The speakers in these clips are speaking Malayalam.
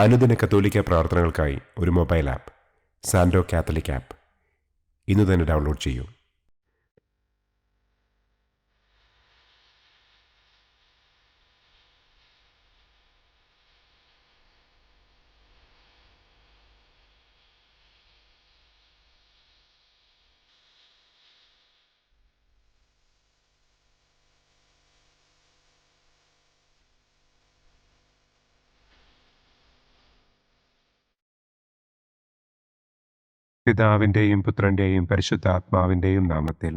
അനുദിന കത്തോലിക്ക പ്രാർത്ഥനകൾക്കായി ഒരു മൊബൈൽ ആപ്പ് സാൻഡോ കാത്തലിക് ആപ്പ് ഇന്ന് തന്നെ ഡൗൺലോഡ് ചെയ്യൂ. പിതാവിൻ്റെയും പുത്രൻ്റെയും പരിശുദ്ധാത്മാവിൻ്റെയും നാമത്തിൽ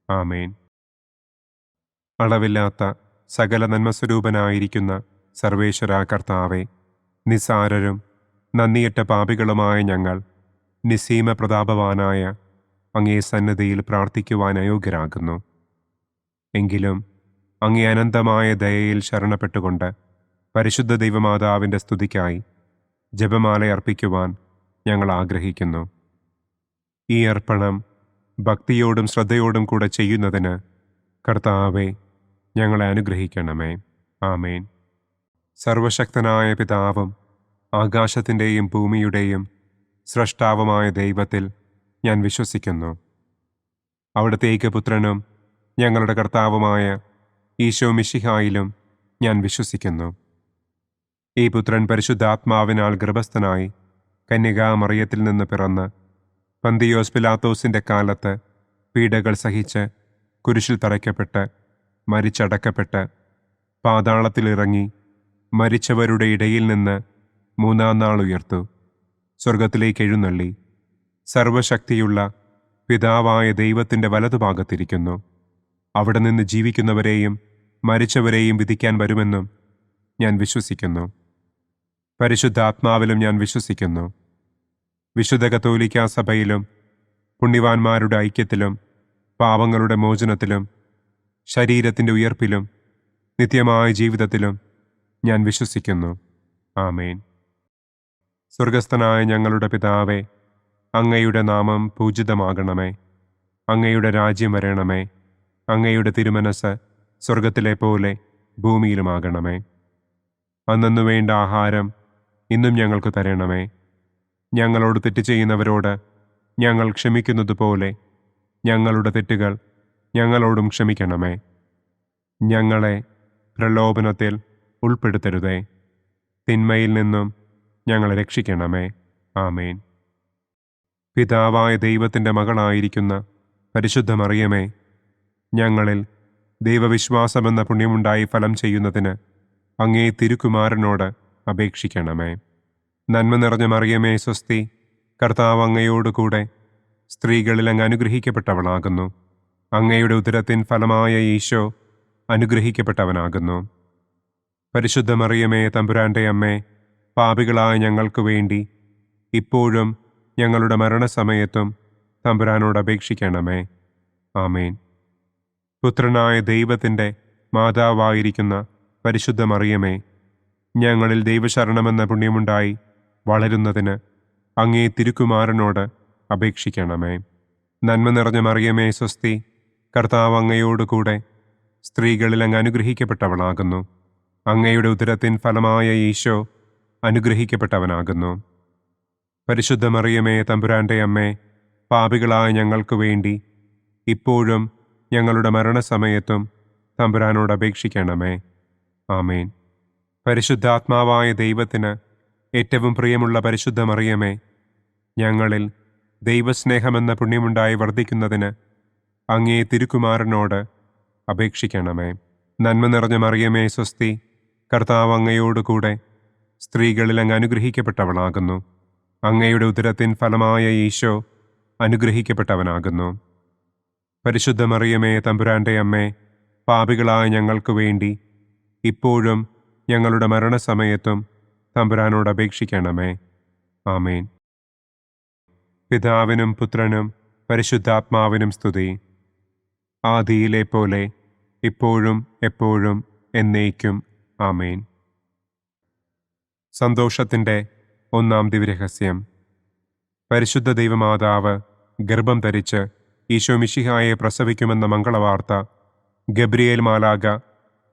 ആമേൻ. അളവില്ലാത്ത സകല നന്മസ്വരൂപനായിരിക്കുന്ന സർവേശ്വര കർത്താവെ, നിസ്സാരരും നന്ദിയറ്റ പാപികളുമായ ഞങ്ങൾ നിസ്സീമ പ്രതാപവാനായ അങ്ങേ സന്നിധിയിൽ പ്രാർത്ഥിക്കുവാൻ അയോഗ്യരാകുന്നു. എങ്കിലും അങ്ങേ അനന്തമായ ദയയിൽ ശരണപ്പെട്ടുകൊണ്ട് പരിശുദ്ധ ദൈവമാതാവിൻ്റെ സ്തുതിക്കായി ജപമാല അർപ്പിക്കുവാൻ ഞങ്ങൾ ആഗ്രഹിക്കുന്നു. ഈ അർപ്പണം ഭക്തിയോടും ശ്രദ്ധയോടും കൂടെ ചെയ്യുന്നതിന് കർത്താവെ ഞങ്ങളെ അനുഗ്രഹിക്കണമേ. ആമേൻ. സർവശക്തനായ പിതാവും ആകാശത്തിൻ്റെയും ഭൂമിയുടെയും സ്രഷ്ടാവുമായ ദൈവത്തിൽ ഞാൻ വിശ്വസിക്കുന്നു. അവിടുത്തെ ഏകപുത്രനും ഞങ്ങളുടെ കർത്താവുമായ ഈശോ മിശിഹായിലും ഞാൻ വിശ്വസിക്കുന്നു. ഈ പുത്രൻ പരിശുദ്ധാത്മാവിനാൽ ഗർഭസ്ഥനായി കന്യകാമറിയത്തിൽ നിന്ന് പിറന്ന് പന്തിയോസ് പിലാത്തോസിൻ്റെ കാലത്ത് പീഡകൾ സഹിച്ച് കുരിശിൽ തറയ്ക്കപ്പെട്ട് മരിച്ചടക്കപ്പെട്ട് പാതാളത്തിലിറങ്ങി മരിച്ചവരുടെ ഇടയിൽ നിന്ന് മൂന്നാം നാൾ ഉയർത്തു സ്വർഗത്തിലേക്ക് എഴുന്നള്ളി സർവശക്തിയുള്ള പിതാവായ ദൈവത്തിൻ്റെ വലതുഭാഗത്തിരിക്കുന്നു. അവിടെ നിന്ന് ജീവിക്കുന്നവരെയും മരിച്ചവരെയും വിധിക്കാൻ വരുമെന്നും ഞാൻ വിശ്വസിക്കുന്നു. പരിശുദ്ധാത്മാവിലും ഞാൻ വിശ്വസിക്കുന്നു. വിശുദ്ധ കത്തോലിക്കാ സഭയിലും പുണ്യവാന്മാരുടെ ഐക്യത്തിലും പാപങ്ങളുടെ മോചനത്തിലും ശരീരത്തിൻ്റെ ഉയർപ്പിലും നിത്യമായ ജീവിതത്തിലും ഞാൻ വിശ്വസിക്കുന്നു. ആമേൻ. സ്വർഗസ്ഥനായ ഞങ്ങളുടെ പിതാവേ, അങ്ങയുടെ നാമം പൂജിതമാകണമേ. അങ്ങയുടെ രാജ്യം വരണമേ. അങ്ങയുടെ തിരുമനസ് സ്വർഗത്തിലെ പോലെ ഭൂമിയിലുമാകണമേ. അന്നന്നു വേണ്ട ആഹാരം ഇന്നും ഞങ്ങൾക്ക് തരണമേ. ഞങ്ങളോട് തെറ്റ് ചെയ്യുന്നവരോട് ഞങ്ങൾ ക്ഷമിക്കുന്നത് പോലെ ഞങ്ങളുടെ തെറ്റുകൾ ഞങ്ങളോടും ക്ഷമിക്കണമേ. ഞങ്ങളെ പ്രലോഭനത്തിൽ ഉൾപ്പെടുത്തരുതേ. തിന്മയിൽ നിന്നും ഞങ്ങളെ രക്ഷിക്കണമേ. ആമേൻ. പിതാവായ ദൈവത്തിൻ്റെ മകളായിരിക്കുന്ന പരിശുദ്ധ മറിയമേ, ഞങ്ങളിൽ ദൈവവിശ്വാസമെന്ന പുണ്യമുണ്ടായി ഫലം ചെയ്യുന്നതിന് അങ്ങേ തിരുക്കുമാരനോട് അപേക്ഷിക്കണമേ. നന്മ നിറഞ്ഞ മറിയമേ സ്വസ്തി, കർത്താവ് അങ്ങയോടുകൂടെ സ്ത്രീകളിൽ അങ്ങ് അനുഗ്രഹിക്കപ്പെട്ടവളാകുന്നു. അങ്ങയുടെ ഉദരത്തിൻ ഫലമായ ഈശോ അനുഗ്രഹിക്കപ്പെട്ടവനാകുന്നു. പരിശുദ്ധ മറിയമേ തമ്പുരാൻ്റെ അമ്മേ, പാപികളായ ഞങ്ങൾക്ക് വേണ്ടി ഇപ്പോഴും ഞങ്ങളുടെ മരണസമയത്തും തമ്പുരാനോട് അപേക്ഷിക്കണമേ. ആമേൻ. പുത്രനായ ദൈവത്തിൻ്റെ മാതാവായിരിക്കുന്ന പരിശുദ്ധ മറിയമേ, ഞങ്ങളിൽ ദൈവശരണമെന്ന പുണ്യമുണ്ടായി വളരുന്നതിന് അങ്ങേ തിരുക്കുമാരനോട് അപേക്ഷിക്കണമേ. നന്മ നിറഞ്ഞ മറിയമേ സ്വസ്തി, കർത്താവ് അങ്ങയോടുകൂടെ സ്ത്രീകളിൽ അങ്ങ് അനുഗ്രഹിക്കപ്പെട്ടവളാകുന്നു. അങ്ങയുടെ ഉദരത്തിൻ ഫലമായ ഈശോ അനുഗ്രഹിക്കപ്പെട്ടവനാകുന്നു. പരിശുദ്ധ മറിയമേ തമ്പുരാൻ്റെ അമ്മേ, പാപികളായ ഞങ്ങൾക്ക് വേണ്ടി ഇപ്പോഴും ഞങ്ങളുടെ മരണസമയത്തും തമ്പുരാനോട് അപേക്ഷിക്കണമേ. ആമേൻ. പരിശുദ്ധാത്മാവായ ദൈവത്തിന് ഏറ്റവും പ്രിയമുള്ള പരിശുദ്ധ മറിയമേ, ഞങ്ങളിൽ ദൈവസ്നേഹമെന്ന പുണ്യമുണ്ടായി വർദ്ധിക്കുന്നതിന് അങ്ങേ തിരുക്കുമാരനോട് അപേക്ഷിക്കണമേ. നന്മ നിറഞ്ഞ മറിയമേ സ്വസ്തി, കർത്താവ് അങ്ങയോടുകൂടെ സ്ത്രീകളിൽ അങ്ങ് അനുഗ്രഹിക്കപ്പെട്ടവളാകുന്നു. അങ്ങയുടെ ഉദരത്തിൻ ഫലമായ ഈശോ അനുഗ്രഹിക്കപ്പെട്ടവനാകുന്നു. പരിശുദ്ധ മറിയമേ തമ്പുരാൻ്റെ അമ്മേ, പാപികളായ ഞങ്ങൾക്ക് വേണ്ടി ഇപ്പോഴും ഞങ്ങളുടെ മരണസമയത്തും തമ്പുരാനോട് അപേക്ഷിക്കണമേ. ആമേൻ. പിതാവിനും പുത്രനും പരിശുദ്ധാത്മാവിനും സ്തുതി. ആദിയിലെ പോലെ ഇപ്പോഴും എപ്പോഴും എന്നേക്കും. ആമേൻ. സന്തോഷത്തിൻ്റെ ഒന്നാം ദിവ്യരഹസ്യം. പരിശുദ്ധ ദൈവമാതാവ് ഗർഭം ധരിച്ച് ഈശോ മിശിഹായെ പ്രസവിക്കുമെന്ന മംഗളവാർത്ത ഗബ്രിയേൽ മാലാഖ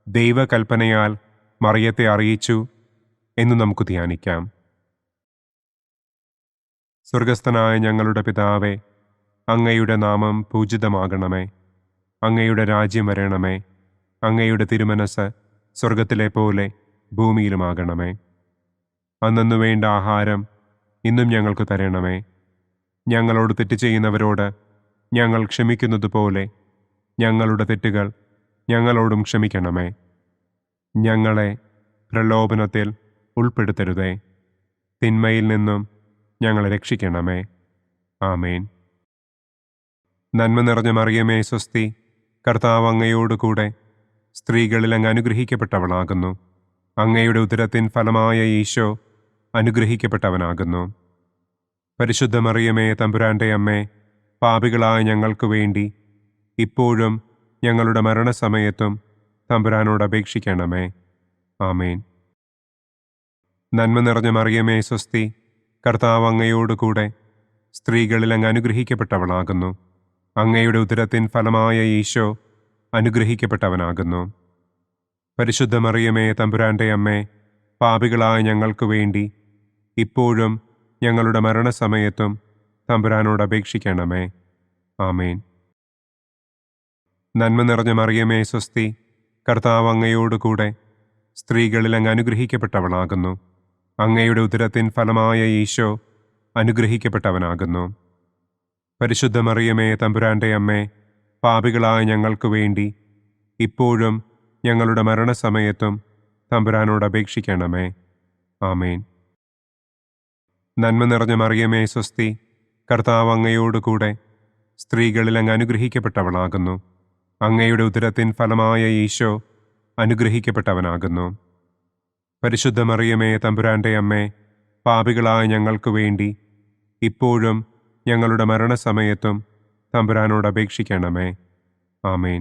ദൈവകൽപ്പനയാൽ മറിയത്തെ അറിയിച്ചു എന്ന് നമുക്ക് ധ്യാനിക്കാം. സ്വർഗസ്ഥനായ ഞങ്ങളുടെ പിതാവേ, അങ്ങയുടെ നാമം പൂജിതമാകണമേ. അങ്ങയുടെ രാജ്യം വരണമേ. അങ്ങയുടെ തിരുമനസ് സ്വർഗത്തിലെ പോലെ ഭൂമിയിലുമാകണമേ. അന്നന്നു വേണ്ട ആഹാരം ഇന്നും ഞങ്ങൾക്ക് തരണമേ. ഞങ്ങളോട് തെറ്റ് ചെയ്യുന്നവരോട് ഞങ്ങൾ ക്ഷമിക്കുന്നത് പോലെ ഞങ്ങളുടെ തെറ്റുകൾ ഞങ്ങളോടും ക്ഷമിക്കണമേ. ഞങ്ങളെ പ്രലോഭനത്തിൽ ഉൾപ്പെടുത്തരുതേ. തിന്മയിൽ നിന്നും ഞങ്ങളെ രക്ഷിക്കണമേ. ആമേൻ. നന്മ നിറഞ്ഞ മറിയമേ സ്വസ്തി, കർത്താവ് അങ്ങയോടുകൂടെ സ്ത്രീകളിൽ അങ്ങ് അനുഗ്രഹിക്കപ്പെട്ടവളാകുന്നു. അങ്ങയുടെ ഉദരത്തിൻ ഫലമായ ഈശോ അനുഗ്രഹിക്കപ്പെട്ടവനാകുന്നു. പരിശുദ്ധ മറിയമേ തമ്പുരാൻ്റെ അമ്മേ, പാപികളായ ഞങ്ങൾക്ക് വേണ്ടി ഇപ്പോഴും ഞങ്ങളുടെ മരണസമയത്തും തമ്പുരാനോട് അപേക്ഷിക്കണമേ. ആമേൻ. നന്മ നിറഞ്ഞ മറിയമേ സ്വസ്തി, കർത്താവ് അങ്ങയോടുകൂടെ സ്ത്രീകളിൽ അങ്ങ് അനുഗ്രഹിക്കപ്പെട്ടവളാകുന്നു. അങ്ങയുടെ ഉദരത്തിൻ ഫലമായ ഈശോ അനുഗ്രഹിക്കപ്പെട്ടവനാകുന്നു. പരിശുദ്ധ മറിയമേ തമ്പുരാൻ്റെ അമ്മേ, പാപികളായ ഞങ്ങൾക്ക് വേണ്ടി ഇപ്പോഴും ഞങ്ങളുടെ മരണസമയത്തും തമ്പുരാനോട് അപേക്ഷിക്കണമേ. ആമേൻ. നന്മ നിറഞ്ഞ മറിയമേ സ്വസ്തി, കർത്താവ് അങ്ങയോടുകൂടെ സ്ത്രീകളിൽ അങ്ങ് അനുഗ്രഹിക്കപ്പെട്ടവളാകുന്നു. അങ്ങയുടെ ഉദരത്തിൻ ഫലമായ ഈശോ അനുഗ്രഹിക്കപ്പെട്ടവനാകുന്നു. പരിശുദ്ധ മറിയമേ തമ്പുരാൻ്റെ അമ്മേ, പാപികളായ ഞങ്ങൾക്ക് വേണ്ടി ഇപ്പോഴും ഞങ്ങളുടെ മരണസമയത്തും തമ്പുരാനോട് അപേക്ഷിക്കണമേ. ആമേൻ. നന്മ നിറഞ്ഞ മറിയമേ സ്വസ്തി, കർത്താവ് അങ്ങയോടുകൂടെ സ്ത്രീകളിൽ അങ്ങ് അനുഗ്രഹിക്കപ്പെട്ടവളാകുന്നു. അങ്ങയുടെ ഉദരത്തിൻ ഫലമായ ഈശോ അനുഗ്രഹിക്കപ്പെട്ടവനാകുന്നു. പരിശുദ്ധ മറിയമേ തമ്പുരാൻ്റെ അമ്മേ, പാപികളായ ഞങ്ങൾക്ക് വേണ്ടി ഇപ്പോഴും ഞങ്ങളുടെ മരണസമയത്തും തമ്പുരാനോട് അപേക്ഷിക്കണമേ. ആമേൻ.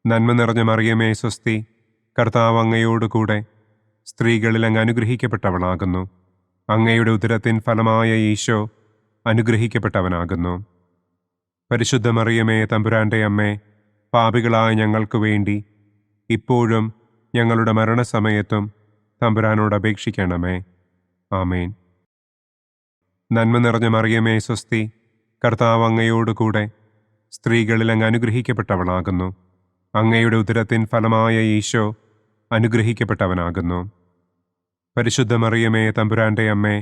നന്മ നിറഞ്ഞ മറിയമേ സ്വസ്തി, കർത്താവ് അങ്ങയോടുകൂടെ സ്ത്രീകളിൽ അങ്ങ് അനുഗ്രഹിക്കപ്പെട്ടവളാകുന്നു. അങ്ങയുടെ ഉദരത്തിൻ ഫലമായ ഈശോ അനുഗ്രഹിക്കപ്പെട്ടവനാകുന്നു. പരിശുദ്ധ മറിയമേ തമ്പുരാൻ്റെ അമ്മേ, പാപികളായ ഞങ്ങൾക്ക് വേണ്ടി ഇപ്പോഴും ഞങ്ങളുടെ മരണസമയത്തും തമ്പുരാനോട് അപേക്ഷിക്കണമേ. ആമേൻ. നന്മ നിറഞ്ഞ മറിയമേ സ്വസ്തി, കർത്താവ് അങ്ങയോടുകൂടെ സ്ത്രീകളിൽ അങ്ങ് അനുഗ്രഹിക്കപ്പെട്ടവളാകുന്നു. അങ്ങയുടെ ഉദരത്തിൻ ഫലമായ ഈശോ അനുഗ്രഹിക്കപ്പെട്ടവനാകുന്നു. പരിശുദ്ധ മറിയമേ തമ്പുരാൻ്റെ അമ്മേ,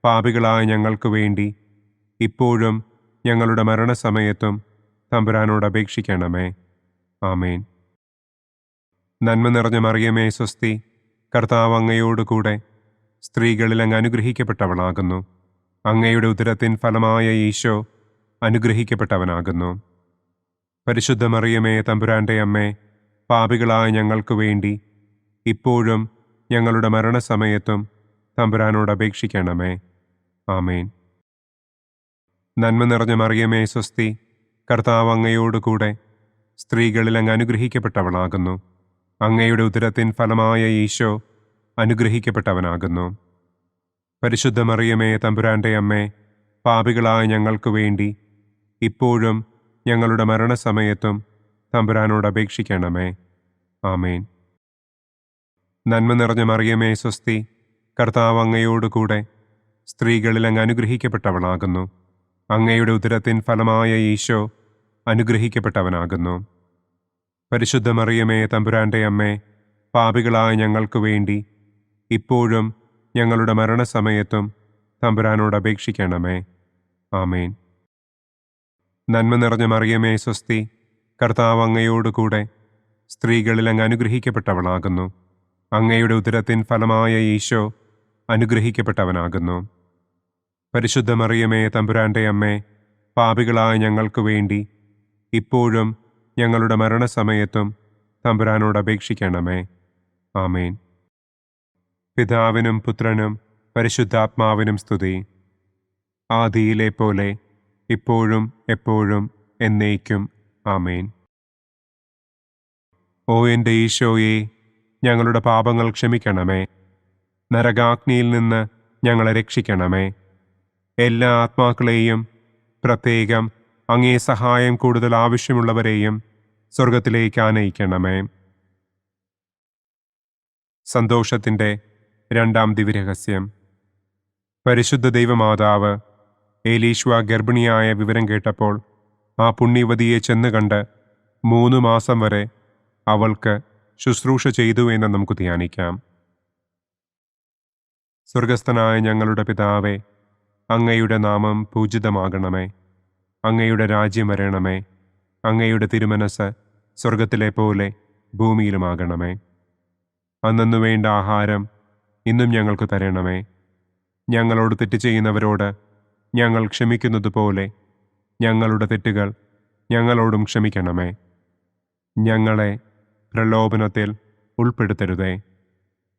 പാപികളായ ഞങ്ങൾക്ക് വേണ്ടി ഇപ്പോഴും ഞങ്ങളുടെ മരണസമയത്തും തമ്പുരാനോട് അപേക്ഷിക്കണമേ. ആമേൻ. നന്മ നിറഞ്ഞ മറിയമേ സ്വസ്തി, കർത്താവ് അങ്ങയോടുകൂടെ സ്ത്രീകളിൽ അങ്ങ് അനുഗ്രഹിക്കപ്പെട്ടവളാകുന്നു. അങ്ങയുടെ ഉദരത്തിൻ ഫലമായ ഈശോ അനുഗ്രഹിക്കപ്പെട്ടവനാകുന്നു. പരിശുദ്ധ മറിയമേ തമ്പുരാൻ്റെ അമ്മേ, പാപികളായ ഞങ്ങൾക്ക് വേണ്ടി ഇപ്പോഴും ഞങ്ങളുടെ മരണസമയത്തും തമ്പുരാനോട് അപേക്ഷിക്കണമേ. ആമേൻ. നന്മ നിറഞ്ഞ മറിയമേ സ്വസ്തി, കർത്താവ് അങ്ങയോടുകൂടെ സ്ത്രീകളിൽ അങ്ങ് അനുഗ്രഹിക്കപ്പെട്ടവളാകുന്നു. അങ്ങയുടെ ഉദരത്തിൻ ഫലമായ ഈശോ അനുഗ്രഹിക്കപ്പെട്ടവനാകുന്നു. പരിശുദ്ധ മറിയമേ തമ്പുരാൻ്റെ അമ്മേ, പാപികളായ ഞങ്ങൾക്ക് വേണ്ടി ഇപ്പോഴും ഞങ്ങളുടെ മരണസമയത്തും തമ്പുരാനോട് അപേക്ഷിക്കണമേ. ആമേൻ. നന്മ നിറഞ്ഞ മറിയമേ സ്വസ്തി, കർത്താവ് അങ്ങയോടുകൂടെ സ്ത്രീകളിൽ അങ്ങ് അനുഗ്രഹിക്കപ്പെട്ടവളാകുന്നു. അങ്ങയുടെ ഉദരത്തിൻ ഫലമായ ഈശോ അനുഗ്രഹിക്കപ്പെട്ടവനാകുന്നു. പരിശുദ്ധ മറിയമേ തമ്പുരാൻ്റെ അമ്മേ, പാപികളായ ഞങ്ങൾക്ക് വേണ്ടി ഇപ്പോഴും ഞങ്ങളുടെ മരണസമയത്തും തമ്പുരാനോട് അപേക്ഷിക്കണമേ. ആമേൻ. നന്മ നിറഞ്ഞ മറിയമേ സ്വസ്തി, കർത്താവ് അങ്ങയോടുകൂടെ സ്ത്രീകളിൽ അങ്ങ് അനുഗ്രഹിക്കപ്പെട്ടവളാകുന്നു. അങ്ങയുടെ ഉദരത്തിൻ ഫലമായ ഈശോ അനുഗ്രഹിക്കപ്പെട്ടവനാകുന്നു. പരിശുദ്ധ മറിയമേ തമ്പുരാൻ്റെ അമ്മേ, പാപികളായ ഞങ്ങൾക്ക് വേണ്ടി ഇപ്പോഴും ഞങ്ങളുടെ മരണസമയത്തും തമ്പുരാനോട് അപേക്ഷിക്കണമേ. ആമേൻ. പിതാവിനും പുത്രനും പരിശുദ്ധാത്മാവിനും സ്തുതി. ആദിയിലെ പോലെ ഇപ്പോഴും എപ്പോഴും എന്നേക്കും. ആമേൻ. ഓ എൻ്റെ ഈശോയെ, ഞങ്ങളുടെ പാപങ്ങൾ ക്ഷമിക്കണമേ. നരകാഗ്നിയിൽ നിന്ന് ഞങ്ങളെ രക്ഷിക്കണമേ. എല്ലാ ആത്മാക്കളെയും, പ്രത്യേകം അങ്ങേ സഹായം കൂടുതൽ ആവശ്യമുള്ളവരെയും സ്വർഗത്തിലേക്ക് ആനയിക്കണമേ. സന്തോഷത്തിൻ്റെ രണ്ടാം ദിവ്യരഹസ്യം. പരിശുദ്ധ ദൈവമാതാവ് ഏലീശ്വ ഗർഭിണിയായ വിവരം കേട്ടപ്പോൾ ആ പുണ്യവതിയെ ചെന്ന് കണ്ട് 3 മാസം വരെ അവൾക്ക് ശുശ്രൂഷ ചെയ്തു എന്ന് നമുക്ക് ധ്യാനിക്കാം. സ്വർഗസ്ഥനായ ഞങ്ങളുടെ പിതാവേ, അങ്ങയുടെ നാമം പൂജിതമാകണമേ. അങ്ങയുടെ രാജ്യം വരണമേ. അങ്ങയുടെ തിരുമനസ് സ്വർഗത്തിലെ പോലെ ഭൂമിയിലുമാകണമേ. അന്നന്നു വേണ്ട ആഹാരം ഇന്നും ഞങ്ങൾക്ക് തരണമേ. ഞങ്ങളോട് തെറ്റ് ചെയ്യുന്നവരോട് ഞങ്ങൾ ക്ഷമിക്കുന്നത് പോലെ ഞങ്ങളുടെ തെറ്റുകൾ ഞങ്ങളോടും ക്ഷമിക്കണമേ. ഞങ്ങളെ പ്രലോഭനത്തിൽ ഉൾപ്പെടുത്തരുതേ.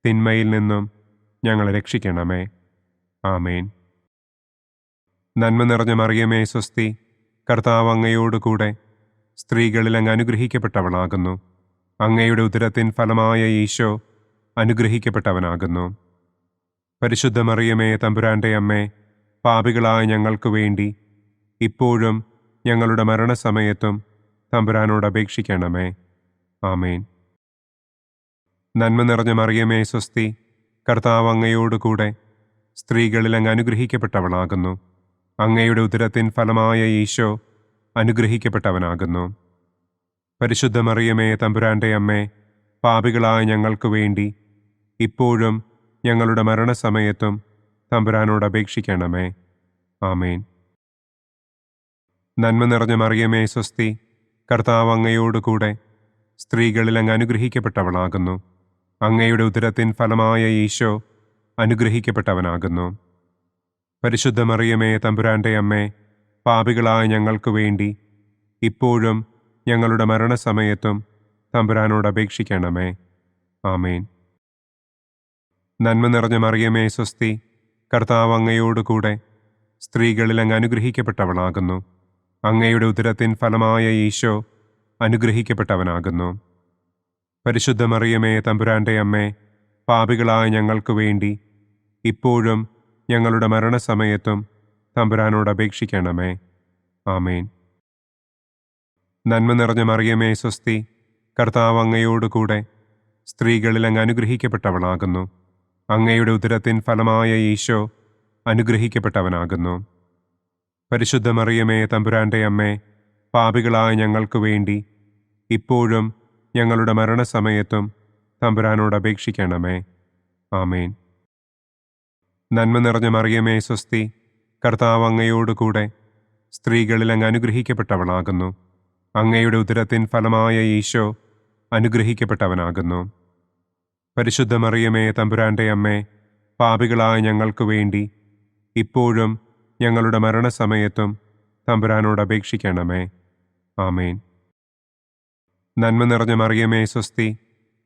തിന്മയിൽ നിന്നും ഞങ്ങളെ രക്ഷിക്കണമേ. ആമേൻ. നന്മ നിറഞ്ഞ മറിയമേ സ്വസ്തി, കർത്താവ് അങ്ങയോടുകൂടെ സ്ത്രീകളിൽ അങ്ങ് അനുഗ്രഹിക്കപ്പെട്ടവളാകുന്നു. അങ്ങയുടെ ഉദരത്തിൻ ഫലമായ ഈശോ അനുഗ്രഹിക്കപ്പെട്ടവനാകുന്നു. പരിശുദ്ധ മറിയമേ തമ്പുരാൻ്റെ അമ്മേ, പാപികളായ ഞങ്ങൾക്ക് വേണ്ടി ഇപ്പോഴും ഞങ്ങളുടെ മരണസമയത്തും തമ്പുരാനോട് അപേക്ഷിക്കണമേ. ആമേൻ. നന്മ നിറഞ്ഞ മറിയമേ സ്വസ്തി, കർത്താവ് അങ്ങയോടുകൂടെ സ്ത്രീകളിൽ അങ്ങ് അനുഗ്രഹിക്കപ്പെട്ടവളാകുന്നു. അങ്ങയുടെ ഉദരത്തിൻ ഫലമായ ഈശോ അനുഗ്രഹിക്കപ്പെട്ടവനാകുന്നു. പരിശുദ്ധ മറിയമേ തമ്പുരാൻ്റെ അമ്മേ, പാപികളായ ഞങ്ങൾക്ക് വേണ്ടി ഇപ്പോഴും ഞങ്ങളുടെ മരണസമയത്തും തമ്പുരാനോട് അപേക്ഷിക്കണമേ. ആമേൻ. നന്മ നിറഞ്ഞ മറിയമേ സ്വസ്തി, കർത്താവ് അങ്ങയോടുകൂടെ സ്ത്രീകളിൽ അങ്ങ് അനുഗ്രഹിക്കപ്പെട്ടവളാകുന്നു. അങ്ങയുടെ ഉദരത്തിൻ ഫലമായ ഈശോ അനുഗ്രഹിക്കപ്പെട്ടവനാകുന്നു. പരിശുദ്ധ മറിയമേ തമ്പുരാൻ്റെ അമ്മേ, പാപികളായ ഞങ്ങൾക്ക് വേണ്ടി ഇപ്പോഴും ഞങ്ങളുടെ മരണസമയത്തും തമ്പുരാനോട് അപേക്ഷിക്കണമേ. ആമേൻ. നന്മ നിറഞ്ഞ മറിയമേ സ്വസ്തി, കർത്താവ് അങ്ങയോടുകൂടെ സ്ത്രീകളിൽ അങ്ങ് അനുഗ്രഹിക്കപ്പെട്ടവളാകുന്നു. അങ്ങയുടെ ഉദരത്തിൻ ഫലമായ ഈശോ അനുഗ്രഹിക്കപ്പെട്ടവനാകുന്നു. പരിശുദ്ധ മറിയമേ തമ്പുരാൻ്റെ അമ്മേ, പാപികളായ ഞങ്ങൾക്ക് വേണ്ടി ഇപ്പോഴും ഞങ്ങളുടെ മരണസമയത്തും തമ്പുരാനോട് അപേക്ഷിക്കണമേ. ആമേൻ. നന്മ നിറഞ്ഞ മറിയമേ സ്വസ്തി, കർത്താവ് അങ്ങയോടുകൂടെ സ്ത്രീകളിൽ അങ്ങ് അനുഗ്രഹിക്കപ്പെട്ടവളാകുന്നു. അങ്ങയുടെ ഉദരത്തിൻ ഫലമായ ഈശോ അനുഗ്രഹിക്കപ്പെട്ടവനാകുന്നു. പരിശുദ്ധ മറിയമേ തമ്പുരാൻ്റെ അമ്മേ, പാപികളായ ഞങ്ങൾക്ക് വേണ്ടി ഇപ്പോഴും ഞങ്ങളുടെ മരണസമയത്തും തമ്പുരാനോട് അപേക്ഷിക്കണമേ. ആമേൻ. നന്മ നിറഞ്ഞ മറിയമേ സ്വസ്തി, കർത്താവ് അങ്ങയോടുകൂടെ സ്ത്രീകളിൽ അങ്ങ് അനുഗ്രഹിക്കപ്പെട്ടവളാകുന്നു. അങ്ങയുടെ ഉദരത്തിൻ ഫലമായ ഈശോ അനുഗ്രഹിക്കപ്പെട്ടവനാകുന്നു. പരിശുദ്ധ മറിയമേ തമ്പുരാൻ്റെ അമ്മേ, പാപികളായ ഞങ്ങൾക്ക് വേണ്ടി ഇപ്പോഴും ഞങ്ങളുടെ മരണസമയത്തും തമ്പുരാനോട് അപേക്ഷിക്കണമേ. ആമേൻ. നന്മ നിറഞ്ഞ മറിയമേ സ്വസ്തി,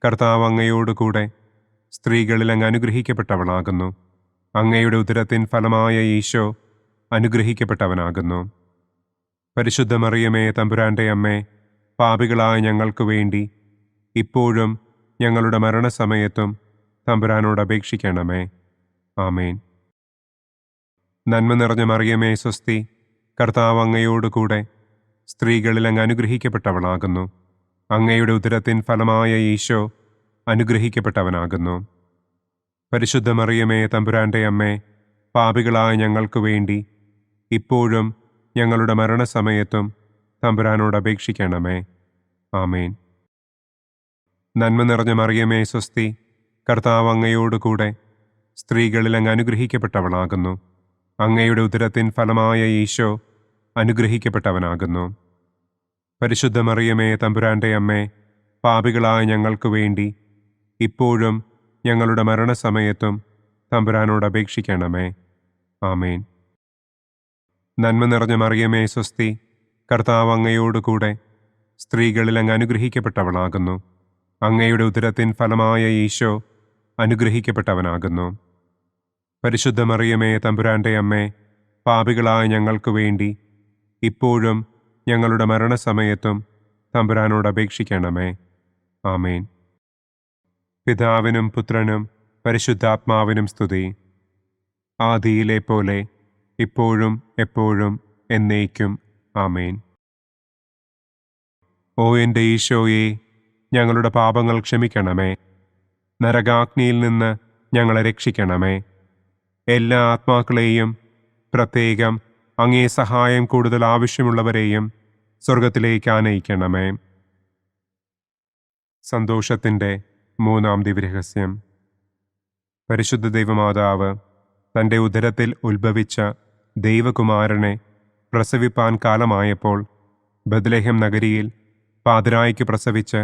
കർത്താവ് അങ്ങയോടുകൂടെ സ്ത്രീകളിൽ അങ്ങ് അനുഗ്രഹിക്കപ്പെട്ടവളാകുന്നു. അങ്ങയുടെ ഉദരത്തിൻ ഫലമായ ഈശോ അനുഗ്രഹിക്കപ്പെട്ടവനാകുന്നു. പരിശുദ്ധ മറിയമേ തമ്പുരാൻ്റെ അമ്മേ, പാപികളായ ഞങ്ങൾക്ക് വേണ്ടി ഇപ്പോഴും ഞങ്ങളുടെ മരണസമയത്തും തമ്പുരാനോട് അപേക്ഷിക്കണമേ. ആമേൻ. നന്മ നിറഞ്ഞ മറിയമേ സ്വസ്തി, കർത്താവ് അങ്ങയോടുകൂടെ സ്ത്രീകളിൽ അങ്ങ് അനുഗ്രഹിക്കപ്പെട്ടവളാകുന്നു. അങ്ങയുടെ ഉദരത്തിൻ ഫലമായ ഈശോ അനുഗ്രഹിക്കപ്പെട്ടവനാകുന്നു. പരിശുദ്ധ മറിയമേ തമ്പുരാൻ്റെ അമ്മേ, പാപികളായ ഞങ്ങൾക്ക് വേണ്ടി ഇപ്പോഴും ഞങ്ങളുടെ മരണസമയത്തും തമ്പുരാനോട് അപേക്ഷിക്കണമേ. ആമേൻ. നന്മ നിറഞ്ഞ മറിയമേ സ്വസ്തി, കർത്താവ് അങ്ങയോടുകൂടെ സ്ത്രീകളിൽ അങ്ങ് അനുഗ്രഹിക്കപ്പെട്ടവളാകുന്നു. അങ്ങയുടെ ഉദരത്തിൻ ഫലമായ ഈശോ അനുഗ്രഹിക്കപ്പെട്ടവനാകുന്നു. പരിശുദ്ധ മറിയമേ തമ്പുരാൻ്റെ അമ്മേ, പാപികളായ ഞങ്ങൾക്ക് വേണ്ടി ഇപ്പോഴും ഞങ്ങളുടെ മരണസമയത്തും തമ്പുരാനോട് അപേക്ഷിക്കണമേ. ആമേൻ. നന്മ നിറഞ്ഞ മറിയമേ സ്വസ്തി, കർത്താവ് അങ്ങയോടുകൂടെ സ്ത്രീകളിൽ അങ്ങ് അനുഗ്രഹിക്കപ്പെട്ടവളാകുന്നു. അങ്ങയുടെ ഉദരത്തിൻ ഫലമായ ഈശോ അനുഗ്രഹിക്കപ്പെട്ടവനാകുന്നു. പരിശുദ്ധ മറിയമേ തമ്പുരാൻ്റെ അമ്മേ, പാപികളായ ഞങ്ങൾക്ക് വേണ്ടി ഇപ്പോഴും ഞങ്ങളുടെ മരണസമയത്തും തമ്പുരാനോട് അപേക്ഷിക്കണമേ. ആമേൻ. പിതാവിനും പുത്രനും പരിശുദ്ധാത്മാവിനും സ്തുതി. ആദിയിലെ പോലെ ഇപ്പോഴും എപ്പോഴും എന്നേക്കും. ആമേൻ. ഓ എൻ്റെ ഈശോയെ, ഞങ്ങളുടെ പാപങ്ങൾ ക്ഷമിക്കണമേ. നരകാഗ്നിയിൽ നിന്ന് ഞങ്ങളെ രക്ഷിക്കണമേ. എല്ലാ ആത്മാക്കളെയും, പ്രത്യേകം അങ്ങേ സഹായം കൂടുതൽ ആവശ്യമുള്ളവരെയും സ്വർഗത്തിലേക്ക് ആനയിക്കണമേ. സന്തോഷത്തിൻ്റെ മൂന്നാം ദിവ്യരഹസ്യം. പരിശുദ്ധ ദൈവമാതാവ് തൻ്റെ ഉദരത്തിൽ ഉത്ഭവിച്ച ദൈവകുമാരനെ പ്രസവിപ്പാൻ കാലമായപ്പോൾ ബത്ലഹേം നഗരിയിൽ പാതിരായ്ക്ക് പ്രസവിച്ച്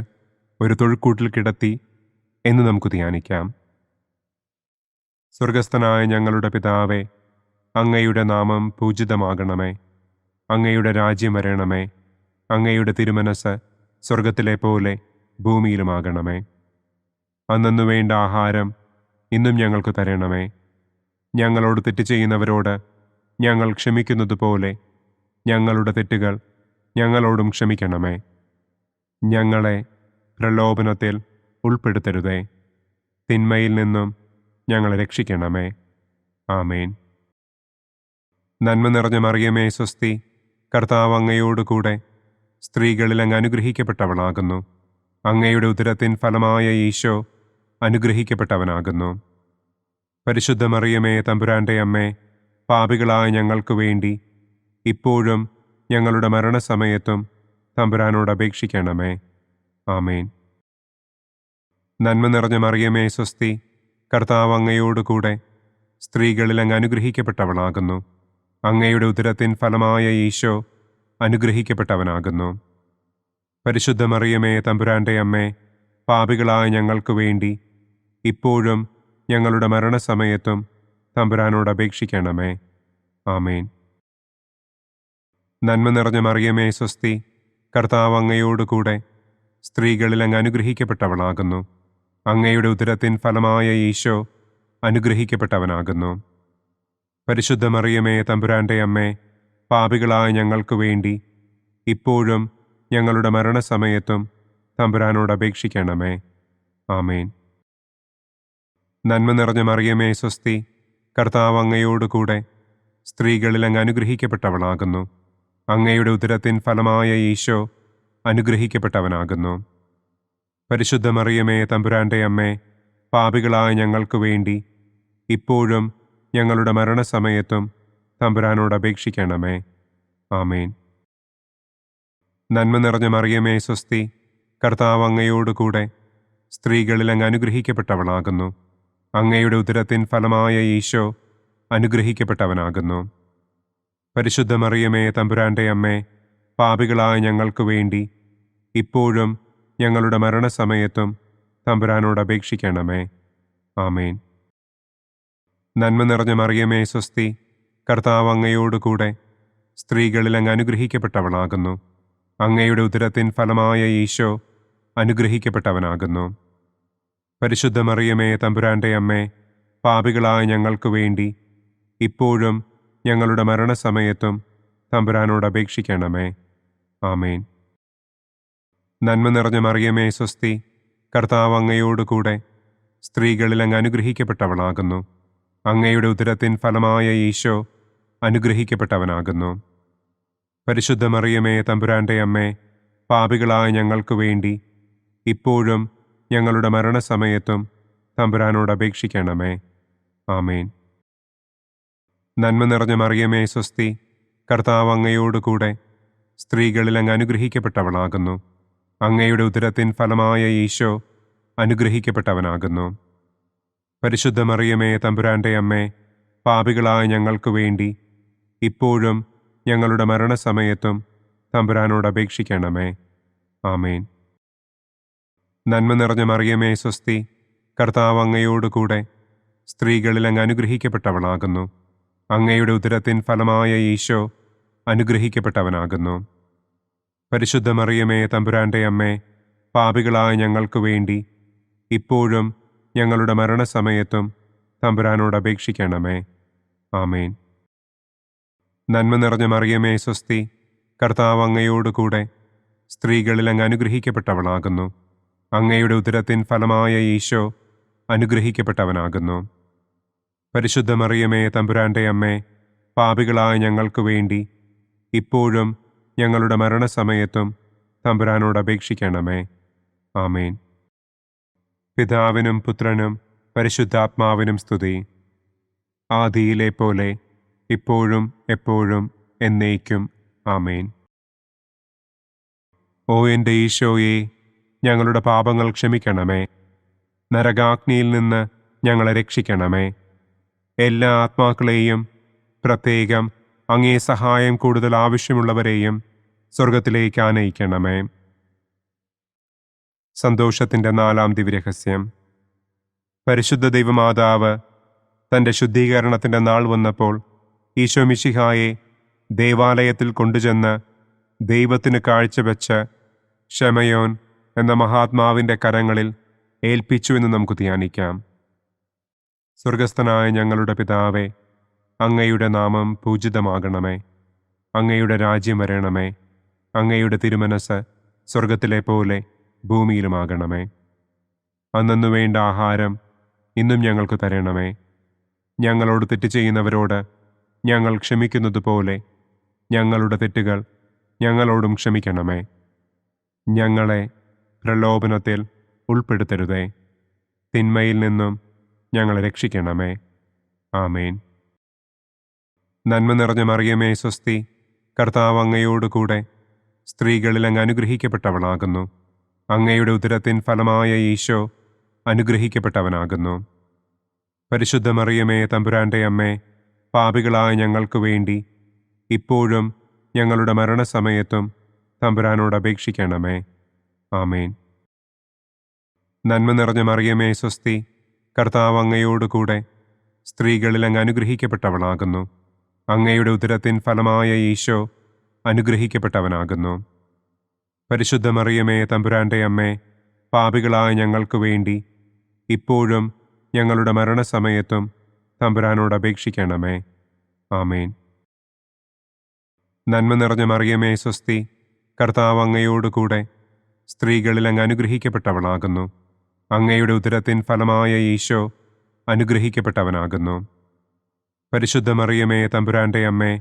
ഒരു തൊഴുക്കൂട്ടിൽ കിടത്തി എന്ന് നമുക്ക് ധ്യാനിക്കാം. സ്വർഗസ്ഥനായ ഞങ്ങളുടെ പിതാവേ, അങ്ങയുടെ നാമം പൂജിതമാകണമേ. അങ്ങയുടെ രാജ്യം വരണമേ. അങ്ങയുടെ തിരുമനസ് സ്വർഗത്തിലെ പോലെ ഭൂമിയിലുമാകണമേ. അന്നന്നു വേണ്ട ആഹാരം ഇന്നും ഞങ്ങൾക്ക് തരണമേ. ഞങ്ങളോട് തെറ്റ് ചെയ്യുന്നവരോട് ഞങ്ങൾ ക്ഷമിക്കുന്നതുപോലെ ഞങ്ങളുടെ തെറ്റുകൾ ഞങ്ങളോടും ക്ഷമിക്കണമേ. ഞങ്ങളെ പ്രലോഭനത്തിൽ ഉൾപ്പെടുത്തരുതേ. തിന്മയിൽ നിന്നും ഞങ്ങളെ രക്ഷിക്കണമേ. ആമേൻ. നന്മ നിറഞ്ഞ മറിയമേ സ്വസ്തി, കർത്താവ് അങ്ങയോടുകൂടെ സ്ത്രീകളിൽ അങ്ങ് അനുഗ്രഹിക്കപ്പെട്ടവളാകുന്നു. അങ്ങയുടെ ഉദരത്തിൻ ഫലമായ ഈശോ അനുഗ്രഹിക്കപ്പെട്ടവനാകുന്നു. പരിശുദ്ധ മറിയമേ തമ്പുരാൻ്റെ അമ്മേ, പാപികളായ ഞങ്ങൾക്ക് വേണ്ടി ഇപ്പോഴും ഞങ്ങളുടെ മരണസമയത്തും തമ്പുരാനോട് അപേക്ഷിക്കണമേ. ആമേൻ. നന്മ നിറഞ്ഞ മറിയമേ സ്വസ്തി, കർത്താവ് അങ്ങയോടുകൂടെ സ്ത്രീകളിൽ അങ്ങ് അനുഗ്രഹിക്കപ്പെട്ടവളാകുന്നു. അങ്ങയുടെ ഉദരത്തിൻ ഫലമായ ഈശോ അനുഗ്രഹിക്കപ്പെട്ടവനാകുന്നു. പരിശുദ്ധ മറിയമേ തമ്പുരാൻ്റെ അമ്മേ, പാപികളായ ഞങ്ങൾക്ക് വേണ്ടി ഇപ്പോഴും ഞങ്ങളുടെ മരണസമയത്തും തമ്പുരാനോട് അപേക്ഷിക്കണമേ. ആമേൻ. നന്മ നിറഞ്ഞ മറിയമേ സ്വസ്തി, കർത്താവ് അങ്ങയോടുകൂടെ സ്ത്രീകളിൽ അങ്ങ് അനുഗ്രഹിക്കപ്പെട്ടവളാകുന്നു. അങ്ങയുടെ ഉദരത്തിൻ ഫലമായ ഈശോ അനുഗ്രഹിക്കപ്പെട്ടവനാകുന്നു. പരിശുദ്ധ മറിയമേ തമ്പുരാൻ്റെ അമ്മേ, പാപികളായ ഞങ്ങൾക്ക് വേണ്ടി ഇപ്പോഴും ഞങ്ങളുടെ മരണസമയത്തും തമ്പുരാനോട് അപേക്ഷിക്കണമേ. ആമേൻ. നന്മ നിറഞ്ഞ മറിയമേ സ്വസ്തി, കർത്താവ് അങ്ങയോടുകൂടെ സ്ത്രീകളിൽ അങ്ങ് അനുഗ്രഹിക്കപ്പെട്ടവളാകുന്നു. അങ്ങയുടെ ഉദരത്തിൻ ഫലമായ ഈശോ അനുഗ്രഹിക്കപ്പെട്ടവനാകുന്നു. പരിശുദ്ധ മറിയമേ തമ്പുരാൻ്റെ അമ്മേ, പാപികളായ ഞങ്ങൾക്ക് വേണ്ടി ഇപ്പോഴും ഞങ്ങളുടെ മരണസമയത്തും തമ്പുരാനോട് അപേക്ഷിക്കണമേ. ആമേൻ. നന്മ നിറഞ്ഞ മറിയമേ സ്വസ്തി, കർത്താവ് അങ്ങയോടുകൂടെ സ്ത്രീകളിൽ അങ്ങ് അനുഗ്രഹിക്കപ്പെട്ടവളാകുന്നു. അങ്ങയുടെ ഉദരത്തിൻ ഫലമായ ഈശോ അനുഗ്രഹിക്കപ്പെട്ടവനാകുന്നു. പരിശുദ്ധ മറിയമേ തമ്പുരാൻ്റെ അമ്മേ, പാപികളായ ഞങ്ങൾക്ക് വേണ്ടി ഇപ്പോഴും ഞങ്ങളുടെ മരണസമയത്തും തമ്പുരാനോട് അപേക്ഷിക്കണമേ. ആമേൻ. നന്മ നിറഞ്ഞ മറിയമേ സ്വസ്തി, കർത്താവ് അങ്ങയോടുകൂടെ സ്ത്രീകളിൽ അങ്ങ് അനുഗ്രഹിക്കപ്പെട്ടവളാകുന്നു. അങ്ങയുടെ ഉദരത്തിൻ ഫലമായ ഈശോ അനുഗ്രഹിക്കപ്പെട്ടവനാകുന്നു. പരിശുദ്ധ മറിയമേ തമ്പുരാൻ്റെ അമ്മേ, പാപികളായ ഞങ്ങൾക്ക് വേണ്ടി ഇപ്പോഴും ഞങ്ങളുടെ മരണസമയത്തും തമ്പുരാനോട് അപേക്ഷിക്കണമേ. ആമേൻ. നന്മ നിറഞ്ഞ മറിയമേ സ്വസ്തി, കർത്താവ് അങ്ങയോടുകൂടെ സ്ത്രീകളിൽ അങ്ങ് അനുഗ്രഹിക്കപ്പെട്ടവളാകുന്നു. അങ്ങയുടെ ഉദരത്തിൻ ഫലമായ ഈശോ അനുഗ്രഹിക്കപ്പെട്ടവനാകുന്നു. പരിശുദ്ധ മറിയമേ തമ്പുരാൻ്റെ അമ്മേ, പാപികളായ ഞങ്ങൾക്ക് വേണ്ടി ഇപ്പോഴും ഞങ്ങളുടെ മരണസമയത്തും തമ്പുരാനോട് അപേക്ഷിക്കണമേ. ആമേൻ. നന്മ നിറഞ്ഞ മറിയമേ സ്വസ്തി, കർത്താവ് അങ്ങയോടുകൂടെ സ്ത്രീകളിൽ അങ്ങ് അനുഗ്രഹിക്കപ്പെട്ടവളാകുന്നു. അങ്ങയുടെ ഉദരത്തിൻ ഫലമായ ഈശോ അനുഗ്രഹിക്കപ്പെട്ടവനാകുന്നു. പരിശുദ്ധ മറിയമേ തമ്പുരാൻ്റെ അമ്മേ, പാപികളായ ഞങ്ങൾക്ക് വേണ്ടി ഇപ്പോഴും ഞങ്ങളുടെ മരണസമയത്തും തമ്പുരാനോട് അപേക്ഷിക്കണമേ. ആമേൻ. നന്മ നിറഞ്ഞ മറിയമേ സ്വസ്തി, കർത്താവ് അങ്ങയോടുകൂടെ സ്ത്രീകളിൽ അങ്ങ് അനുഗ്രഹിക്കപ്പെട്ടവളാകുന്നു. അങ്ങയുടെ ഉദരത്തിൻ ഫലമായ ഈശോ അനുഗ്രഹിക്കപ്പെട്ടവനാകുന്നു. പരിശുദ്ധ മറിയമേ തമ്പുരാൻ്റെ അമ്മേ, പാപികളായ ഞങ്ങൾക്ക് വേണ്ടി ഇപ്പോഴും ഞങ്ങളുടെ മരണസമയത്തും തമ്പുരാനോട് അപേക്ഷിക്കണമേ. ആമേൻ. നന്മ നിറഞ്ഞ മറിയമേ സ്വസ്തി, കർത്താവ് അങ്ങയോടുകൂടെ സ്ത്രീകളിൽ അങ്ങ് അനുഗ്രഹിക്കപ്പെട്ടവളാകുന്നു. അങ്ങയുടെ ഉദരത്തിൻ ഫലമായ ഈശോ അനുഗ്രഹിക്കപ്പെട്ടവനാകുന്നു. പരിശുദ്ധ മറിയമേ തമ്പുരാൻ്റെ അമ്മേ, പാപികളായ ഞങ്ങൾക്ക് വേണ്ടി ഇപ്പോഴും ഞങ്ങളുടെ മരണസമയത്തും തമ്പുരാനോട് അപേക്ഷിക്കണമേ. ആമേൻ. പിതാവിനും പുത്രനും പരിശുദ്ധാത്മാവിനും സ്തുതി. ആദിയിലെ പോലെ ഇപ്പോഴും എപ്പോഴും എന്നേക്കും. ആമേൻ. ഓ എൻ്റെ ഈശോയെ, ഞങ്ങളുടെ പാപങ്ങൾ ക്ഷമിക്കണമേ. നരകാഗ്നിയിൽ നിന്ന് ഞങ്ങളെ രക്ഷിക്കണമേ. എല്ലാ ആത്മാക്കളെയും, പ്രത്യേകം അങ്ങേ സഹായം കൂടുതൽ ആവശ്യമുള്ളവരെയും സ്വർഗത്തിലേക്ക് ആനയിക്കണമേ. സന്തോഷത്തിൻ്റെ 4-ാം ദിവ്യരഹസ്യം. പരിശുദ്ധ ദൈവമാതാവ് തൻ്റെ ശുദ്ധീകരണത്തിൻ്റെ നാൾ വന്നപ്പോൾ ഈശോ മിശിഹായെ ദേവാലയത്തിൽ കൊണ്ടുചെന്ന് ദൈവത്തിന് കാഴ്ചവെച്ച് ശമയോൻ എന്ന മഹാത്മാവിൻ്റെ കരങ്ങളിൽ ഏൽപ്പിച്ചു എന്ന് നമുക്ക് ധ്യാനിക്കാം. സ്വർഗസ്ഥനായ ഞങ്ങളുടെ പിതാവേ, അങ്ങയുടെ നാമം പൂജിതമാകണമേ. അങ്ങയുടെ രാജ്യം വരണമേ. അങ്ങയുടെ തിരുമനസ് സ്വർഗത്തിലെ പോലെ ഭൂമിയിലുമാകണമേ. അന്നന്നു വേണ്ട ആഹാരം ഇന്നും ഞങ്ങൾക്ക് തരണമേ. ഞങ്ങളോട് തെറ്റ് ചെയ്യുന്നവരോട് ഞങ്ങൾ ക്ഷമിക്കുന്നത് പോലെ ഞങ്ങളുടെ തെറ്റുകൾ ഞങ്ങളോടും ക്ഷമിക്കണമേ. ഞങ്ങളെ പ്രലോഭനത്തിൽ ഉൾപ്പെടുത്തരുതേ. തിന്മയിൽ നിന്നും ഞങ്ങളെ രക്ഷിക്കണമേ. ആമേൻ. നന്മ നിറഞ്ഞ മറിയമേ സ്വസ്തി, കർത്താവ് അങ്ങയോട് കൂടെ സ്ത്രീകളിൽ അങ്ങ് അനുഗ്രഹിക്കപ്പെട്ടവളാകുന്നു. അങ്ങയുടെ ഉദരത്തിൻ ഫലമായ ഈശോ അനുഗ്രഹിക്കപ്പെട്ടവനാകുന്നു. പരിശുദ്ധ മറിയമേ തമ്പുരാൻ്റെ അമ്മേ, പാപികളായ ഞങ്ങൾക്ക് വേണ്ടി ഇപ്പോഴും ഞങ്ങളുടെ മരണസമയത്തും തമ്പുരാനോട് അപേക്ഷിക്കണമേ. ആമേൻ. നന്മ നിറഞ്ഞ മറിയമേ സ്വസ്തി, കർത്താവ് അങ്ങയോട് കൂടെ സ്ത്രീകളിൽ അങ്ങ് അനുഗ്രഹിക്കപ്പെട്ടവളാകുന്നു. അങ്ങയുടെ ഉദരത്തിൻ ഫലമായ ഈശോ അനുഗ്രഹിക്കപ്പെട്ടവനാകുന്നു. പരിശുദ്ധ മറിയമേ തമ്പുരാൻ്റെ അമ്മേ, പാപികളായ ഞങ്ങൾക്ക് വേണ്ടി ഇപ്പോഴും ഞങ്ങളുടെ മരണസമയത്തും തമ്പുരാനോട് അപേക്ഷിക്കണമേ. ആമേൻ. നന്മ നിറഞ്ഞ മറിയമേ സ്വസ്തി, കർത്താവ് അങ്ങയോട് കൂടെ സ്ത്രീകളിൽ അങ്ങ് അനുഗ്രഹിക്കപ്പെട്ടവളാകുന്നു. അങ്ങയുടെ ഉദരത്തിൻ ഫലമായ ഈശോ അനുഗ്രഹിക്കപ്പെട്ടവനാകുന്നു. പരിശുദ്ധ മറിയമേ തമ്പുരാൻ്റെ അമ്മേ,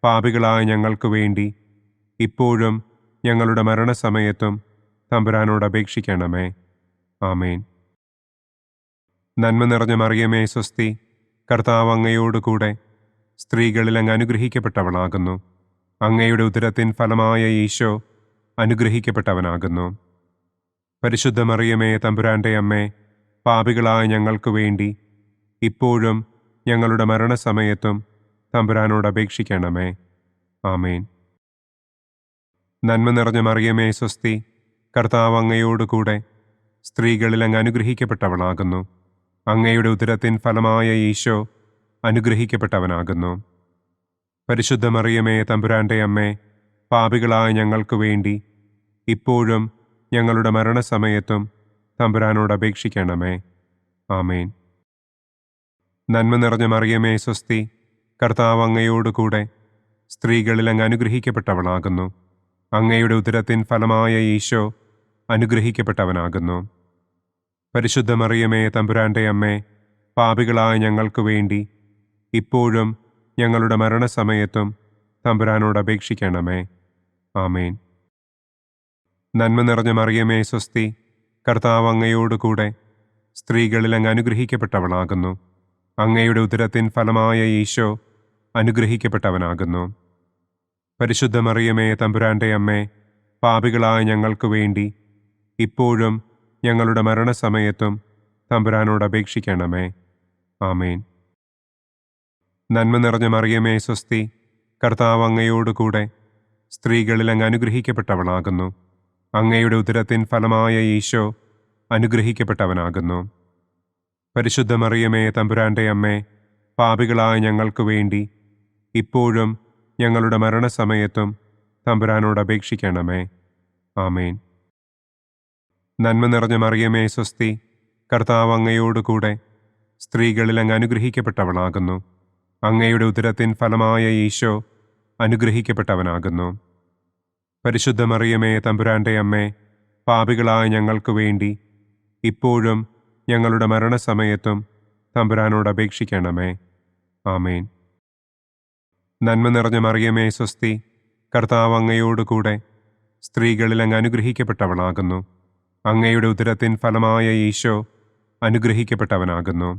പാപികളായ ഞങ്ങൾക്ക് വേണ്ടി ഇപ്പോഴും ഞങ്ങളുടെ മരണസമയത്തും തമ്പുരാനോട് അപേക്ഷിക്കണമേ. ആമേൻ. നന്മ നിറഞ്ഞ മറിയമേ സ്വസ്തി, കർത്താവ് അങ്ങയോട് കൂടെ സ്ത്രീകളിൽ അങ്ങ് അനുഗ്രഹിക്കപ്പെട്ടവളാകുന്നു. അങ്ങയുടെ ഉദരത്തിൻ ഫലമായ ഈശോ അനുഗ്രഹിക്കപ്പെട്ടവനാകുന്നു. പരിശുദ്ധ മറിയമേ തമ്പുരാൻ്റെ അമ്മേ, പാപികളായ ഞങ്ങൾക്ക് വേണ്ടി ഇപ്പോഴും ഞങ്ങളുടെ മരണസമയത്തും തമ്പുരാനോട് അപേക്ഷിക്കണമേ. ആമേൻ. നന്മ നിറഞ്ഞ മറിയമേ സ്വസ്തി, കർത്താവ് അങ്ങയോട് കൂടെ സ്ത്രീകളിൽ അങ്ങ് അനുഗ്രഹിക്കപ്പെട്ടവളാകുന്നു. അങ്ങയുടെ ഉദരത്തിൻ ഫലമായ ഈശോ അനുഗ്രഹിക്കപ്പെട്ടവനാകുന്നു. പരിശുദ്ധ മറിയമേ തമ്പുരാൻ്റെ അമ്മേ, പാപികളായ ഞങ്ങൾക്ക് വേണ്ടി ഇപ്പോഴും ഞങ്ങളുടെ മരണസമയത്തും തമ്പുരാനോട് അപേക്ഷിക്കണമേ. ആമേൻ. നന്മ നിറഞ്ഞ മറിയമേ സ്വസ്തി, കർത്താവ് അങ്ങയോട് കൂടെ സ്ത്രീകളിൽ അങ്ങ് അനുഗ്രഹിക്കപ്പെട്ടവളാകുന്നു. അങ്ങയുടെ ഉദരത്തിൻ ഫലമായ ഈശോ അനുഗ്രഹിക്കപ്പെട്ടവനാകുന്നു. പരിശുദ്ധ മറിയമേ തമ്പുരാൻ്റെ അമ്മേ, പാപികളായ ഞങ്ങൾക്ക് വേണ്ടി ഇപ്പോഴും ഞങ്ങളുടെ മരണസമയത്തും തമ്പുരാനോട് അപേക്ഷിക്കണമേ. ആമേൻ. നന്മ നിറഞ്ഞ മറിയമേ സ്വസ്തി, കർത്താവ് അങ്ങയോട് കൂടെ സ്ത്രീകളിൽ അങ്ങ് അനുഗ്രഹിക്കപ്പെട്ടവളാകുന്നു. അങ്ങയുടെ ഉദരത്തിൻ ഫലമായ ഈശോ അനുഗ്രഹിക്കപ്പെട്ടവനാകുന്നു. പരിശുദ്ധ മറിയമേ തമ്പുരാൻ്റെ അമ്മേ, പാപികളായ ഞങ്ങൾക്ക് വേണ്ടി ഇപ്പോഴും ഞങ്ങളുടെ മരണസമയത്തും തമ്പുരാനോട് അപേക്ഷിക്കണമേ. ആമേൻ. നന്മ നിറഞ്ഞ മറിയമേ സ്വസ്തി, കർത്താവ് അങ്ങയോട് കൂടെ സ്ത്രീകളിൽ അങ്ങ് അനുഗ്രഹിക്കപ്പെട്ടവളാകുന്നു. അങ്ങയുടെ ഉദരത്തിൻ ഫലമായ ഈശോ അനുഗ്രഹിക്കപ്പെട്ടവനാകുന്നു. പരിശുദ്ധ മറിയമേ തമ്പുരാൻ്റെ അമ്മേ, പാപികളായ ഞങ്ങൾക്ക് വേണ്ടി ഇപ്പോഴും ഞങ്ങളുടെ മരണസമയത്തും തമ്പുരാനോട് അപേക്ഷിക്കണമേ. ആമേൻ. നന്മ നിറഞ്ഞ മറിയമേ സ്വസ്തി, കർത്താവ് അങ്ങയോട് കൂടെ സ്ത്രീകളിൽ അങ്ങ് അനുഗ്രഹിക്കപ്പെട്ടവളാകുന്നു. അങ്ങയുടെ ഉദരത്തിൻ ഫലമായ ഈശോ അനുഗ്രഹിക്കപ്പെട്ടവനാകുന്നു. പരിശുദ്ധ മറിയമേ തമ്പുരാൻ്റെ അമ്മേ, പാപികളായ ഞങ്ങൾക്ക് വേണ്ടി ഇപ്പോഴും ഞങ്ങളുടെ മരണസമയത്തും തമ്പുരാനോട് അപേക്ഷിക്കണമേ. ആമേൻ. നന്മ നിറഞ്ഞ മറിയമേ സ്വസ്തി, കർത്താവ് അങ്ങയോട് കൂടെ സ്ത്രീകളിൽ അങ്ങ് അനുഗ്രഹിക്കപ്പെട്ടവളാകുന്നു. അങ്ങയുടെ ഉദരത്തിൻ ഫലമായ ഈശോ അനുഗ്രഹിക്കപ്പെട്ടവനാകുന്നു.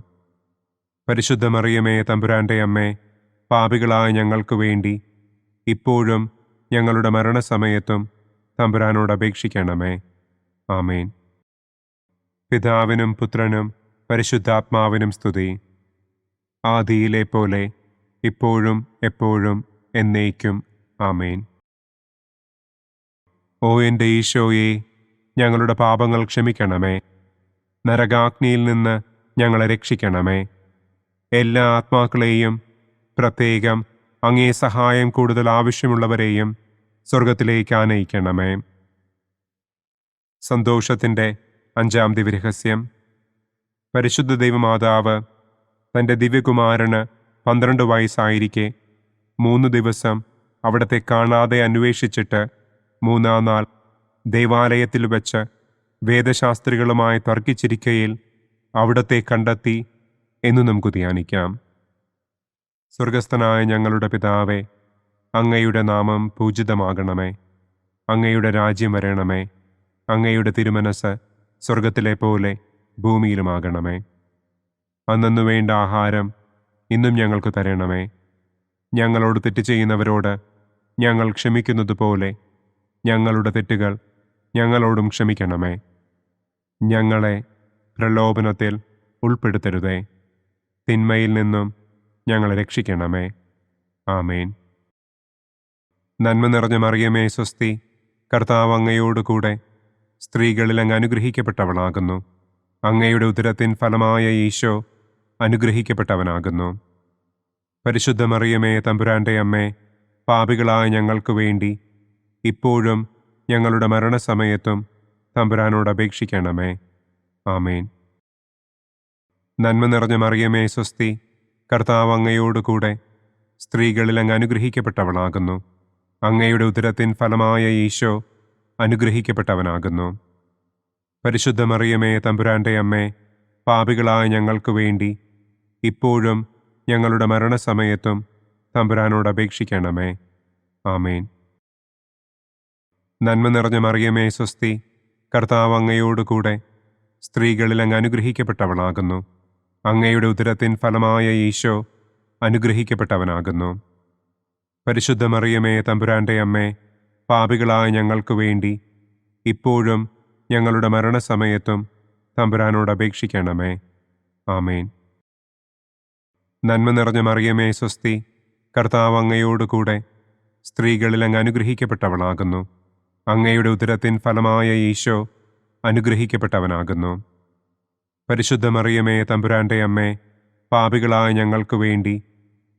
പരിശുദ്ധ മറിയമേ തമ്പുരാന്റെ അമ്മേ, പാപികളായ ഞങ്ങൾക്ക് വേണ്ടി ഇപ്പോഴും ഞങ്ങളുടെ മരണസമയത്തും തമ്പുരാനോട് അപേക്ഷിക്കണമേ. ആമേൻ. പിതാവിനും പുത്രനും പരിശുദ്ധാത്മാവിനും സ്തുതി. ആദിയിലെ പോലെ ഇപ്പോഴും എപ്പോഴും എന്നേക്കും. ആമേൻ. ഓ എൻ്റെ ഈശോയെ, ഞങ്ങളുടെ പാപങ്ങൾ ക്ഷമിക്കണമേ. നരകാഗ്നിയിൽ നിന്ന് ഞങ്ങളെ രക്ഷിക്കണമേ. എല്ലാ ആത്മാക്കളെയും, പ്രത്യേകം അങ്ങേ സഹായം കൂടുതൽ ആവശ്യമുള്ളവരെയും സ്വർഗത്തിലേക്ക് ആനയിക്കണമേ. സന്തോഷത്തിൻ്റെ 5-ാം ദിവ്യരഹസ്യം. പരിശുദ്ധ ദൈവമാതാവ് തൻ്റെ ദിവ്യകുമാരന് 12 വയസ്സായിരിക്കെ 3 ദിവസം അവിടത്തെ കാണാതെ അന്വേഷിച്ചിട്ട് 3-ാം നാൾ ദേവാലയത്തിൽ വച്ച് വേദശാസ്ത്രികളുമായി തർക്കിച്ചിരിക്കയിൽ അവിടത്തെ കണ്ടെത്തി എന്ന് നമുക്ക് ധ്യാനിക്കാം. സ്വർഗസ്ഥനായ ഞങ്ങളുടെ പിതാവേ, അങ്ങയുടെ നാമം പൂജിതമാകണമേ. അങ്ങയുടെ രാജ്യം വരണമേ. അങ്ങയുടെ തിരുമനസ് സ്വർഗത്തിലെ പോലെ ഭൂമിയിലുമാകണമേ. അന്നു വേണ്ട ആഹാരം ഇന്നും ഞങ്ങൾക്ക് തരണമേ. ഞങ്ങളോട് തെറ്റ് ചെയ്യുന്നവരോട് ഞങ്ങൾ ക്ഷമിക്കുന്നത് പോലെ ഞങ്ങളുടെ തെറ്റുകൾ ഞങ്ങളോടും ക്ഷമിക്കണമേ. ഞങ്ങളെ പ്രലോഭനത്തിൽ ഉൾപ്പെടുത്തരുതേ. തിന്മയിൽ നിന്നും ഞങ്ങളെ രക്ഷിക്കണമേ. ആമേൻ. നന്മ നിറഞ്ഞ മറിയമേ സ്വസ്തി, കർത്താവ് അങ്ങയോടുകൂടെ സ്ത്രീകളിൽ അങ്ങ് അനുഗ്രഹിക്കപ്പെട്ടവളാകുന്നു. അങ്ങയുടെ ഉദരത്തിൻ ഫലമായ ഈശോ അനുഗ്രഹിക്കപ്പെട്ടവനാകുന്നു. പരിശുദ്ധ മറിയമേ തമ്പുരാന്റെ അമ്മേ, പാപികളായ ഞങ്ങൾക്ക് വേണ്ടി ഇപ്പോഴും ഞങ്ങളുടെ മരണസമയത്തും തമ്പുരാനോട് അപേക്ഷിക്കണമേ. ആമേൻ. നന്മ നിറഞ്ഞ മറിയമേ സ്വസ്തി, കർത്താവ് അങ്ങയോടുകൂടെ സ്ത്രീകളിൽ അങ്ങ് അനുഗ്രഹിക്കപ്പെട്ടവളാകുന്നു. അങ്ങയുടെ ഉദരത്തിൻ ഫലമായ ഈശോ അനുഗ്രഹിക്കപ്പെട്ടവനാകുന്നു. പരിശുദ്ധ മറിയമേ തമ്പുരാന്റെ അമ്മേ, പാപികളായ ഞങ്ങൾക്ക് വേണ്ടി ഇപ്പോഴും ഞങ്ങളുടെ മരണസമയത്തും തമ്പുരാനോട് അപേക്ഷിക്കണമേ. ആമേൻ. നന്മ നിറഞ്ഞ മറിയമേ സ്വസ്തി, കർത്താവ് അങ്ങയോടുകൂടെ സ്ത്രീകളിൽ അങ്ങ് അനുഗ്രഹിക്കപ്പെട്ടവളാകുന്നു. അങ്ങയുടെ ഉദരത്തിൻ ഫലമായ ഈശോ അനുഗ്രഹിക്കപ്പെട്ടവനാകുന്നു. പരിശുദ്ധ മറിയമേ തമ്പുരാന്റെ അമ്മേ, പാപികളായ ഞങ്ങൾക്ക് വേണ്ടി ഇപ്പോഴും ഞങ്ങളുടെ മരണസമയത്തും തമ്പുരാനോട് അപേക്ഷിക്കണമേ. ആമേൻ. നന്മ നിറഞ്ഞ മറിയമേ സ്വസ്തി, കർത്താവ് അങ്ങയോടുകൂടെ സ്ത്രീകളിൽ അങ്ങ് അനുഗ്രഹിക്കപ്പെട്ടവളാകുന്നു. അങ്ങയുടെ ഉദരത്തിൻ ഫലമായ ഈശോ അനുഗ്രഹിക്കപ്പെട്ടവനാകുന്നു. പരിശുദ്ധ മറിയമേ തമ്പുരാന്റെ അമ്മേ, പാപികളായ ഞങ്ങൾക്ക് വേണ്ടി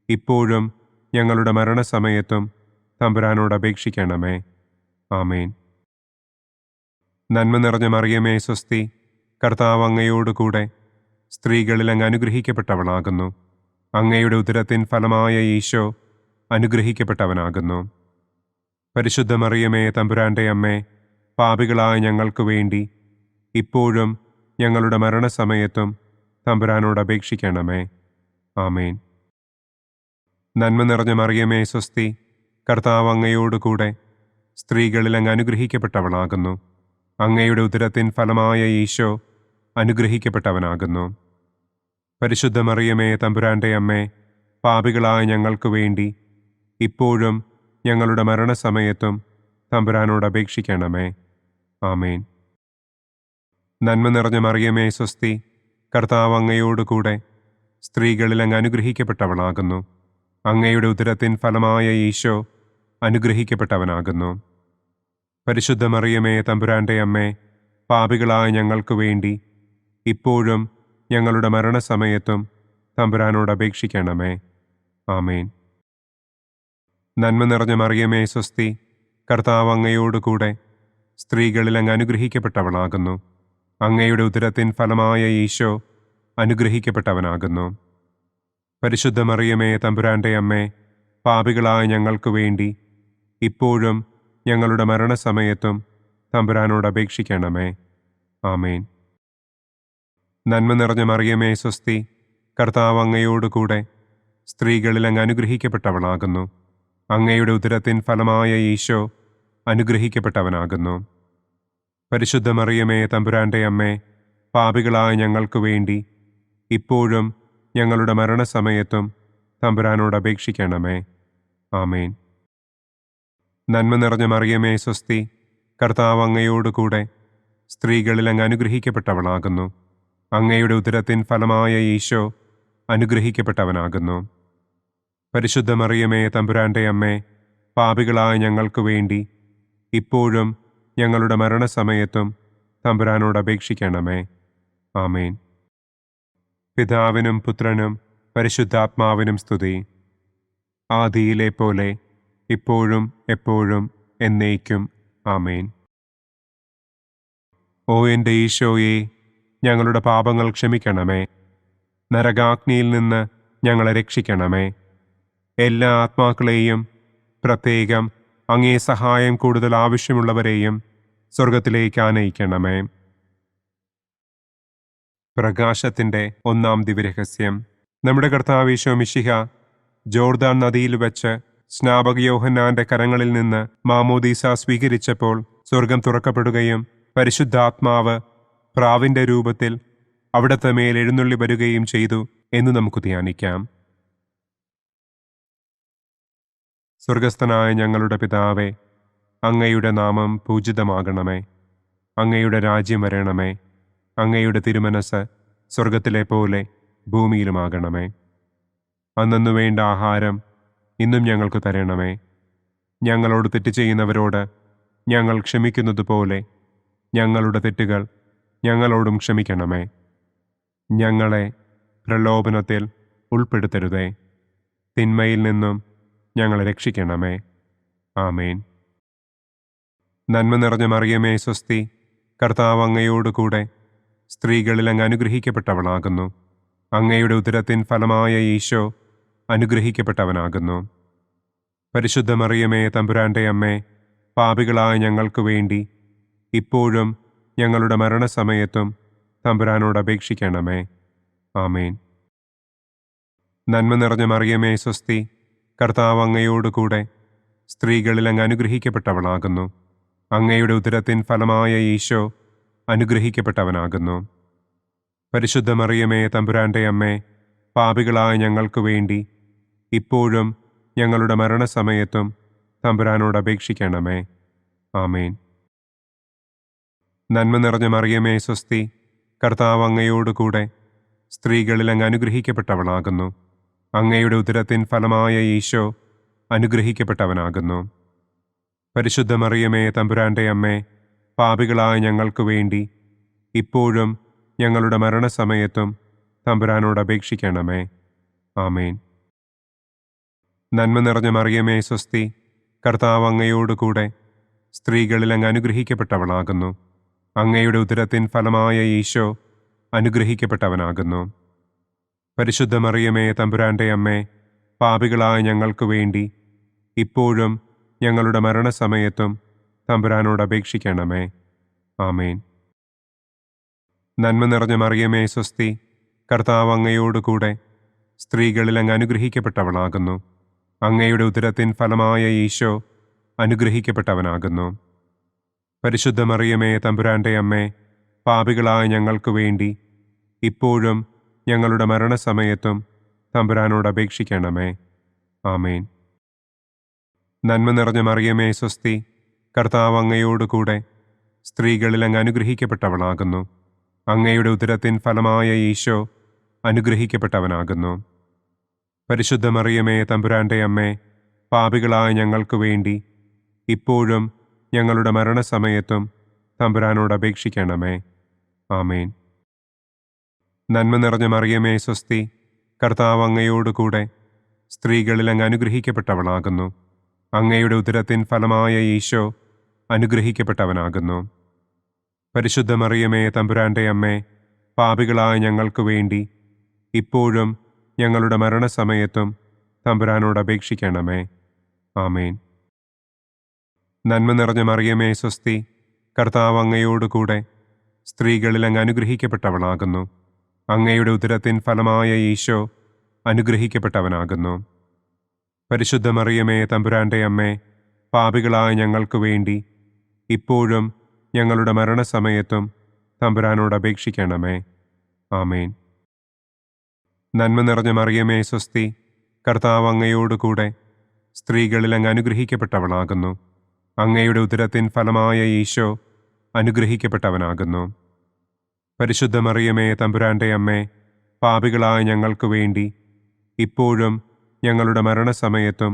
ഇപ്പോഴും ഞങ്ങളുടെ മരണസമയത്തും തമ്പുരാനോട് അപേക്ഷിക്കണമേ. ആമേൻ. നന്മ നിറഞ്ഞ മറിയമേ സ്വസ്തി, കർത്താവ് അങ്ങയോടുകൂടെ സ്ത്രീകളിൽ അങ്ങ് അനുഗ്രഹിക്കപ്പെട്ടവളാകുന്നു. അങ്ങയുടെ ഉദരത്തിൻ ഫലമായ ഈശോ അനുഗ്രഹിക്കപ്പെട്ടവനാകുന്നു. പരിശുദ്ധ മറിയമേ തമ്പുരാന്റെ അമ്മേ, പാപികളായ ഞങ്ങൾക്ക് വേണ്ടി ഇപ്പോഴും ഞങ്ങളുടെ മരണസമയത്തും തമ്പുരാനോട് അപേക്ഷിക്കണമേ. ആമേൻ. നന്മ നിറഞ്ഞ മറിയമേ സ്വസ്തി, കർത്താവ് അങ്ങയോടുകൂടെ സ്ത്രീകളിൽ അങ്ങ് അനുഗ്രഹിക്കപ്പെട്ടവളാകുന്നു. അങ്ങയുടെ ഉദരത്തിൻ ഫലമായ ഈശോ അനുഗ്രഹിക്കപ്പെട്ടവനാകുന്നു. പരിശുദ്ധ മറിയമേ തമ്പുരാന്റെ അമ്മേ, പാപികളായ ഞങ്ങൾക്ക് വേണ്ടി ഇപ്പോഴും ഞങ്ങളുടെ മരണസമയത്തും തമ്പുരാനോട് അപേക്ഷിക്കണമേ. ആമേൻ. നന്മ നിറഞ്ഞ മറിയമേ സ്വസ്തി, കർത്താവ് അങ്ങയോടുകൂടെ സ്ത്രീകളിൽ അങ്ങ് അനുഗ്രഹിക്കപ്പെട്ടവളാകുന്നു. അങ്ങയുടെ ഉദരത്തിൻ ഫലമായ ഈശോ അനുഗ്രഹിക്കപ്പെട്ടവനാകുന്നു. പരിശുദ്ധ മറിയമേ തമ്പുരാന്റെ അമ്മേ, പാപികളായ ഞങ്ങൾക്ക് വേണ്ടി ഇപ്പോഴും ഞങ്ങളുടെ മരണസമയത്തും തമ്പുരാനോട് അപേക്ഷിക്കണമേ. ആമേൻ. നന്മ നിറഞ്ഞ മറിയമേ സ്വസ്തി, കർത്താവ് അങ്ങയോടുകൂടെ സ്ത്രീകളിൽ അങ്ങ് അനുഗ്രഹിക്കപ്പെട്ടവളാകുന്നു. അങ്ങയുടെ ഉദരത്തിൻ ഫലമായ ഈശോ അനുഗ്രഹിക്കപ്പെട്ടവനാകുന്നു. പരിശുദ്ധ മറിയമേ തമ്പുരാന്റെ അമ്മേ, പാപികളായ ഞങ്ങൾക്ക് വേണ്ടി ഇപ്പോഴും ഞങ്ങളുടെ മരണസമയത്തും തമ്പുരാനോട് അപേക്ഷിക്കണമേ. ആമേൻ. നന്മ നിറഞ്ഞ മറിയമേ സ്വസ്തി, കർത്താവ് അങ്ങയോടുകൂടെ സ്ത്രീകളിൽ അങ്ങ് അനുഗ്രഹിക്കപ്പെട്ടവളാകുന്നു. അങ്ങയുടെ ഉദരത്തിൻ ഫലമായ ഈശോ അനുഗ്രഹിക്കപ്പെട്ടവനാകുന്നു. പരിശുദ്ധ മറിയമേ തമ്പുരാന്റെ അമ്മേ, പാപികളായ ഞങ്ങൾക്ക് വേണ്ടി ഇപ്പോഴും ഞങ്ങളുടെ മരണസമയത്തും തമ്പുരാനോട് അപേക്ഷിക്കണമേ. ആമേൻ. നന്മ നിറഞ്ഞ മറിയമേ സ്വസ്തി, കർത്താവ് അങ്ങയോടുകൂടെ സ്ത്രീകളിൽ അങ്ങ് അനുഗ്രഹിക്കപ്പെട്ടവളാകുന്നു. അങ്ങയുടെ ഉദരത്തിൻ ഫലമായ ഈശോ അനുഗ്രഹിക്കപ്പെട്ടവനാകുന്നു. പരിശുദ്ധ മറിയമേ തമ്പുരാൻ്റെ അമ്മേ, പാപികളായ ഞങ്ങൾക്ക് വേണ്ടി ഇപ്പോഴും ഞങ്ങളുടെ മരണസമയത്തും തമ്പുരാനോട് അപേക്ഷിക്കണമേ. ആമേൻ. പിതാവിനും പുത്രനും പരിശുദ്ധാത്മാവിനും സ്തുതി. ആദിയിലെ പോലെ ഇപ്പോഴും എപ്പോഴും എന്നേക്കും. ആമേൻ. ഓ എൻ്റെ ഈശോയെ, ഞങ്ങളുടെ പാപങ്ങൾ ക്ഷമിക്കണമേ. നരകാഗ്നിയിൽ നിന്ന് ഞങ്ങളെ രക്ഷിക്കണമേ. എല്ലാ ആത്മാക്കളെയും, പ്രത്യേകം അങ്ങേ സഹായം കൂടുതൽ ആവശ്യമുള്ളവരെയും സ്വർഗത്തിലേക്ക് ആനയിക്കണമേ. പ്രകാശത്തിൻ്റെ ഒന്നാം ദിവ്യരഹസ്യം. നമ്മുടെ കർത്താവ് ഈശോ മിശിഹ ജോർദാൻ നദിയിൽ വെച്ച് സ്നാപക യോഹന്നാന്റെ കരങ്ങളിൽ നിന്ന് മാമോദീസ സ്വീകരിച്ചപ്പോൾ സ്വർഗം തുറക്കപ്പെടുകയും പരിശുദ്ധാത്മാവ് പ്രാവിന്റെ രൂപത്തിൽ അവിടത്തെ മേൽ എഴുന്നള്ളി വരികയും ചെയ്തു എന്ന് നമുക്ക് ധ്യാനിക്കാം. സ്വർഗസ്ഥനായ ഞങ്ങളുടെ പിതാവേ, അങ്ങയുടെ നാമം പൂജിതമാകണമേ. അങ്ങയുടെ രാജ്യം വരണമേ. അങ്ങയുടെ തിരുമനസ് സ്വർഗത്തിലെ പോലെ ഭൂമിയിലുമാകണമേ. അന്നന്നു വേണ്ട ആഹാരം ഇന്നും ഞങ്ങൾക്ക് തരണമേ. ഞങ്ങളോട് തെറ്റ് ചെയ്യുന്നവരോട് ഞങ്ങൾ ക്ഷമിക്കുന്നത് പോലെ ഞങ്ങളുടെ തെറ്റുകൾ ഞങ്ങളോടും ക്ഷമിക്കണമേ. ഞങ്ങളെ പ്രലോഭനത്തിൽ ഉൾപ്പെടുത്തരുതേ, തിന്മയിൽ നിന്നും ഞങ്ങളെ രക്ഷിക്കണമേ. ആമേൻ. നന്മ നിറഞ്ഞ മറിയമേ സ്വസ്തി, കർത്താവ് അങ്ങയോടുകൂടെ സ്ത്രീകളിൽ അങ്ങ് അനുഗ്രഹിക്കപ്പെട്ടവളാകുന്നു. അങ്ങയുടെ ഉദരത്തിൻ ഫലമായ ഈശോ അനുഗ്രഹിക്കപ്പെട്ടവനാകുന്നു. പരിശുദ്ധ മറിയമേ തമ്പുരാൻ്റെ അമ്മേ, പാപികളായ ഞങ്ങൾക്ക് വേണ്ടി ഇപ്പോഴും ഞങ്ങളുടെ മരണസമയത്തും തമ്പുരാനോട് അപേക്ഷിക്കണമേ. ആമേൻ. നന്മ നിറഞ്ഞ മറിയമേ സ്വസ്തി, കർത്താവ് അങ്ങയോടുകൂടെ സ്ത്രീകളിൽ അങ്ങ് അനുഗ്രഹിക്കപ്പെട്ടവളാകുന്നു. അങ്ങയുടെ ഉദരത്തിൻ ഫലമായ ഈശോ അനുഗ്രഹിക്കപ്പെട്ടവനാകുന്നു. പരിശുദ്ധ മറിയമേ തമ്പുരാൻ്റെ അമ്മേ, പാപികളായ ഞങ്ങൾക്ക് വേണ്ടി ഇപ്പോഴും ഞങ്ങളുടെ മരണസമയത്തും തമ്പുരാനോട് അപേക്ഷിക്കണമേ. ആമേൻ. നന്മ നിറഞ്ഞ മറിയമേ സ്വസ്തി, കർത്താവ് അങ്ങയോടുകൂടെ സ്ത്രീകളിൽ അങ്ങ് അനുഗ്രഹിക്കപ്പെട്ടവളാകുന്നു. അങ്ങയുടെ ഉദരത്തിൻ ഫലമായ ഈശോ അനുഗ്രഹിക്കപ്പെട്ടവനാകുന്നു. പരിശുദ്ധ മറിയമേ തമ്പുരാൻ്റെ അമ്മേ, പാപികളായ ഞങ്ങൾക്ക് വേണ്ടി ഇപ്പോഴും ഞങ്ങളുടെ മരണസമയത്തും തമ്പുരാനോട് അപേക്ഷിക്കണമേ. ആമേൻ. നന്മ നിറഞ്ഞ മറിയമേ സ്വസ്തി, കർത്താവ് അങ്ങയോടുകൂടെ സ്ത്രീകളിൽ അങ്ങ് അനുഗ്രഹിക്കപ്പെട്ടവളാകുന്നു. അങ്ങയുടെ ഉദരത്തിൻ ഫലമായ ഈശോ അനുഗ്രഹിക്കപ്പെട്ടവനാകുന്നു. പരിശുദ്ധ മറിയമേ തമ്പുരാൻ്റെ അമ്മേ, പാപികളായ ഞങ്ങൾക്ക് വേണ്ടി ഇപ്പോഴും ഞങ്ങളുടെ മരണസമയത്തും തമ്പുരാനോട് അപേക്ഷിക്കണമേ. ആമേൻ. നന്മ നിറഞ്ഞ മറിയമേ സ്വസ്തി, കർത്താവ് അങ്ങയോടുകൂടെ സ്ത്രീകളിൽ അങ്ങ് അനുഗ്രഹിക്കപ്പെട്ടവളാകുന്നു. അങ്ങയുടെ ഉദരത്തിൻ ഫലമായ ഈശോ അനുഗ്രഹിക്കപ്പെട്ടവനാകുന്നു. പരിശുദ്ധ മറിയമേ തമ്പുരാൻ്റെ അമ്മേ, പാപികളായ ഞങ്ങൾക്ക് വേണ്ടി ഇപ്പോഴും ഞങ്ങളുടെ മരണസമയത്തും തമ്പുരാനോട് അപേക്ഷിക്കണമേ. ആമേൻ. നന്മ നിറഞ്ഞ മറിയമേ സ്വസ്തി, കർത്താവ് അങ്ങയോടുകൂടെ സ്ത്രീകളിൽ അങ്ങ് അനുഗ്രഹിക്കപ്പെട്ടവളാകുന്നു. അങ്ങയുടെ ഉദരത്തിൻ ഫലമായ ഈശോ അനുഗ്രഹിക്കപ്പെട്ടവനാകുന്നു. പരിശുദ്ധ മറിയമേ തമ്പുരാൻ്റെ അമ്മേ, പാപികളായ ഞങ്ങൾക്ക് വേണ്ടി ഇപ്പോഴും ഞങ്ങളുടെ മരണസമയത്തും തമ്പുരാനോട് അപേക്ഷിക്കണമേ. ആമേൻ. നന്മ നിറഞ്ഞ മറിയമേ സ്വസ്തി, കർത്താവ് അങ്ങയോടുകൂടെ സ്ത്രീകളിൽ അങ്ങ് അനുഗ്രഹിക്കപ്പെട്ടവളാകുന്നു. അങ്ങയുടെ ഉദരത്തിൻ ഫലമായ ഈശോ അനുഗ്രഹിക്കപ്പെട്ടവനാകുന്നു. പരിശുദ്ധ മറിയമേ തമ്പുരാൻ്റെ അമ്മേ, പാപികളായ ഞങ്ങൾക്ക് വേണ്ടി ഇപ്പോഴും ഞങ്ങളുടെ മരണസമയത്തും തമ്പുരാനോട് അപേക്ഷിക്കണമേ. ആമേൻ. നന്മ നിറഞ്ഞ മറിയമേ സ്വസ്തി, കർത്താവ് അങ്ങയോടുകൂടെ സ്ത്രീകളിൽ അങ്ങ് അനുഗ്രഹിക്കപ്പെട്ടവളാകുന്നു. അങ്ങയുടെ ഉദരത്തിൻ ഫലമായ ഈശോ അനുഗ്രഹിക്കപ്പെട്ടവനാകുന്നു. പരിശുദ്ധ മറിയമേ തമ്പുരാൻ്റെ അമ്മേ, പാപികളായ ഞങ്ങൾക്ക് വേണ്ടി ഇപ്പോഴും ഞങ്ങളുടെ മരണസമയത്തും തമ്പുരാനോട് അപേക്ഷിക്കണമേ. ആമേൻ. നന്മ നിറഞ്ഞ മറിയമേ സ്വസ്തി, കർത്താവ് അങ്ങയോടുകൂടെ സ്ത്രീകളിൽ അങ്ങ് അനുഗ്രഹിക്കപ്പെട്ടവളാകുന്നു. അങ്ങയുടെ ഉദരത്തിൻ ഫലമായ ഈശോ അനുഗ്രഹിക്കപ്പെട്ടവനാകുന്നു. പരിശുദ്ധ മറിയമേ തമ്പുരാന്റെ അമ്മേ, പാപികളായ ഞങ്ങൾക്ക് വേണ്ടി ഇപ്പോഴും ഞങ്ങളുടെ മരണസമയത്തും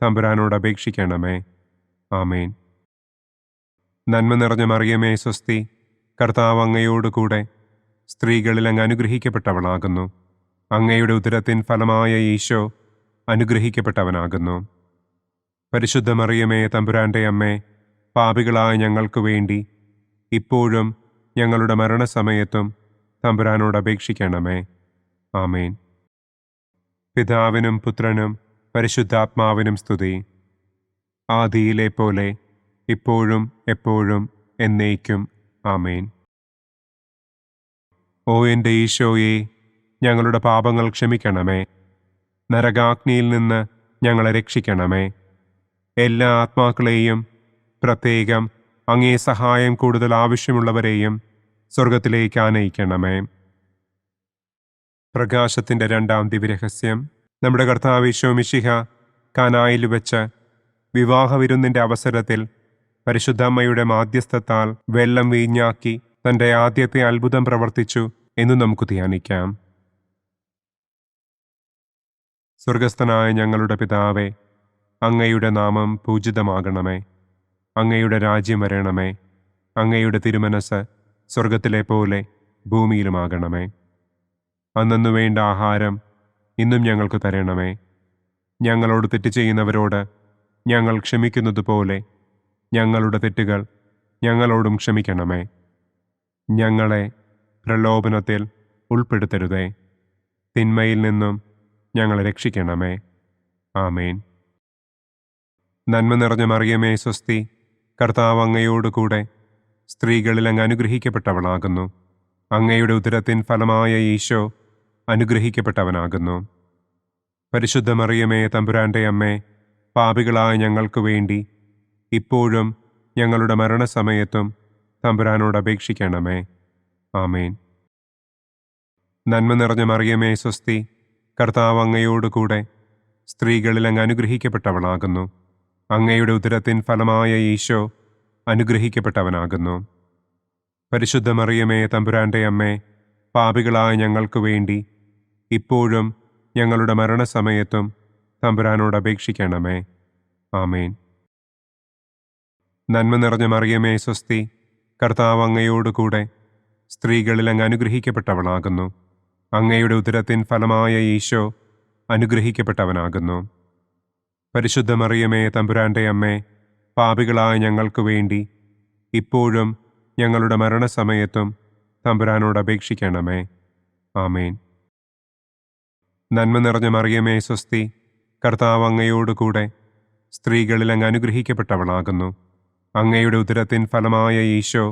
തമ്പുരാനോട് അപേക്ഷിക്കണമേ. ആമേൻ. നന്മ നിറഞ്ഞ മറിയമേ സ്വസ്തി, കർത്താവ് അങ്ങയോടുകൂടെ സ്ത്രീകളിൽ അങ്ങ് അനുഗ്രഹിക്കപ്പെട്ടവളാകുന്നു. അങ്ങയുടെ ഉദരത്തിൻ ഫലമായ ഈശോ അനുഗ്രഹിക്കപ്പെട്ടവനാകുന്നു. പരിശുദ്ധ മറിയമേ തമ്പുരാന്റെ അമ്മേ, പാപികളായ ഞങ്ങൾക്ക് വേണ്ടി ഇപ്പോഴും ഞങ്ങളുടെ മരണസമയത്തും തമ്പുരാനോട് അപേക്ഷിക്കണമേ. ആമേൻ. പിതാവിനും പുത്രനും പരിശുദ്ധാത്മാവിനും സ്തുതി. ആദിയിലെ പോലെ ഇപ്പോഴും എപ്പോഴും എന്നേക്കും. ആമേൻ. ഓ എൻ്റെ ഈശോയെ, ഞങ്ങളുടെ പാപങ്ങൾ ക്ഷമിക്കണമേ. നരകാഗ്നിയിൽ നിന്ന് ഞങ്ങളെ രക്ഷിക്കണമേ. എല്ലാ ആത്മാക്കളെയും, പ്രത്യേകം അങ്ങേ സഹായം കൂടുതൽ ആവശ്യമുള്ളവരെയും സ്വർഗത്തിലേക്ക് ആനയിക്കണമേ. പ്രകാശത്തിൻ്റെ രണ്ടാം ദിവ്യരഹസ്യം. നമ്മുടെ കർത്താവ് ഈശോ മിശിഹ കാനായിൽ വെച്ച് വിവാഹവിരുന്നിൻ്റെ അവസരത്തിൽ പരിശുദ്ധമ്മയുടെ മാധ്യസ്ഥത്താൽ വെള്ളം വീഞ്ഞാക്കി തൻ്റെ ആദ്യത്തെ അത്ഭുതം പ്രവർത്തിച്ചു എന്ന് നമുക്ക് ധ്യാനിക്കാം. സ്വർഗസ്ഥനായ ഞങ്ങളുടെ പിതാവേ, അങ്ങയുടെ നാമം പൂജിതമാകണമേ. അങ്ങയുടെ രാജ്യം വരണമേ. അങ്ങയുടെ തിരുമനസ് സ്വർഗത്തിലെ പോലെ ഭൂമിയിലുമാകണമേ. അന്നു വേണ്ട ആഹാരം ഇന്നും ഞങ്ങൾക്ക് തരണമേ. ഞങ്ങളോട് തെറ്റ് ചെയ്യുന്നവരോട് ഞങ്ങൾ ക്ഷമിക്കുന്നത് പോലെ ഞങ്ങളുടെ തെറ്റുകൾ ഞങ്ങളോടും ക്ഷമിക്കണമേ. ഞങ്ങളെ പ്രലോഭനത്തിൽ ഉൾപ്പെടുത്തരുതേ. തിന്മയിൽ നിന്നും ഞങ്ങളെ രക്ഷിക്കണമേ. ആമേൻ. നന്മ നിറഞ്ഞ മറിയമേ സ്വസ്തി, കർത്താവ് അങ്ങയോടുകൂടെ സ്ത്രീകളിൽ അങ്ങ് അനുഗ്രഹിക്കപ്പെട്ടവളാകുന്നു. അങ്ങയുടെ ഉദരത്തിൻ ഫലമായ ഈശോ അനുഗ്രഹിക്കപ്പെട്ടവനാകുന്നു. പരിശുദ്ധ മറിയമേ തമ്പുരാന്റെ അമ്മേ, പാപികളായ ഞങ്ങൾക്ക് വേണ്ടി ഇപ്പോഴും ഞങ്ങളുടെ മരണസമയത്തും തമ്പുരാനോട് അപേക്ഷിക്കണമേ. ആമേൻ. നന്മ നിറഞ്ഞ മറിയമേ സ്വസ്തി, കർത്താവ് അങ്ങയോടുകൂടെ സ്ത്രീകളിൽ അങ്ങ് അനുഗ്രഹിക്കപ്പെട്ടവളാകുന്നു. അങ്ങയുടെ ഉദരത്തിൻ ഫലമായ ഈശോ അനുഗ്രഹിക്കപ്പെട്ടവനാകുന്നു. പരിശുദ്ധ മറിയമേ തമ്പുരാന്റെ അമ്മേ, പാപികളായ ഞങ്ങൾക്ക് വേണ്ടി ഇപ്പോഴും ഞങ്ങളുടെ മരണസമയത്തും തമ്പുരാനോട് അപേക്ഷിക്കണമേ. ആമേൻ. നന്മ നിറഞ്ഞ മറിയമേ സ്വസ്തി, കർത്താവ് അങ്ങയോടുകൂടെ സ്ത്രീകളിൽ അങ്ങ് അനുഗ്രഹിക്കപ്പെട്ടവളാകുന്നു. അങ്ങയുടെ ഉദരത്തിൻ ഫലമായ ഈശോ അനുഗ്രഹിക്കപ്പെട്ടവനാകുന്നു. പരിശുദ്ധ മറിയമേ തമ്പുരാന്റെ അമ്മേ, പാപികളായ ഞങ്ങൾക്ക് വേണ്ടി ഇപ്പോഴും ഞങ്ങളുടെ മരണസമയത്തും തമ്പുരാനോട് അപേക്ഷിക്കണമേ. ആമേൻ. നന്മ നിറഞ്ഞ മറിയമേ സ്വസ്തി, കർത്താവ് അങ്ങയോടുകൂടെ സ്ത്രീകളിൽ അങ്ങ് അനുഗ്രഹിക്കപ്പെട്ടവളാകുന്നു. അങ്ങയുടെ ഉദരത്തിൻ ഫലമായ ഈശോ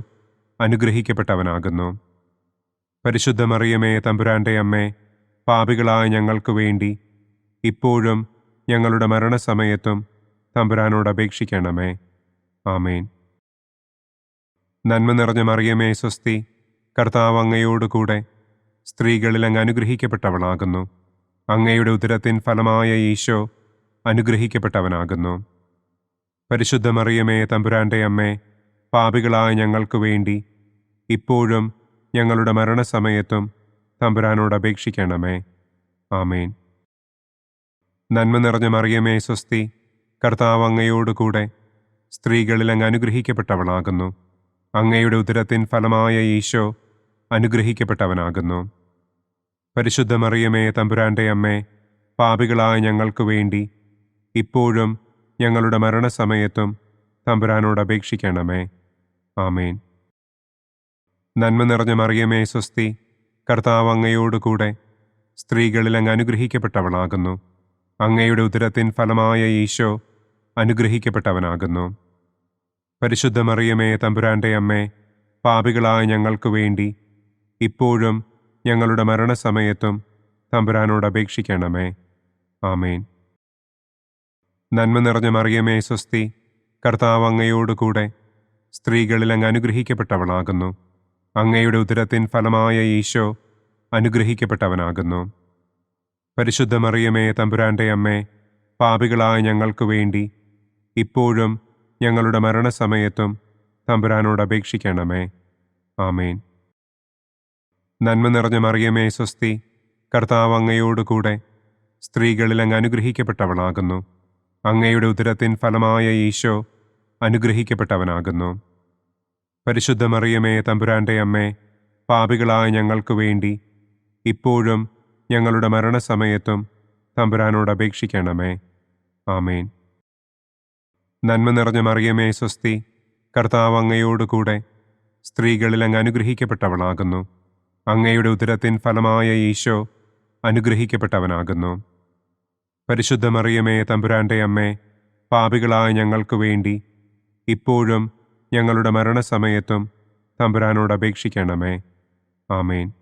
അനുഗ്രഹിക്കപ്പെട്ടവനാകുന്നു. പരിശുദ്ധ മറിയമേ തമ്പുരാന്റെ അമ്മേ, പാപികളായ ഞങ്ങൾക്ക് വേണ്ടി ഇപ്പോഴും ഞങ്ങളുടെ മരണസമയത്തും തമ്പുരാനോട് അപേക്ഷിക്കണമേ. ആമേൻ. നന്മ നിറഞ്ഞ മറിയമേ സ്വസ്തി, കർത്താവ് അങ്ങയോടുകൂടെ സ്ത്രീകളിൽ അങ്ങ് അനുഗ്രഹിക്കപ്പെട്ടവളാകുന്നു. അങ്ങയുടെ ഉദരത്തിൻ ഫലമായ ഈശോ അനുഗ്രഹിക്കപ്പെട്ടവനാകുന്നു. പരിശുദ്ധ മറിയമേ തമ്പുരാന്റെ അമ്മേ, പാപികളായ ഞങ്ങൾക്ക് വേണ്ടി ഇപ്പോഴും ഞങ്ങളുടെ മരണസമയത്തും തമ്പുരാനോട് അപേക്ഷിക്കണമേ. ആമേൻ. നന്മ നിറഞ്ഞ മറിയമേ സ്വസ്തി, കർത്താവ് അങ്ങയോടുകൂടെ സ്ത്രീകളിൽ അങ്ങ് അനുഗ്രഹിക്കപ്പെട്ടവളാകുന്നു. അങ്ങയുടെ ഉദരത്തിൻ ഫലമായ ഈശോ അനുഗ്രഹിക്കപ്പെട്ടവനാകുന്നു. പരിശുദ്ധ മറിയമേ തമ്പുരാന്റെ അമ്മേ, പാപികളായ ഞങ്ങൾക്ക് വേണ്ടി ഇപ്പോഴും ഞങ്ങളുടെ മരണസമയത്തും തമ്പുരാനോട് അപേക്ഷിക്കണമേ. ആമേൻ. നന്മ നിറഞ്ഞ മറിയമേ സ്വസ്തി, കർത്താവ് അങ്ങയോടുകൂടെ സ്ത്രീകളിൽ അങ്ങ് അനുഗ്രഹിക്കപ്പെട്ടവളാകുന്നു. അങ്ങയുടെ ഉദരത്തിൻ ഫലമായ ഈശോ അനുഗ്രഹിക്കപ്പെട്ടവനാകുന്നു. പരിശുദ്ധ മറിയമേ തമ്പുരാന്റെ അമ്മേ, പാപികളായ ഞങ്ങൾക്ക് വേണ്ടി ഇപ്പോഴും ഞങ്ങളുടെ മരണസമയത്തും തമ്പുരാനോട് അപേക്ഷിക്കണമേ. ആമേൻ. നന്മ നിറഞ്ഞ മറിയമേ സ്വസ്തി, കർത്താവ് അങ്ങയോടുകൂടെ സ്ത്രീകളിൽ അങ്ങ് അനുഗ്രഹിക്കപ്പെട്ടവളാകുന്നു. അങ്ങയുടെ ഉദരത്തിൻ ഫലമായ ഈശോ അനുഗ്രഹിക്കപ്പെട്ടവനാകുന്നു. പരിശുദ്ധ മറിയമേ തമ്പുരാന്റെ അമ്മേ, പാപികളായ ഞങ്ങൾക്ക് വേണ്ടി ഇപ്പോഴും ഞങ്ങളുടെ മരണസമയത്തും തമ്പുരാനോട് അപേക്ഷിക്കണമേ. ആമേൻ. നന്മ നിറഞ്ഞ മറിയമേ സ്വസ്തി, കർത്താവ് അങ്ങയോടുകൂടെ സ്ത്രീകളിൽ അങ്ങ് അനുഗ്രഹിക്കപ്പെട്ടവളാകുന്നു. അങ്ങയുടെ ഉദരത്തിൻ ഫലമായ ഈശോ അനുഗ്രഹിക്കപ്പെട്ടവനാകുന്നു. പരിശുദ്ധ മറിയമേ തമ്പുരാന്റെ അമ്മേ, പാപികളായ ഞങ്ങൾക്ക് വേണ്ടി ഇപ്പോഴും ഞങ്ങളുടെ മരണസമയത്തും തമ്പുരാനോട് അപേക്ഷിക്കണമേ. ആമേൻ. നന്മ നിറഞ്ഞ മറിയമേ സ്വസ്തി, കർത്താവ് അങ്ങയോടുകൂടെ സ്ത്രീകളിൽ അങ്ങ് അനുഗ്രഹിക്കപ്പെട്ടവളാകുന്നു. അങ്ങയുടെ ഉദരത്തിൻ ഫലമായ ഈശോ അനുഗ്രഹിക്കപ്പെട്ടവനാകുന്നു. പരിശുദ്ധ മറിയമേ തമ്പുരാന്റെ അമ്മേ, പാപികളായ ഞങ്ങൾക്ക് വേണ്ടി ഇപ്പോഴും ഞങ്ങളുടെ മരണസമയത്തും തമ്പുരാനോട് അപേക്ഷിക്കണമേ. ആമേൻ.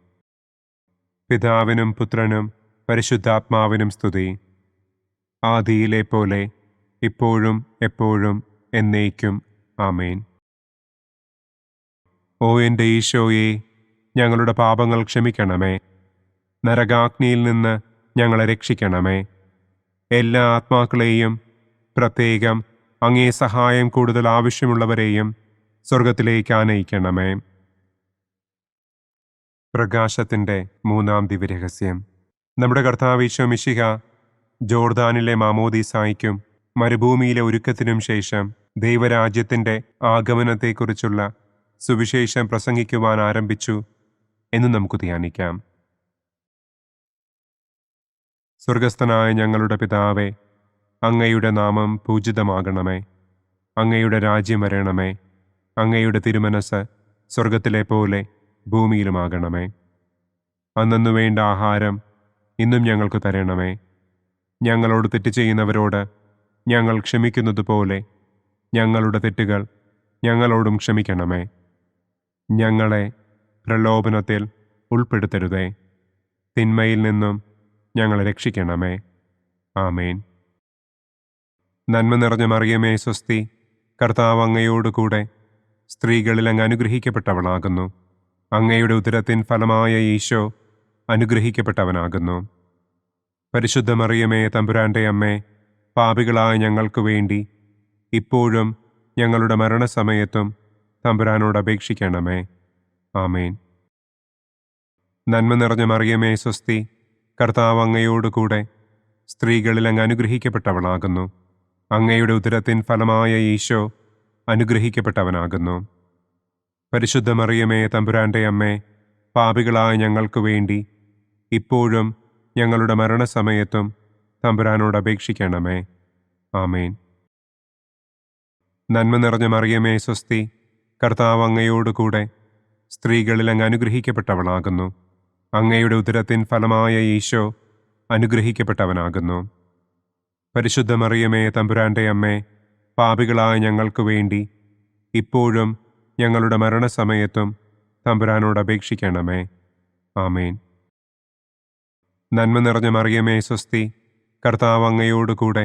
പിതാവിനും പുത്രനും പരിശുദ്ധാത്മാവിനും സ്തുതി. ആദിയിലെ പോലെ ഇപ്പോഴും എപ്പോഴും എന്നേക്കും. ആമേൻ. ഓ എൻ്റെ ഈശോയെ, ഞങ്ങളുടെ പാപങ്ങൾ ക്ഷമിക്കണമേ. നരകാഗ്നിയിൽ നിന്ന് ഞങ്ങളെ രക്ഷിക്കണമേ. എല്ലാ ആത്മാക്കളെയും, പ്രത്യേകം അങ്ങേ സഹായം കൂടുതൽ ആവശ്യമുള്ളവരെയും സ്വർഗത്തിലേക്ക് ആനയിക്കണമേ. പ്രകാശത്തിൻ്റെ മൂന്നാം ദിവ്യരഹസ്യം. നമ്മുടെ കർത്താവ് ഈശോ മിശിഹ ജോർദാനിലെ മാമോദീസായ്ക്കും മരുഭൂമിയിലെ ഒരുക്കത്തിനും ശേഷം ദൈവരാജ്യത്തിൻ്റെ ആഗമനത്തെക്കുറിച്ചുള്ള സുവിശേഷം പ്രസംഗിക്കുവാൻ ആരംഭിച്ചു എന്ന് നമുക്ക് ധ്യാനിക്കാം. സ്വർഗസ്ഥനായ ഞങ്ങളുടെ പിതാവേ, അങ്ങയുടെ നാമം പൂജിതമാകണമേ. അങ്ങയുടെ രാജ്യം വരണമേ. അങ്ങയുടെ തിരുമനസ് സ്വർഗത്തിലെ പോലെ ഭൂമിയിലുമാകണമേ. അന്നന്നു വേണ്ട ആഹാരം ഇന്നും ഞങ്ങൾക്ക് തരണമേ. ഞങ്ങളോട് തെറ്റ് ചെയ്യുന്നവരോട് ഞങ്ങൾ ക്ഷമിക്കുന്നതുപോലെ ഞങ്ങളുടെ തെറ്റുകൾ ഞങ്ങളോടും ക്ഷമിക്കണമേ. ഞങ്ങളെ പ്രലോഭനത്തിൽ ഉൾപ്പെടുത്തരുതേ. തിന്മയിൽ നിന്നും ഞങ്ങളെ രക്ഷിക്കണമേ. ആമേൻ. നന്മ നിറഞ്ഞ മറിയമേ സ്വസ്തി, കർത്താവ് അങ്ങയോടുകൂടെ സ്ത്രീകളിൽ അങ്ങ് അനുഗ്രഹിക്കപ്പെട്ടവളാകുന്നു. അങ്ങയുടെ ഉദരത്തിൻ ഫലമായ ഈശോ അനുഗ്രഹിക്കപ്പെട്ടവനാകുന്നു. പരിശുദ്ധ മറിയമേ തമ്പുരാന്റെ അമ്മേ, പാപികളായ ഞങ്ങൾക്ക് വേണ്ടി ഇപ്പോഴും ഞങ്ങളുടെ മരണസമയത്തും തമ്പുരാനോട് അപേക്ഷിക്കണമേ. ആമേൻ. നന്മ നിറഞ്ഞ മറിയമേ സ്വസ്തി, കർത്താവ് അങ്ങയോടുകൂടെ സ്ത്രീകളിൽ അങ്ങ് അനുഗ്രഹിക്കപ്പെട്ടവളാകുന്നു. അങ്ങയുടെ ഉദരത്തിൻ ഫലമായ ഈശോ അനുഗ്രഹിക്കപ്പെട്ടവനാകുന്നു. പരിശുദ്ധ മറിയമേ തമ്പുരാന്റെ അമ്മേ, പാപികളായ ഞങ്ങൾക്ക് വേണ്ടി ഇപ്പോഴും ഞങ്ങളുടെ മരണസമയത്തും തമ്പുരാനോട് അപേക്ഷിക്കണമേ. ആമേൻ. നന്മ നിറഞ്ഞ മറിയമേ സ്വസ്തി, കർത്താവ് അങ്ങയോടുകൂടെ സ്ത്രീകളിൽ അങ്ങ് അനുഗ്രഹിക്കപ്പെട്ടവളാകുന്നു. അങ്ങയുടെ ഉദരത്തിൻ ഫലമായ ഈശോ അനുഗ്രഹിക്കപ്പെട്ടവനാകുന്നു. പരിശുദ്ധ മറിയമേ തമ്പുരാന്റെ അമ്മേ, പാപികളായ ഞങ്ങൾക്ക് വേണ്ടി ഇപ്പോഴും ഞങ്ങളുടെ മരണസമയത്തും തമ്പുരാനോട് അപേക്ഷിക്കണമേ. ആമേൻ. നന്മ നിറഞ്ഞ മറിയമേ സ്വസ്തി, കർത്താവ് അങ്ങയോടുകൂടെ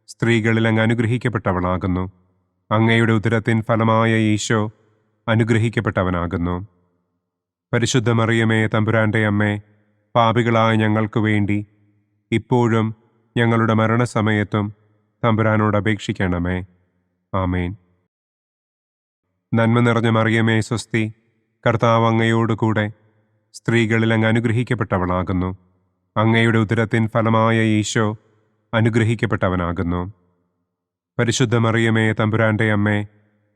സ്ത്രീകളിൽ അങ്ങ് അനുഗ്രഹിക്കപ്പെട്ടവളാകുന്നു. അങ്ങയുടെ ഉദരത്തിൻ ഫലമായ ഈശോ അനുഗ്രഹിക്കപ്പെട്ടവനാകുന്നു. പരിശുദ്ധ മറിയമേ തമ്പുരാന്റെ അമ്മേ, പാപികളായ ഞങ്ങൾക്ക് വേണ്ടി ഇപ്പോഴും ഞങ്ങളുടെ മരണസമയത്തും തമ്പുരാനോട് അപേക്ഷിക്കണമേ. ആമേൻ. നന്മ നിറഞ്ഞ മറിയമേ സ്വസ്തി, കർത്താവ് അങ്ങയോടുകൂടെ സ്ത്രീകളിൽ അങ്ങ് അനുഗ്രഹിക്കപ്പെട്ടവളാകുന്നു. അങ്ങയുടെ ഉദരത്തിൻ ഫലമായ ഈശോ അനുഗ്രഹിക്കപ്പെട്ടവനാകുന്നു. പരിശുദ്ധ മറിയമേ തമ്പുരാന്റെ അമ്മേ,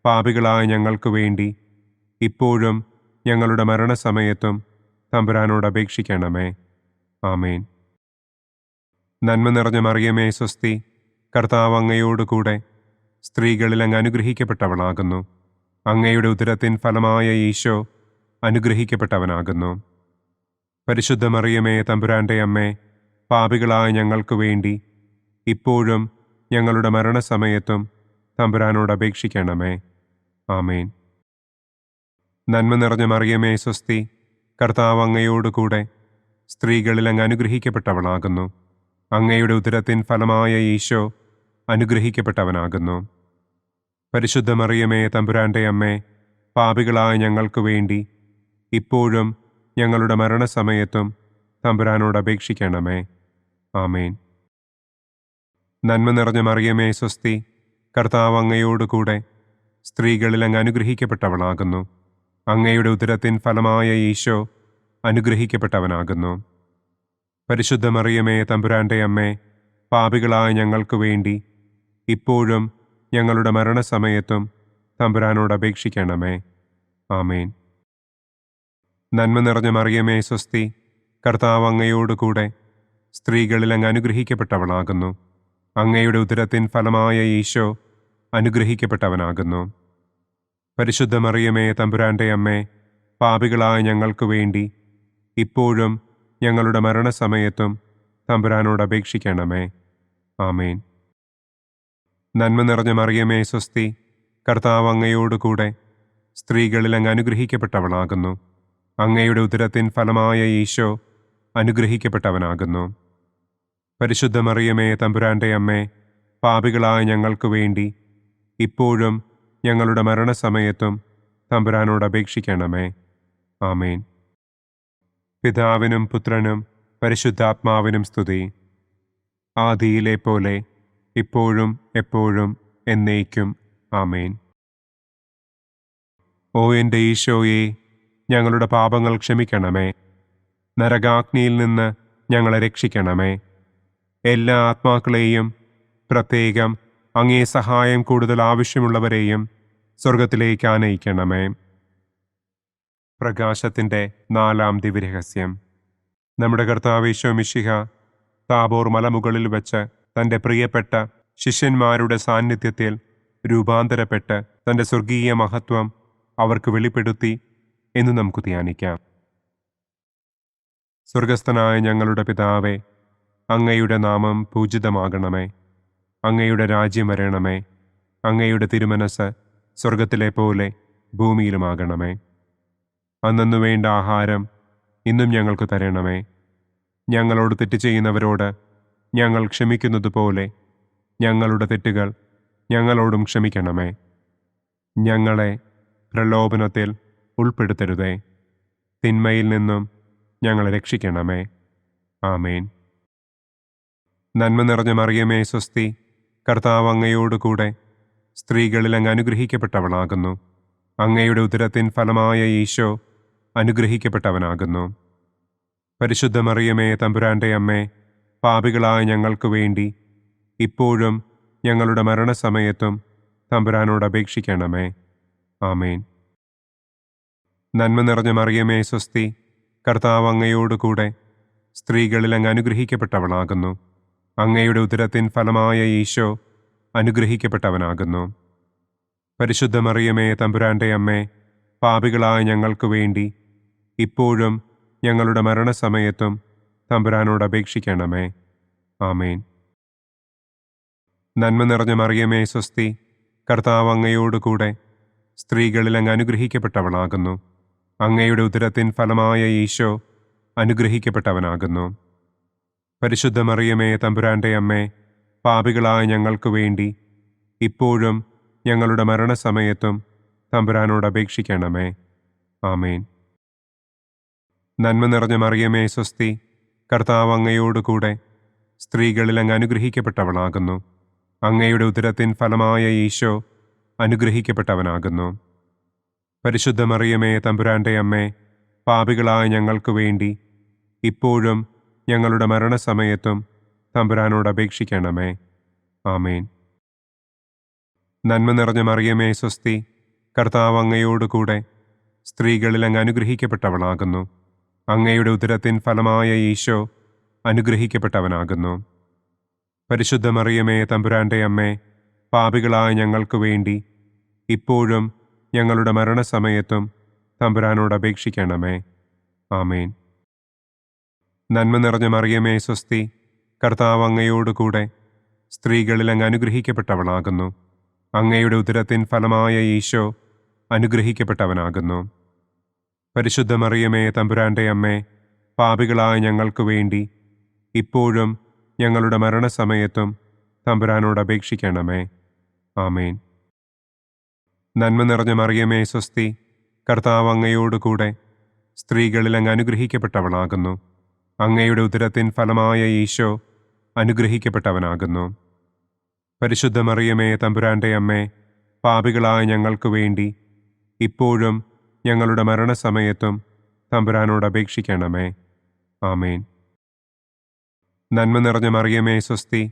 പാപികളായ ഞങ്ങൾക്ക് വേണ്ടി ഇപ്പോഴും ഞങ്ങളുടെ മരണസമയത്തും തമ്പുരാനോട് അപേക്ഷിക്കണമേ. ആമേൻ. നന്മ നിറഞ്ഞ മറിയമേ സ്വസ്തി, കർത്താവ് അങ്ങയോടുകൂടെ സ്ത്രീകളിൽ അങ്ങ് അനുഗ്രഹിക്കപ്പെട്ടവളാകുന്നു. അങ്ങയുടെ ഉദരത്തിൻ ഫലമായ ഈശോ അനുഗ്രഹിക്കപ്പെട്ടവനാകുന്നു. പരിശുദ്ധ മറിയമേ തമ്പുരാന്റെ അമ്മേ, പാപികളായ ഞങ്ങൾക്ക് വേണ്ടി ഇപ്പോഴും ഞങ്ങളുടെ മരണസമയത്തും തമ്പുരാനോട് അപേക്ഷിക്കണമേ. ആമേൻ. നന്മ നിറഞ്ഞ മറിയമേ സ്വസ്തി, കർത്താവ് അങ്ങയോടുകൂടെ സ്ത്രീകളിൽ അങ്ങ് അനുഗ്രഹിക്കപ്പെട്ടവളാകുന്നു. അങ്ങയുടെ ഉദരത്തിൻ ഫലമായ ഈശോ അനുഗ്രഹിക്കപ്പെട്ടവനാകുന്നു. പരിശുദ്ധ മറിയമേ തമ്പുരാന്റെ അമ്മേ, പാപികളായ ഞങ്ങൾക്ക് വേണ്ടി ഇപ്പോഴും ഞങ്ങളുടെ മരണസമയത്തും തമ്പുരാനോട് അപേക്ഷിക്കണമേ. ആമേൻ. നന്മ നിറഞ്ഞ മറിയമേ സ്വസ്തി, കർത്താവ് അങ്ങയോടുകൂടെ സ്ത്രീകളിൽ അങ്ങ് അനുഗ്രഹിക്കപ്പെട്ടവളാകുന്നു. അങ്ങയുടെ ഉദരത്തിൻ ഫലമായ ഈശോ അനുഗ്രഹിക്കപ്പെട്ടവനാകുന്നു. പരിശുദ്ധ മറിയമേ തമ്പുരാന്റെ അമ്മേ, പാപികളായ ഞങ്ങൾക്ക് വേണ്ടി ഇപ്പോഴും ഞങ്ങളുടെ മരണസമയത്തും തമ്പുരാനോട് അപേക്ഷിക്കണമേ. ആമേൻ. നന്മ നിറഞ്ഞ മറിയമേ സ്വസ്തി, കർത്താവ് അങ്ങയോടുകൂടെ സ്ത്രീകളിൽ അങ്ങ് അനുഗ്രഹിക്കപ്പെട്ടവളാകുന്നു. അങ്ങയുടെ ഉദരത്തിൻ ഫലമായ ഈശോ അനുഗ്രഹിക്കപ്പെട്ടവനാകുന്നു. പരിശുദ്ധ മറിയമേ തമ്പുരാന്റെ അമ്മേ, പാപികളായ ഞങ്ങൾക്ക് വേണ്ടി ഇപ്പോഴും ഞങ്ങളുടെ മരണസമയത്തും തമ്പുരാനോട് അപേക്ഷിക്കണമേ. ആമേൻ. നന്മ നിറഞ്ഞ മറിയമേ സ്വസ്തി, കർത്താവ് അങ്ങയോടുകൂടെ സ്ത്രീകളിൽ അങ്ങ് അനുഗ്രഹിക്കപ്പെട്ടവളാകുന്നു. അങ്ങയുടെ ഉദരത്തിൻ ഫലമായ ഈശോ അനുഗ്രഹിക്കപ്പെട്ടവനാകുന്നു. പരിശുദ്ധ മറിയമേ തമ്പുരാന്റെ അമ്മേ, പാപികളായ ഞങ്ങൾക്ക് വേണ്ടി ഇപ്പോഴും ഞങ്ങളുടെ മരണസമയത്തും തമ്പുരാനോട് അപേക്ഷിക്കണമേ. ആമേൻ. പിതാവിനും പുത്രനും പരിശുദ്ധാത്മാവിനും സ്തുതി. ആദിയിലെ പോലെ ഇപ്പോഴും എപ്പോഴും എന്നേക്കും. ആമേൻ. ഓ എൻ്റെ ഈശോയെ, ഞങ്ങളുടെ പാപങ്ങൾ ക്ഷമിക്കണമേ. നരകാഗ്നിയിൽ നിന്ന് ഞങ്ങളെ രക്ഷിക്കണമേ. എല്ലാ ആത്മാക്കളെയും, പ്രത്യേകം അങ്ങേ സഹായം കൂടുതൽ ആവശ്യമുള്ളവരെയും സ്വർഗത്തിലേക്ക് ആനയിക്കണമേ. പ്രകാശത്തിൻ്റെ 4-ാം ദിവ്യരഹസ്യം. നമ്മുടെ കർത്താവ് ഈശോ മിശിഹ താബോർ മലമുകളിൽ വെച്ച് തൻ്റെ പ്രിയപ്പെട്ട ശിഷ്യന്മാരുടെ സാന്നിധ്യത്തിൽ രൂപാന്തരപ്പെട്ട് തൻ്റെ സ്വർഗീയ മഹത്വം അവർക്ക് വെളിപ്പെടുത്തി എന്ന് നമുക്ക് ധ്യാനിക്കാം. സ്വർഗസ്ഥനായ ഞങ്ങളുടെ പിതാവേ, അങ്ങയുടെ നാമം പൂജിതമാകണമേ. അങ്ങയുടെ രാജ്യം വരണമേ. അങ്ങയുടെ തിരുമനസ് സ്വർഗത്തിലെ പോലെ ഭൂമിയിലുമാകണമേ. അന്നു വേണ്ട ആഹാരം ഇന്നും ഞങ്ങൾക്ക് തരണമേ. ഞങ്ങളോട് തെറ്റ് ചെയ്യുന്നവരോട് ഞങ്ങൾ ക്ഷമിക്കുന്നത് പോലെ ഞങ്ങളുടെ തെറ്റുകൾ ഞങ്ങളോടും ക്ഷമിക്കണമേ. ഞങ്ങളെ പ്രലോഭനത്തിൽ ഉൾപ്പെടുത്തരുതേ. തിന്മയിൽ നിന്നും ഞങ്ങളെ രക്ഷിക്കണമേ. ആമേൻ. നന്മ നിറഞ്ഞ മറിയമേ സ്വസ്തി, കർത്താവ് അങ്ങയോടുകൂടെ സ്ത്രീകളിൽ അങ്ങ് അനുഗ്രഹിക്കപ്പെട്ടവളാകുന്നു. അങ്ങയുടെ ഉദരത്തിൻ ഫലമായ ഈശോ അനുഗ്രഹിക്കപ്പെട്ടവനാകുന്നു. പരിശുദ്ധ മറിയമേ തമ്പുരാന്റെ അമ്മേ, പാപികളായ ഞങ്ങൾക്ക് വേണ്ടി ഇപ്പോഴും ഞങ്ങളുടെ മരണസമയത്തും തമ്പുരാനോട് അപേക്ഷിക്കണമേ. ആമേൻ. നന്മ നിറഞ്ഞ മറിയമേ സ്വസ്തി, കർത്താവ് അങ്ങയോടുകൂടെ സ്ത്രീകളിൽ അങ്ങ് അനുഗ്രഹിക്കപ്പെട്ടവളാകുന്നു. അങ്ങയുടെ ഉദരത്തിൻ ഫലമായ ഈശോ അനുഗ്രഹിക്കപ്പെട്ടവനാകുന്നു. പരിശുദ്ധ മറിയമേ തമ്പുരാന്റെ അമ്മേ, പാപികളായ ഞങ്ങൾക്ക് വേണ്ടി ഇപ്പോഴും ഞങ്ങളുടെ മരണസമയത്തും തമ്പുരാനോട് അപേക്ഷിക്കണമേ. ആമേൻ. നന്മ നിറഞ്ഞ മറിയമേ സ്വസ്തി, കർത്താവ് അങ്ങയോടുകൂടെ സ്ത്രീകളിൽ അങ്ങ് അനുഗ്രഹിക്കപ്പെട്ടവളാകുന്നു. അങ്ങയുടെ ഉദരത്തിൻ ഫലമായ ഈശോ അനുഗ്രഹിക്കപ്പെട്ടവനാകുന്നു. പരിശുദ്ധ മറിയമേ തമ്പുരാന്റെ അമ്മേ, പാപികളായ ഞങ്ങൾക്ക് വേണ്ടി ഇപ്പോഴും ഞങ്ങളുടെ മരണസമയത്തും തമ്പുരാനോട് അപേക്ഷിക്കണമേ. ആമേൻ. നന്മ നിറഞ്ഞ മറിയമേ സ്വസ്തി, കർത്താവ് അങ്ങയോടുകൂടെ സ്ത്രീകളിൽ അങ്ങ് അനുഗ്രഹിക്കപ്പെട്ടവളാകുന്നു. അങ്ങയുടെ ഉദരത്തിൻ ഫലമായ ഈശോ അനുഗ്രഹിക്കപ്പെട്ടവനാകുന്നു. പരിശുദ്ധ മറിയമേ തമ്പുരാന്റെ അമ്മേ, പാപികളായ ഞങ്ങൾക്ക് വേണ്ടി ഇപ്പോഴും ഞങ്ങളുടെ മരണസമയത്തും തമ്പുരാനോട് അപേക്ഷിക്കണമേ. ആമേൻ. നന്മ നിറഞ്ഞ മറിയമേ സ്വസ്തി, കർത്താവ് അങ്ങയോടുകൂടെ സ്ത്രീകളിൽ അങ്ങ് അനുഗ്രഹിക്കപ്പെട്ടവളാകുന്നു. അങ്ങയുടെ ഉദരത്തിൻ ഫലമായ ഈശോ അനുഗ്രഹിക്കപ്പെട്ടവനാകുന്നു. പരിശുദ്ധ മറിയമേ തമ്പുരാന്റെ അമ്മേ, പാപികളായ ഞങ്ങൾക്ക് വേണ്ടി ഇപ്പോഴും ഞങ്ങളുടെ മരണസമയത്തും തമ്പുരാനോട് അപേക്ഷിക്കണമേ. ആമേൻ. നന്മ നിറഞ്ഞ മറിയമേ സ്വസ്തി, കർത്താവ് അങ്ങയോടുകൂടെ സ്ത്രീകളിൽ അങ്ങ് അനുഗ്രഹിക്കപ്പെട്ടവളാകുന്നു. അങ്ങയുടെ ഉദരത്തിൻ ഫലമായ ഈശോ അനുഗ്രഹിക്കപ്പെട്ടവനാകുന്നു. പരിശുദ്ധ മറിയമേ തമ്പുരാന്റെ അമ്മേ, പാപികളായ ഞങ്ങൾക്ക് വേണ്ടി ഇപ്പോഴും ഞങ്ങളുടെ മരണസമയത്തും തമ്പുരാനോട് അപേക്ഷിക്കണമേ. ആമേൻ. നന്മ നിറഞ്ഞ മറിയമേ സ്വസ്തി, കർത്താവ് അങ്ങയോടുകൂടെ സ്ത്രീകളിൽ അങ്ങ് അനുഗ്രഹിക്കപ്പെട്ടവളാകുന്നു. അങ്ങയുടെ ഉദരത്തിൻ ഫലമായ ഈശോ അനുഗ്രഹിക്കപ്പെട്ടവനാകുന്നു. പരിശുദ്ധ മറിയമേ തമ്പുരാന്റെ അമ്മേ, പാപികളായ ഞങ്ങൾക്ക് വേണ്ടി ഇപ്പോഴും ഞങ്ങളുടെ മരണസമയത്തും തമ്പുരാനോട് അപേക്ഷിക്കണമേ. ആമേൻ. നന്മ നിറഞ്ഞ മറിയമേ സ്വസ്തി,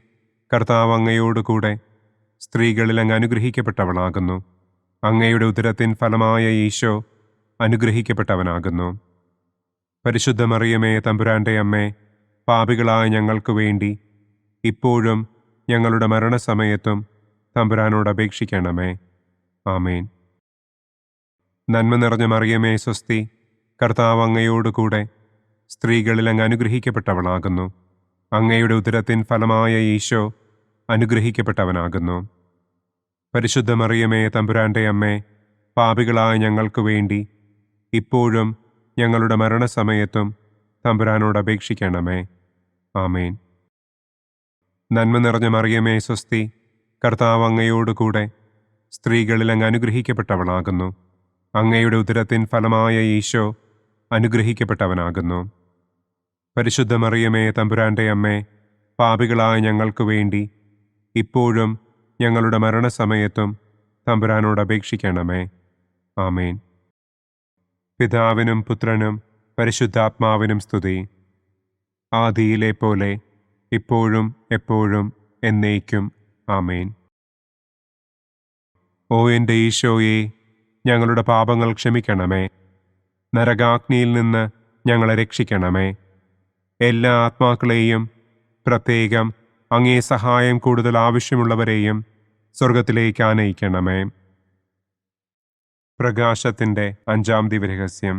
കർത്താവ് അങ്ങയോടുകൂടെ സ്ത്രീകളിൽ അങ്ങ് അനുഗ്രഹിക്കപ്പെട്ടവളാകുന്നു. അങ്ങയുടെ ഉദരത്തിൻ ഫലമായ ഈശോ അനുഗ്രഹിക്കപ്പെട്ടവനാകുന്നു. പരിശുദ്ധ മറിയമേ തമ്പുരാന്റെ അമ്മേ, പാപികളായ ഞങ്ങൾക്ക് വേണ്ടി ഇപ്പോഴും ഞങ്ങളുടെ മരണസമയത്തും തമ്പുരാനോട് അപേക്ഷിക്കണമേ. ആമേൻ. നന്മ നിറഞ്ഞ മറിയമേ സ്വസ്തി, കർത്താവ് അങ്ങയോടുകൂടെ സ്ത്രീകളിൽ അങ്ങ് അനുഗ്രഹിക്കപ്പെട്ടവളാകുന്നു. അങ്ങയുടെ ഉദരത്തിൻ ഫലമായ ഈശോ അനുഗ്രഹിക്കപ്പെട്ടവനാകുന്നു. പരിശുദ്ധ മറിയമേ തമ്പുരാന്റെ അമ്മേ, പാപികളായ ഞങ്ങൾക്ക് വേണ്ടി ഇപ്പോഴും ഞങ്ങളുടെ മരണസമയത്തും തമ്പുരാനോട് അപേക്ഷിക്കണമേ. ആമേൻ. നന്മ നിറഞ്ഞ മറിയമേ സ്വസ്തി, കർത്താവ് അങ്ങയോടുകൂടെ സ്ത്രീകളിൽ അങ്ങ് അനുഗ്രഹിക്കപ്പെട്ടവളാകുന്നു. അങ്ങയുടെ ഉദരത്തിൻ ഫലമായ ഈശോ അനുഗ്രഹിക്കപ്പെട്ടവനാകുന്നു. പരിശുദ്ധ മറിയമേ തമ്പുരാന്റെ അമ്മേ, പാപികളായ ഞങ്ങൾക്ക് വേണ്ടി ഇപ്പോഴും ഞങ്ങളുടെ മരണസമയത്തും തമ്പുരാനോട് അപേക്ഷിക്കണമേ. ആമേൻ. പിതാവിനും പുത്രനും പരിശുദ്ധാത്മാവിനും സ്തുതി. ആദിയിലെ പോലെ ഇപ്പോഴും എപ്പോഴും എന്നേക്കും. ആമേൻ. ഓ എൻ്റെ ഈശോയെ, ഞങ്ങളുടെ പാപങ്ങൾ ക്ഷമിക്കണമേ. നരകാഗ്നിയിൽ നിന്ന് ഞങ്ങളെ രക്ഷിക്കണമേ. എല്ലാ ആത്മാക്കളെയും, പ്രത്യേകം അങ്ങേ സഹായം കൂടുതൽ ആവശ്യമുള്ളവരെയും സ്വർഗത്തിലേക്ക് ആനയിക്കണമേ. പ്രകാശത്തിൻ്റെ 5-ാം ദിവ്യരഹസ്യം.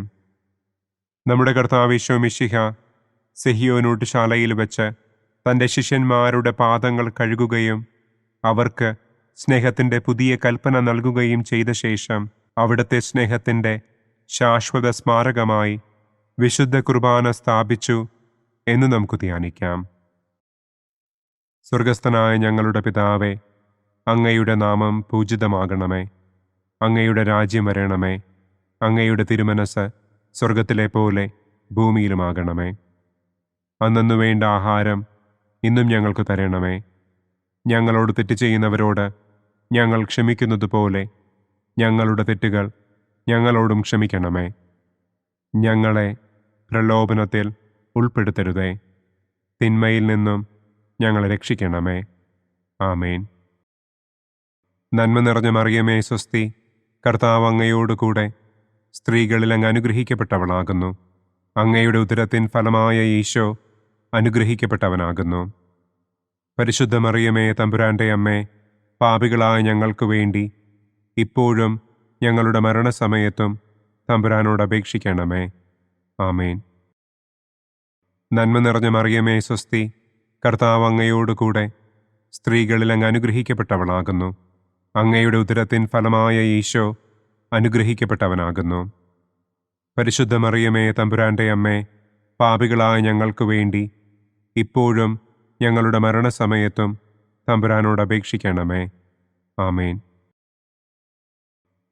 നമ്മുടെ കർത്താവ് ഈശോ മിശിഹ സെഹിയോനൂട്ടുശാലയിൽ വെച്ച് തൻ്റെ ശിഷ്യന്മാരുടെ പാദങ്ങൾ കഴുകുകയും അവർക്ക് സ്നേഹത്തിൻ്റെ പുതിയ കൽപ്പന നൽകുകയും ചെയ്ത ശേഷം അവിടുത്തെ സ്നേഹത്തിൻ്റെ ശാശ്വത സ്മാരകമായി വിശുദ്ധ കുർബാന സ്ഥാപിച്ചു എന്ന് നമുക്ക് ധ്യാനിക്കാം. സ്വർഗസ്ഥനായ ഞങ്ങളുടെ പിതാവേ, അങ്ങയുടെ നാമം പൂജിതമാകണമേ. അങ്ങയുടെ രാജ്യം വരണമേ. അങ്ങയുടെ തിരുമനസ് സ്വർഗത്തിലെ പോലെ ഭൂമിയിലുമാകണമേ. അന്നന്നു വേണ്ട ആഹാരം ഇന്നും ഞങ്ങൾക്ക് തരണമേ. ഞങ്ങളോട് തെറ്റ് ചെയ്യുന്നവരോട് ഞങ്ങൾ ക്ഷമിക്കുന്നത് പോലെ ഞങ്ങളുടെ തെറ്റുകൾ ഞങ്ങളോടും ക്ഷമിക്കണമേ. ഞങ്ങളെ പ്രലോഭനത്തിൽ ഉൾപ്പെടുത്തരുതേ. തിന്മയിൽ നിന്നും ഞങ്ങളെ രക്ഷിക്കണമേ. ആമേൻ. നന്മ നിറഞ്ഞ മറിയമേ സ്വസ്തി, കർത്താവ് അങ്ങയോടുകൂടെ സ്ത്രീകളിൽ അങ്ങ് അനുഗ്രഹിക്കപ്പെട്ടവളാകുന്നു. അങ്ങയുടെ ഉദരത്തിൻ ഫലമായ ഈശോ അനുഗ്രഹിക്കപ്പെട്ടവനാകുന്നു. പരിശുദ്ധ മറിയമേ തമ്പുരാന്റെ അമ്മേ, പാപികളായ ഞങ്ങൾക്ക് വേണ്ടി ഇപ്പോഴും ഞങ്ങളുടെ മരണസമയത്തും തമ്പുരാനോട് അപേക്ഷിക്കണമേ. ആമേൻ. നന്മ നിറഞ്ഞ മറിയമേ സ്വസ്തി, കർത്താവ് അങ്ങയോടുകൂടെ സ്ത്രീകളിൽ അങ്ങ് അനുഗ്രഹിക്കപ്പെട്ടവളാകുന്നു. അങ്ങയുടെ ഉദരത്തിൻ ഫലമായ ഈശോ അനുഗ്രഹിക്കപ്പെട്ടവനാകുന്നു. പരിശുദ്ധ മറിയമേ തമ്പുരാന്റെ അമ്മേ, പാപികളായ ഞങ്ങൾക്ക് വേണ്ടി ഇപ്പോഴും ഞങ്ങളുടെ മരണസമയത്തും തമ്പുരാനോട് അപേക്ഷിക്കണമേ. ആമേൻ.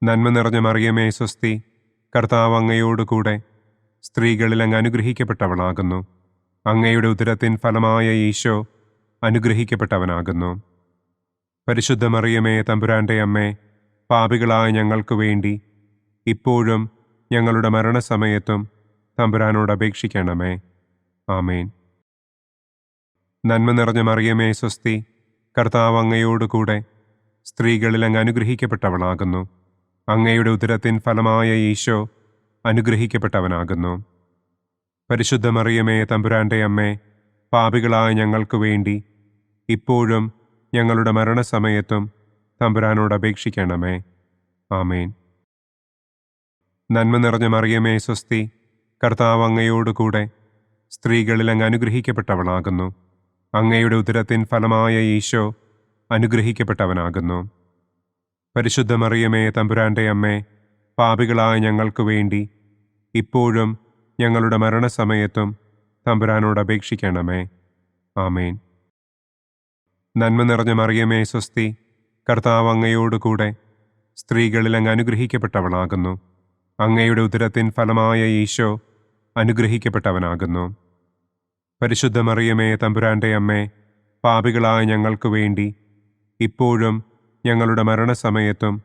നന്മ നിറഞ്ഞ മറിയമേ സ്വസ്തി, കർത്താവ് അങ്ങയോടുകൂടെ സ്ത്രീകളിൽ അങ്ങ് അനുഗ്രഹിക്കപ്പെട്ടവളാകുന്നു. അങ്ങയുടെ ഉദരത്തിൻ ഫലമായ ഈശോ അനുഗ്രഹിക്കപ്പെട്ടവനാകുന്നു. പരിശുദ്ധ മറിയമേ തമ്പുരാന്റെ അമ്മേ, പാപികളായ ഞങ്ങൾക്ക് വേണ്ടി ഇപ്പോഴും ഞങ്ങളുടെ മരണസമയത്തും തമ്പുരാനോട് അപേക്ഷിക്കണമേ. ആമേൻ. നന്മ നിറഞ്ഞ മറിയമേ സ്വസ്തി, കർത്താവ് അങ്ങയോടുകൂടെ സ്ത്രീകളിൽ അങ്ങ് അനുഗ്രഹിക്കപ്പെട്ടവളാകുന്നു. അങ്ങയുടെ ഉദരത്തിൻ ഫലമായ ഈശോ അനുഗ്രഹിക്കപ്പെട്ടവനാകുന്നു. പരിശുദ്ധ മറിയമേ തമ്പുരാന്റെ അമ്മേ, പാപികളായ ഞങ്ങൾക്ക് വേണ്ടി ഇപ്പോഴും ഞങ്ങളുടെ മരണസമയത്തും തമ്പുരാനോട് അപേക്ഷിക്കണമേ. ആമേൻ. നന്മ നിറഞ്ഞ മറിയമേ സ്വസ്തി, കർത്താവ് അങ്ങയോടുകൂടെ സ്ത്രീകളിൽ അങ്ങ് അനുഗ്രഹിക്കപ്പെട്ടവളാകുന്നു. അങ്ങയുടെ ഉദരത്തിൻ ഫലമായ ഈശോ അനുഗ്രഹിക്കപ്പെട്ടവനാകുന്നു. പരിശുദ്ധ മറിയമേ തമ്പുരാന്റെ അമ്മേ, പാപികളായ ഞങ്ങൾക്ക് വേണ്ടി ഇപ്പോഴും ഞങ്ങളുടെ മരണസമയത്തും തമ്പുരാനോട് അപേക്ഷിക്കണമേ. ആമേൻ. നന്മ നിറഞ്ഞ മറിയമേ സ്വസ്തി, കർത്താവ് അങ്ങയോടുകൂടെ സ്ത്രീകളിൽ അങ്ങ് അനുഗ്രഹിക്കപ്പെട്ടവളാകുന്നു. അങ്ങയുടെ ഉദരത്തിൻ ഫലമായ ഈശോ അനുഗ്രഹിക്കപ്പെട്ടവനാകുന്നു. പരിശുദ്ധ മറിയമേ തമ്പുരാന്റെ അമ്മേ, പാപികളായ ഞങ്ങൾക്ക് വേണ്ടി ഇപ്പോഴും ഞങ്ങളുടെ മരണസമയത്തും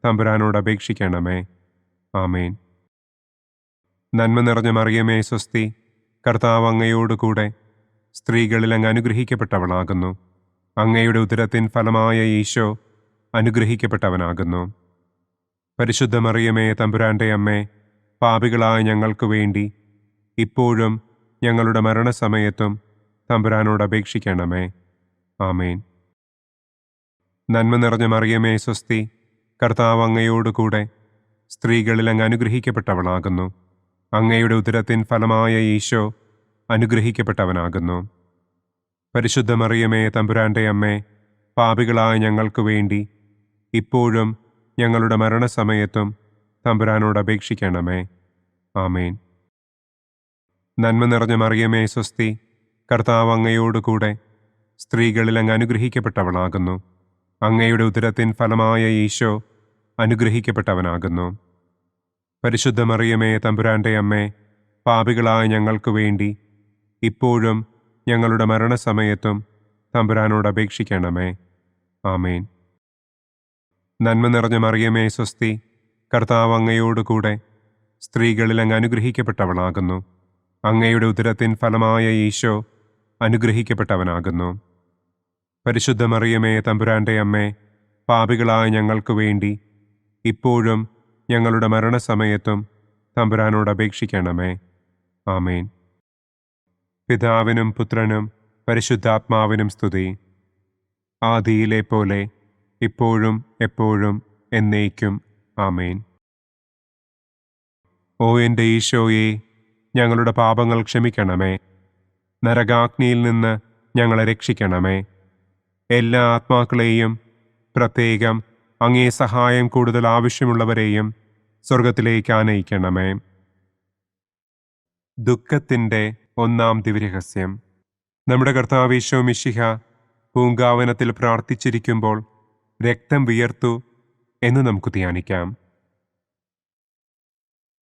തമ്പുരാനോട് അപേക്ഷിക്കണമേ. ആമേൻ. നന്മ നിറഞ്ഞ മറിയമേ സ്വസ്തി, കർത്താവ് അങ്ങയോട് കൂടെ സ്ത്രീകളിൽ അങ്ങ് അനുഗ്രഹിക്കപ്പെട്ടവളാകുന്നു. അങ്ങയുടെ ഉദരത്തിൻ ഫലമായ ഈശോ അനുഗ്രഹിക്കപ്പെട്ടവനാകുന്നു. പരിശുദ്ധ മറിയമേ തമ്പുരാൻ്റെ അമ്മേ, പാപികളായ ഞങ്ങൾക്ക് വേണ്ടി ഇപ്പോഴും ഞങ്ങളുടെ മരണസമയത്തും തമ്പുരാനോട് അപേക്ഷിക്കണമേ. ആമേൻ. നന്മ നിറഞ്ഞ മറിയമേ സ്വസ്തി, കർത്താവ് അങ്ങയോട് കൂടെ സ്ത്രീകളിൽ അങ്ങ് അനുഗ്രഹിക്കപ്പെട്ടവളാകുന്നു. അങ്ങയുടെ ഉദരത്തിൻ ഫലമായ ഈശോ അനുഗ്രഹിക്കപ്പെട്ടവനാകുന്നു. പരിശുദ്ധ മറിയമേ തമ്പുരാൻ്റെ അമ്മേ, പാപികളായ ഞങ്ങൾക്ക് വേണ്ടി ഇപ്പോഴും ഞങ്ങളുടെ മരണസമയത്തും തമ്പുരാനോട് അപേക്ഷിക്കണമേ. ആമേൻ. നന്മ നിറഞ്ഞ മറിയമേ സ്വസ്തി, കർത്താവ് അങ്ങയോട് കൂടെ സ്ത്രീകളിൽ അങ്ങ് അനുഗ്രഹിക്കപ്പെട്ടവളാകുന്നു. അങ്ങയുടെ ഉദരത്തിൻ ഫലമായ ഈശോ അനുഗ്രഹിക്കപ്പെട്ടവനാകുന്നു. പരിശുദ്ധ മറിയമേ തമ്പുരാൻ്റെ അമ്മേ, പാപികളായ ഞങ്ങൾക്ക് വേണ്ടി ഇപ്പോഴും ഞങ്ങളുടെ മരണസമയത്തും തമ്പുരാനോട് അപേക്ഷിക്കണമേ. ആമേൻ. നന്മ നിറഞ്ഞ മറിയമേ സ്വസ്തി, കർത്താവ് അങ്ങയോട് കൂടെ സ്ത്രീകളിൽ അങ്ങ് അനുഗ്രഹിക്കപ്പെട്ടവളാകുന്നു. അങ്ങയുടെ ഉദരത്തിൻ ഫലമായ ഈശോ അനുഗ്രഹിക്കപ്പെട്ടവനാകുന്നു. പരിശുദ്ധ മറിയമേ തമ്പുരാൻ്റെ അമ്മേ, പാപികളായ ഞങ്ങൾക്ക് വേണ്ടി ഇപ്പോഴും ഞങ്ങളുടെ മരണസമയത്തും തമ്പുരാനോട് അപേക്ഷിക്കണമേ. ആമേൻ. പിതാവിനും പുത്രനും പരിശുദ്ധാത്മാവിനും സ്തുതി. ആദിയിലെ പോലെ ഇപ്പോഴും എപ്പോഴും എന്നേക്കും. ആമേൻ. ഓ എൻ്റെ ഈശോയെ, ഞങ്ങളുടെ പാപങ്ങൾ ക്ഷമിക്കണമേ. നരകാഗ്നിയിൽ നിന്ന് ഞങ്ങളെ രക്ഷിക്കണമേ. എല്ലാ ആത്മാക്കളെയും, പ്രത്യേകം അങ്ങേ സഹായം കൂടുതൽ ആവശ്യമുള്ളവരെയും സ്വർഗത്തിലേക്ക് ആനയിക്കണമേ. ദുഃഖത്തിൻ്റെ ഒന്നാം ദിവ്യരഹസ്യം. നമ്മുടെ കർത്താവ് ഈശോ മിശിഹ പൂങ്കാവനത്തിൽ പ്രാർത്ഥിച്ചിരിക്കുമ്പോൾ രക്തം വിയർത്തു എന്ന് നമുക്ക് ധ്യാനിക്കാം.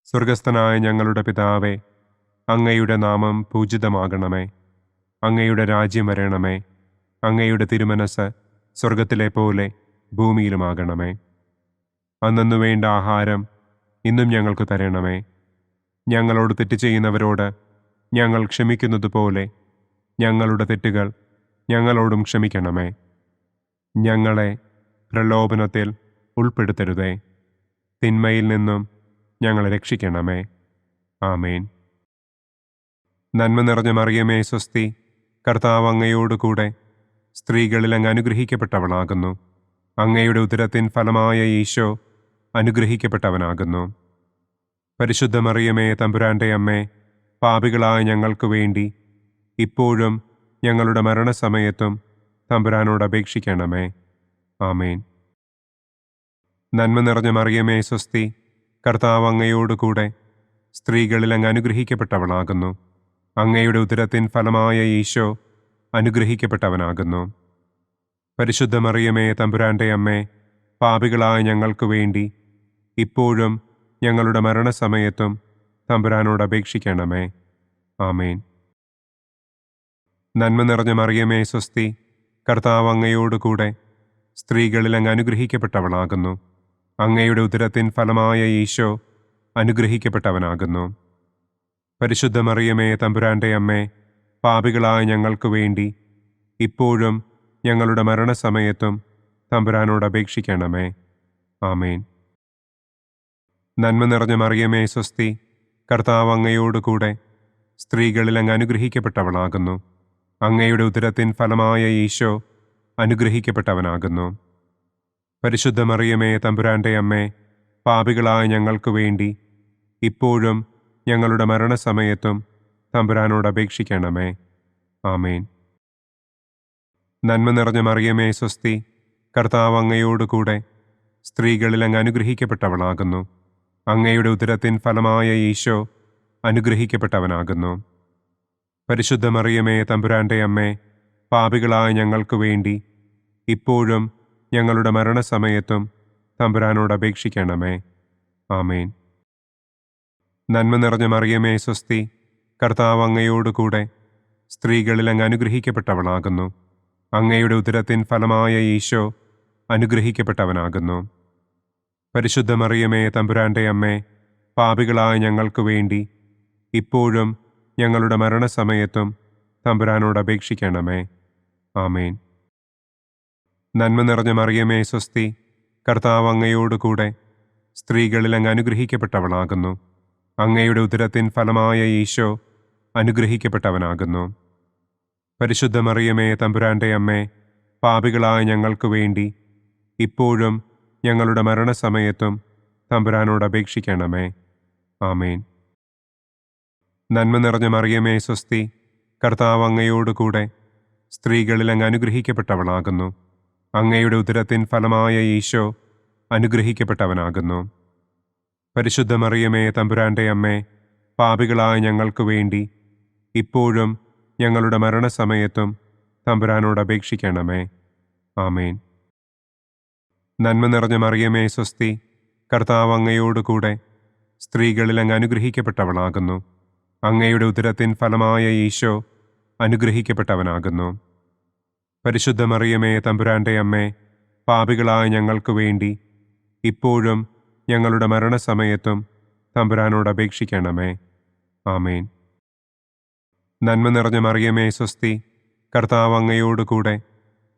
സ്വർഗസ്ഥനായ ഞങ്ങളുടെ പിതാവേ, അങ്ങയുടെ നാമം പൂജിതമാകണമേ. അങ്ങയുടെ രാജ്യം വരണമേ. അങ്ങയുടെ തിരുമനസ് സ്വർഗത്തിലെ പോലെ ഭൂമിയിലുമാകണമേ. അന്നു വേണ്ട ആഹാരം ഇന്നും ഞങ്ങൾക്ക് തരണമേ. ഞങ്ങളോട് തെറ്റ് ചെയ്യുന്നവരോട് ഞങ്ങൾ ക്ഷമിക്കുന്നതുപോലെ ഞങ്ങളുടെ തെറ്റുകൾ ഞങ്ങളോടും ക്ഷമിക്കണമേ. ഞങ്ങളെ പ്രലോഭനത്തിൽ ഉൾപ്പെടുത്തരുതേ. തിന്മയിൽ നിന്നും ഞങ്ങളെ രക്ഷിക്കണമേ. ആമേൻ. നന്മ നിറഞ്ഞ മറിയമേ സ്വസ്തി, കർത്താവ് അങ്ങയോട് കൂടെ സ്ത്രീകളിൽ അങ്ങ് അനുഗ്രഹിക്കപ്പെട്ടവളാകുന്നു. അങ്ങയുടെ ഉദരത്തിൻ ഫലമായ ഈശോ അനുഗ്രഹിക്കപ്പെട്ടവനാകുന്നു. പരിശുദ്ധ മറിയമേ തമ്പുരാൻ്റെ അമ്മേ, പാപികളായ ഞങ്ങൾക്ക് വേണ്ടി ഇപ്പോഴും ഞങ്ങളുടെ മരണസമയത്തും തമ്പുരാനോട് അപേക്ഷിക്കണമേ. ആമേൻ. നന്മ നിറഞ്ഞ മറിയമേ സ്വസ്തി, കർത്താവ് അങ്ങയോട് കൂടെ സ്ത്രീകളിൽ അങ്ങ് അനുഗ്രഹിക്കപ്പെട്ടവളാകുന്നു. അങ്ങയുടെ ഉദരത്തിൻ ഫലമായ ഈശോ അനുഗ്രഹിക്കപ്പെട്ടവനാകുന്നു. പരിശുദ്ധ മറിയമേ തമ്പുരാൻ്റെ അമ്മേ, പാപികളായ ഞങ്ങൾക്ക് വേണ്ടി ഇപ്പോഴും ഞങ്ങളുടെ മരണസമയത്തും തമ്പുരാനോട് അപേക്ഷിക്കണമേ. ആമേൻ. നന്മ നിറഞ്ഞ മറിയമേ സ്വസ്തി, കർത്താവ് അങ്ങയോട് കൂടെ സ്ത്രീകളിൽ അങ്ങ് അനുഗ്രഹിക്കപ്പെട്ടവളാകുന്നു. അങ്ങയുടെ ഉദരത്തിൻ ഫലമായ ഈശോ അനുഗ്രഹിക്കപ്പെട്ടവനാകുന്നു. പരിശുദ്ധ മറിയമേ തമ്പുരാൻ്റെ അമ്മേ, പാപികളായ ഞങ്ങൾക്ക് വേണ്ടി ഇപ്പോഴും ഞങ്ങളുടെ മരണസമയത്തും തമ്പുരാനോട് അപേക്ഷിക്കണമേ. ആമേൻ. നന്മ നിറഞ്ഞ മറിയമേ സ്വസ്തി, കർത്താവ് അങ്ങയോട് കൂടെ സ്ത്രീകളിൽ അങ്ങ് അനുഗ്രഹിക്കപ്പെട്ടവളാകുന്നു. അങ്ങയുടെ ഉദരത്തിൻ ഫലമായ ഈശോ അനുഗ്രഹിക്കപ്പെട്ടവനാകുന്നു. പരിശുദ്ധ മറിയമേ തമ്പുരാൻ്റെ അമ്മേ, പാപികളായ ഞങ്ങൾക്ക് വേണ്ടി ഇപ്പോഴും ഞങ്ങളുടെ മരണസമയത്തും തമ്പുരാനോട് അപേക്ഷിക്കണമേ. ആമേൻ. നന്മ നിറഞ്ഞ മറിയമേ സ്വസ്തി, കർത്താവ് അങ്ങയോട് കൂടെ സ്ത്രീകളിൽ അങ്ങ് അനുഗ്രഹിക്കപ്പെട്ടവളാകുന്നു. അങ്ങയുടെ ഉദരത്തിൻ ഫലമായ ഈശോ അനുഗ്രഹിക്കപ്പെട്ടവനാകുന്നു. പരിശുദ്ധ മറിയമേ തമ്പുരാൻ്റെ അമ്മേ, പാപികളായ ഞങ്ങൾക്ക് വേണ്ടി ഇപ്പോഴും ഞങ്ങളുടെ മരണസമയത്തും തമ്പുരാനോട് അപേക്ഷിക്കണമേ. ആമേൻ. നന്മ നിറഞ്ഞ മറിയമേ സ്വസ്തി, കർത്താവ് അങ്ങയോട് കൂടെ സ്ത്രീകളിൽ അങ്ങ് അനുഗ്രഹിക്കപ്പെട്ടവളാകുന്നു. അങ്ങയുടെ ഉദരത്തിൻ ഫലമായ ഈശോ അനുഗ്രഹിക്കപ്പെട്ടവനാകുന്നു. പരിശുദ്ധ മറിയമേ, തമ്പുരാന്റെ അമ്മേ, പാപികളായ ഞങ്ങൾക്ക് വേണ്ടി ഇപ്പോഴും ഞങ്ങളുടെ മരണസമയത്തും തമ്പുരാനോട് അപേക്ഷിക്കണമേ. ആമേൻ. നന്മ നിറഞ്ഞ മറിയമേ, സ്വസ്തി, കർത്താവ് അങ്ങയോടുകൂടെ സ്ത്രീകളിൽ അങ്ങ് അനുഗ്രഹിക്കപ്പെട്ടവളാകുന്നു. അങ്ങയുടെ ഉദരത്തിൻ ഫലമായ ഈശോ അനുഗ്രഹിക്കപ്പെട്ടവനാകുന്നു. പരിശുദ്ധ മറിയമേ, തമ്പുരാന്റെ അമ്മേ, പാപികളായ ഞങ്ങൾക്ക് വേണ്ടി ഇപ്പോഴും ഞങ്ങളുടെ മരണസമയത്തും തമ്പുരാനോട് അപേക്ഷിക്കണമേ. ആമേൻ. നന്മ നിറഞ്ഞ മറിയമേ, സ്വസ്തി, കർത്താവ് അങ്ങയോടുകൂടെ സ്ത്രീകളിൽ അങ്ങ് അനുഗ്രഹിക്കപ്പെട്ടവളാകുന്നു. അങ്ങയുടെ ഉദരത്തിൻ ഫലമായ ഈശോ അനുഗ്രഹിക്കപ്പെട്ടവനാകുന്നു. പരിശുദ്ധ മറിയമേ, തമ്പുരാന്റെ അമ്മേ, പാപികളായ ഞങ്ങൾക്ക് വേണ്ടി ഇപ്പോഴും ഞങ്ങളുടെ മരണസമയത്തും തമ്പുരാനോട് അപേക്ഷിക്കണമേ. ആമേൻ. നന്മ നിറഞ്ഞ മറിയമേ, സ്വസ്തി, കർത്താവ് അങ്ങയോടുകൂടെ സ്ത്രീകളിൽ അങ്ങ് അനുഗ്രഹിക്കപ്പെട്ടവളാകുന്നു. അങ്ങയുടെ ഉദരത്തിൻ ഫലമായ ഈശോ അനുഗ്രഹിക്കപ്പെട്ടവനാകുന്നു. പരിശുദ്ധ മറിയമേ, തമ്പുരാന്റെ അമ്മേ, പാപികളായ ഞങ്ങൾക്ക് വേണ്ടി ഇപ്പോഴും ഞങ്ങളുടെ മരണസമയത്തും തമ്പുരാനോട് അപേക്ഷിക്കണമേ. ആമേൻ. നന്മ നിറഞ്ഞ മറിയമേ, സ്വസ്തി, കർത്താവ് അങ്ങയോടുകൂടെ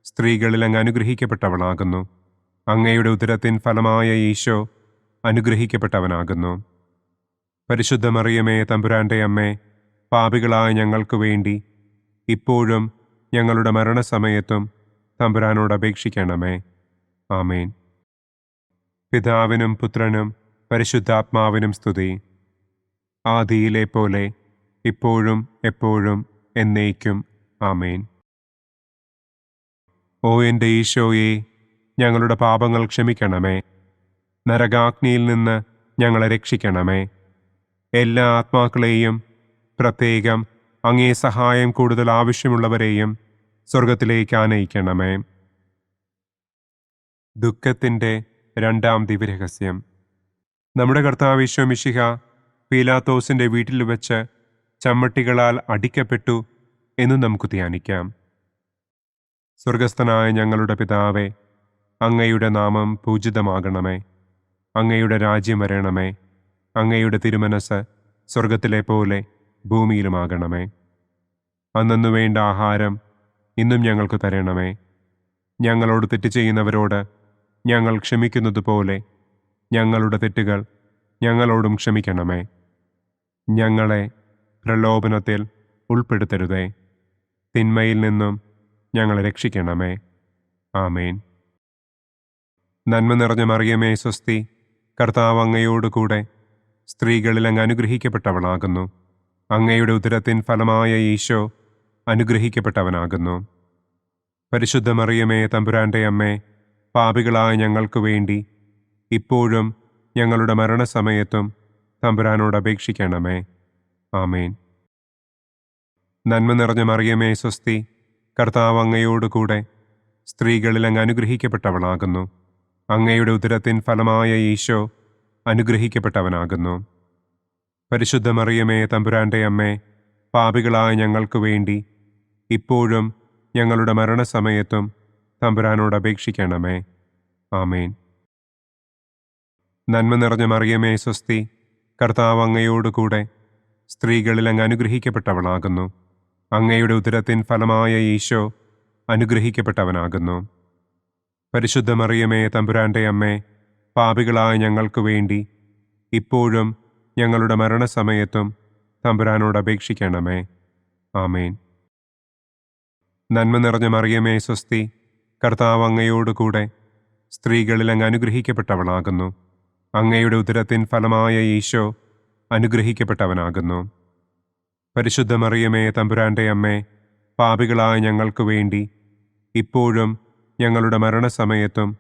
സ്ത്രീകളിൽ അങ്ങ് അനുഗ്രഹിക്കപ്പെട്ടവളാകുന്നു. അങ്ങയുടെ ഉദരത്തിൻ ഫലമായ ഈശോ അനുഗ്രഹിക്കപ്പെട്ടവനാകുന്നു. പരിശുദ്ധ മറിയമേ, തമ്പുരാന്റെ അമ്മേ, പാപികളായ ഞങ്ങൾക്ക് വേണ്ടി ഇപ്പോഴും ഞങ്ങളുടെ മരണസമയത്തും തമ്പുരാനോട് അപേക്ഷിക്കണമേ. ആമേൻ. പിതാവിനും പുത്രനും പരിശുദ്ധാത്മാവിനും സ്തുതി. ആദിയിലെ പോലെ ഇപ്പോഴും എപ്പോഴും എന്നേക്കും. ആമേൻ. ഓ എൻ്റെ ഈശോയെ, ഞങ്ങളുടെ പാപങ്ങൾ ക്ഷമിക്കണമേ. നരകാഗ്നിയിൽ നിന്ന് ഞങ്ങളെ രക്ഷിക്കണമേ. എല്ലാ ആത്മാക്കളെയും, പ്രത്യേകം അങ്ങേ സഹായം കൂടുതൽ ആവശ്യമുള്ളവരെയും സ്വർഗത്തിലേക്ക് ആനയിക്കണമേ. ദുഃഖത്തിൻ്റെ രണ്ടാം ദിവ്യരഹസ്യം. നമ്മുടെ കർത്താവ് ഈശോ മിശിഹ പീലാത്തോസിൻ്റെ വീട്ടിൽ വെച്ച് ചമ്മട്ടികളാൽ അടിക്കപ്പെട്ടു എന്ന് നമുക്ക് ധ്യാനിക്കാം. സ്വർഗസ്ഥനായ ഞങ്ങളുടെ പിതാവേ, അങ്ങയുടെ നാമം പൂജിതമാകണമേ. അങ്ങയുടെ രാജ്യം വരണമേ. അങ്ങയുടെ തിരുമനസ് സ്വർഗത്തിലെ പോലെ ഭൂമിയിലുമാകണമേ. അന്നന്നു വേണ്ട ആഹാരം ഇന്നും ഞങ്ങൾക്ക് തരണമേ. ഞങ്ങളോട് തെറ്റ് ചെയ്യുന്നവരോട് ഞങ്ങൾ ക്ഷമിക്കുന്നത് പോലെ ഞങ്ങളുടെ തെറ്റുകൾ ഞങ്ങളോടും ക്ഷമിക്കണമേ. ഞങ്ങളെ പ്രലോഭനത്തിൽ ഉൾപ്പെടുത്തരുതേ. തിന്മയിൽ നിന്നും ഞങ്ങളെ രക്ഷിക്കണമേ. ആമേൻ. നന്മ നിറഞ്ഞ മറിയമേ, സ്വസ്തി, കർത്താവ് അങ്ങയോടുകൂടെ സ്ത്രീകളിൽ അങ്ങ് അനുഗ്രഹിക്കപ്പെട്ടവളാകുന്നു. അങ്ങയുടെ ഉദരത്തിൻ ഫലമായ ഈശോ അനുഗ്രഹിക്കപ്പെട്ടവനാകുന്നു. പരിശുദ്ധ മറിയമേ, തമ്പുരാന്റെ അമ്മേ, പാപികളായ ഞങ്ങൾക്ക് വേണ്ടി ഇപ്പോഴും ഞങ്ങളുടെ മരണസമയത്തും തമ്പുരാനോട് അപേക്ഷിക്കണമേ. ആമേൻ. നന്മ നിറഞ്ഞ മറിയമേ, സ്വസ്തി, കർത്താവ് അങ്ങയോടുകൂടെ സ്ത്രീകളിൽ അങ്ങ് അനുഗ്രഹിക്കപ്പെട്ടവളാകുന്നു. അങ്ങയുടെ ഉദരത്തിൻ ഫലമായ ഈശോ അനുഗ്രഹിക്കപ്പെട്ടവനാകുന്നു. പരിശുദ്ധ മറിയമേ, തമ്പുരാന്റെ അമ്മേ, പാപികളായ ഞങ്ങൾക്ക് വേണ്ടി ഇപ്പോഴും ഞങ്ങളുടെ മരണസമയത്തും തമ്പുരാനോട് അപേക്ഷിക്കണമേ. ആമേൻ. നന്മ നിറഞ്ഞ മറിയമേ, സ്വസ്തി, കർത്താവ് അങ്ങയോടുകൂടെ സ്ത്രീകളിൽ അങ്ങ് അനുഗ്രഹിക്കപ്പെട്ടവളാകുന്നു. അങ്ങയുടെ ഉദരത്തിൻ ഫലമായ ഈശോ അനുഗ്രഹിക്കപ്പെട്ടവനാകുന്നു. പരിശുദ്ധ മറിയമേ, തമ്പുരാന്റെ അമ്മേ, പാപികളായ ഞങ്ങൾക്ക് വേണ്ടി ഇപ്പോഴും ഞങ്ങളുടെ മരണസമയത്തും തമ്പുരാനോട് അപേക്ഷിക്കണമേ. ആമേൻ. നന്മ നിറഞ്ഞ മറിയമേ, സ്വസ്തി, കർത്താവ് അങ്ങയോടുകൂടെ സ്ത്രീകളിൽ അങ്ങ് അനുഗ്രഹിക്കപ്പെട്ടവളാകുന്നു. അങ്ങയുടെ ഉദരത്തിൻ ഫലമായ ഈശോ അനുഗ്രഹിക്കപ്പെട്ടവനാകുന്നു. പരിശുദ്ധ മറിയമേ, തമ്പുരാന്റെ അമ്മേ, പാപികളായ ഞങ്ങൾക്ക് വേണ്ടി ഇപ്പോഴും ഞങ്ങളുടെ മരണസമയത്തും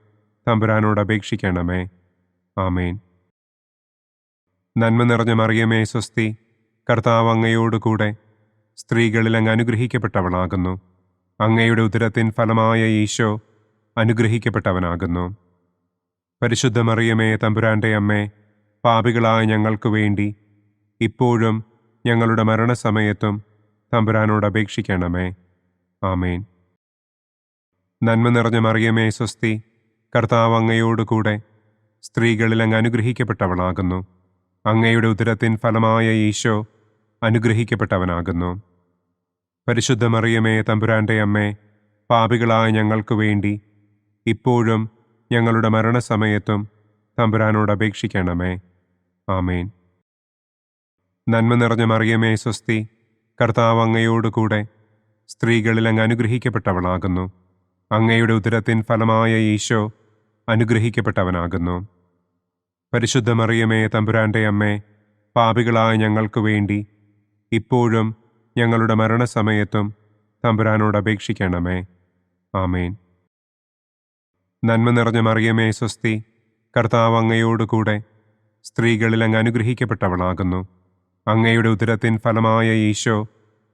തമ്പുരാനോട് അപേക്ഷിക്കണമേ. ആമേൻ. നന്മ നിറഞ്ഞ മറിയമേ, സ്വസ്തി, കർത്താവ് അങ്ങയോടുകൂടെ സ്ത്രീകളിൽ അങ്ങ് അനുഗ്രഹിക്കപ്പെട്ടവളാകുന്നു. അങ്ങയുടെ ഉദരത്തിൻ ഫലമായ ഈശോ അനുഗ്രഹിക്കപ്പെട്ടവനാകുന്നു. പരിശുദ്ധ മറിയമേ, തമ്പുരാന്റെ അമ്മേ, പാപികളായ ഞങ്ങൾക്ക് വേണ്ടി ഇപ്പോഴും ഞങ്ങളുടെ മരണസമയത്തും തമ്പുരാനോട് അപേക്ഷിക്കണമേ. ആമേൻ. നന്മ നിറഞ്ഞ മറിയമേ സ്വസ്തി, കർത്താവ് അങ്ങയോട് കൂടെ സ്ത്രീകളിൽ അങ്ങ് അനുഗ്രഹിക്കപ്പെട്ടവളാകുന്നു. അങ്ങയുടെ ഉദരത്തിൻ ഫലമായ ഈശോ അനുഗ്രഹിക്കപ്പെട്ടവനാകുന്നു. പരിശുദ്ധ മറിയമേ തമ്പുരാന്റെ അമ്മേ, പാപികളായ ഞങ്ങൾക്ക് വേണ്ടി ഇപ്പോഴും ഞങ്ങളുടെ മരണസമയത്തും തമ്പുരാനോട് അപേക്ഷിക്കണമേ. ആമേൻ. നന്മ നിറഞ്ഞ മറിയമേ സ്വസ്തി, കർത്താവ് അങ്ങയോട് കൂടെ സ്ത്രീകളിൽ അങ്ങ് അനുഗ്രഹിക്കപ്പെട്ടവളാകുന്നു. അങ്ങയുടെ ഉദരത്തിൻ ഫലമായ ഈശോ അനുഗ്രഹിക്കപ്പെട്ടവനാകുന്നു. പരിശുദ്ധ മറിയമേ തമ്പുരാന്റെ അമ്മേ, പാപികളായ ഞങ്ങൾക്ക് വേണ്ടി ഇപ്പോഴും ഞങ്ങളുടെ മരണസമയത്തും തമ്പുരാനോട് അപേക്ഷിക്കണമേ. ആമേൻ. നന്മ നിറഞ്ഞ മറിയമേ സ്വസ്തി, കർത്താവ് അങ്ങയോട് കൂടെ സ്ത്രീകളിൽ അങ്ങ് അനുഗ്രഹിക്കപ്പെട്ടവളാകുന്നു. അങ്ങയുടെ ഉദരത്തിൻ ഫലമായ ഈശോ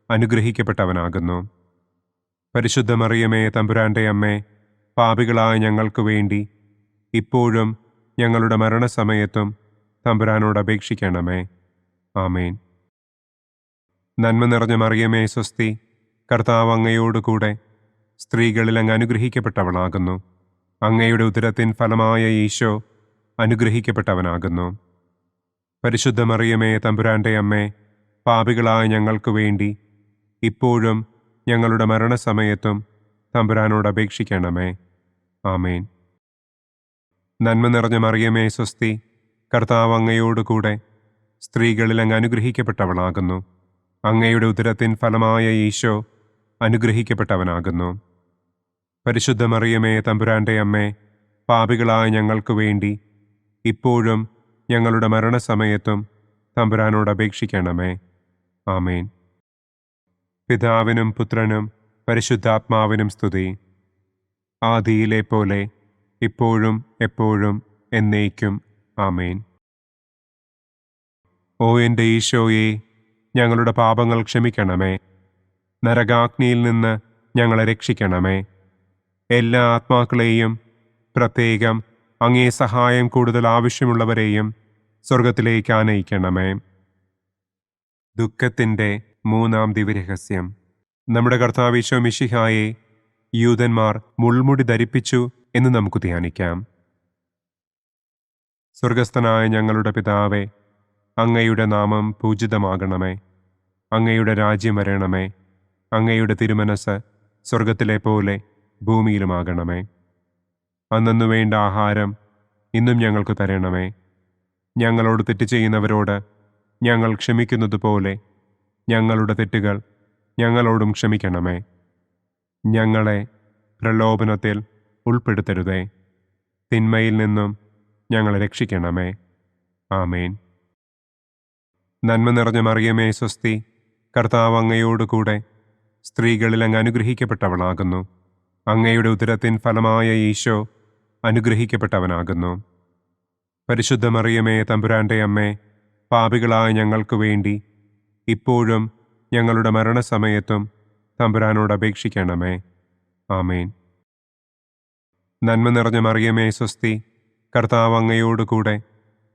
അനുഗ്രഹിക്കപ്പെട്ടവനാകുന്നു. പരിശുദ്ധ മറിയമേ തമ്പുരാന്റെ അമ്മേ, പാപികളായ ഞങ്ങൾക്ക് വേണ്ടി ഇപ്പോഴും ഞങ്ങളുടെ മരണസമയത്തും തമ്പുരാനോട് അപേക്ഷിക്കണമേ. ആമേൻ. നന്മ നിറഞ്ഞ മറിയമേ സ്വസ്തി, കർത്താവ് അങ്ങയോട് കൂടെ സ്ത്രീകളിൽ അങ്ങ് അനുഗ്രഹിക്കപ്പെട്ടവളാകുന്നു. അങ്ങയുടെ ഉദരത്തിൻ ഫലമായ ഈശോ അനുഗ്രഹിക്കപ്പെട്ടവനാകുന്നു. പരിശുദ്ധ മറിയമേ തമ്പുരാന്റെ അമ്മേ, പാപികളായ ഞങ്ങൾക്ക് വേണ്ടി ഇപ്പോഴും ഞങ്ങളുടെ മരണസമയത്തും തമ്പുരാനോട് അപേക്ഷിക്കണമേ. ആമേൻ. നന്മ നിറഞ്ഞ മറിയമേ സ്വസ്തി, കർത്താവ് അങ്ങയോട് കൂടെ സ്ത്രീകളിൽ അങ്ങ് അനുഗ്രഹിക്കപ്പെട്ടവളാകുന്നു. അങ്ങയുടെ ഉദരത്തിൻ ഫലമായ ഈശോ അനുഗ്രഹിക്കപ്പെട്ടവനാകുന്നു. പരിശുദ്ധ മറിയമേ തമ്പുരാന്റെ അമ്മേ, പാപികളായ ഞങ്ങൾക്ക് വേണ്ടി ഇപ്പോഴും ഞങ്ങളുടെ മരണസമയത്തും തമ്പുരാനോട് അപേക്ഷിക്കണമേ. ആമേൻ. പിതാവിനും പുത്രനും പരിശുദ്ധാത്മാവിനും സ്തുതി. ആദിയിലെ പോലെ ഇപ്പോഴും എപ്പോഴും എന്നേക്കും. ആമേൻ. ഓ എൻ്റെ ഈശോയെ, ഞങ്ങളുടെ പാപങ്ങൾ ക്ഷമിക്കണമേ. നരകാഗ്നിയിൽ നിന്ന് ഞങ്ങളെ രക്ഷിക്കണമേ. എല്ലാ ആത്മാക്കളെയും, പ്രത്യേകം അങ്ങേ സഹായം കൂടുതൽ ആവശ്യമുള്ളവരെയും സ്വർഗത്തിലേക്ക് ആനയിക്കണമേ. ദുഃഖത്തിൻ്റെ മൂന്നാം ദിവ്യരഹസ്യം. നമ്മുടെ കർത്താവ് ഈശോ മിശിഹായെ യൂദന്മാർ മുൾമുടി ധരിപ്പിച്ചു എന്ന് നമുക്ക് ധ്യാനിക്കാം. സ്വർഗസ്ഥനായ ഞങ്ങളുടെ പിതാവേ, അങ്ങയുടെ നാമം പൂജിതമാകണമേ. അങ്ങയുടെ രാജ്യം വരണമേ. അങ്ങയുടെ തിരുമനസ് സ്വർഗത്തിലെ പോലെ ഭൂമിയിലുമാകണമേ. അന്നന്നു വേണ്ട ആഹാരം ഇന്നും ഞങ്ങൾക്ക് തരണമേ. ഞങ്ങളോട് തെറ്റ് ചെയ്യുന്നവരോട് ഞങ്ങൾ ക്ഷമിക്കുന്നത് പോലെ ഞങ്ങളുടെ തെറ്റുകൾ ഞങ്ങളോടും ക്ഷമിക്കണമേ. ഞങ്ങളെ പ്രലോഭനത്തിൽ ഉൾപ്പെടുത്തരുതേ. തിന്മയിൽ നിന്നും ഞങ്ങളെ രക്ഷിക്കണമേ. ആമേൻ. നന്മ നിറഞ്ഞ മറിയമേ സ്വസ്തി, കർത്താവ് അങ്ങയോട് കൂടെ സ്ത്രീകളിൽ അങ്ങ് അനുഗ്രഹിക്കപ്പെട്ടവളാകുന്നു. അങ്ങയുടെ ഉദരത്തിൻ ഫലമായ ഈശോ അനുഗ്രഹിക്കപ്പെട്ടവനാകുന്നു. പരിശുദ്ധ മറിയമേ തമ്പുരാന്റെ അമ്മേ, പാപികളായ ഞങ്ങൾക്ക് വേണ്ടി ഇപ്പോഴും ഞങ്ങളുടെ മരണസമയത്തും തമ്പുരാനോട് അപേക്ഷിക്കണമേ. ആമേൻ. നന്മ നിറഞ്ഞ മറിയമേ സ്വസ്തി, കർത്താവ് അങ്ങയോട് കൂടെ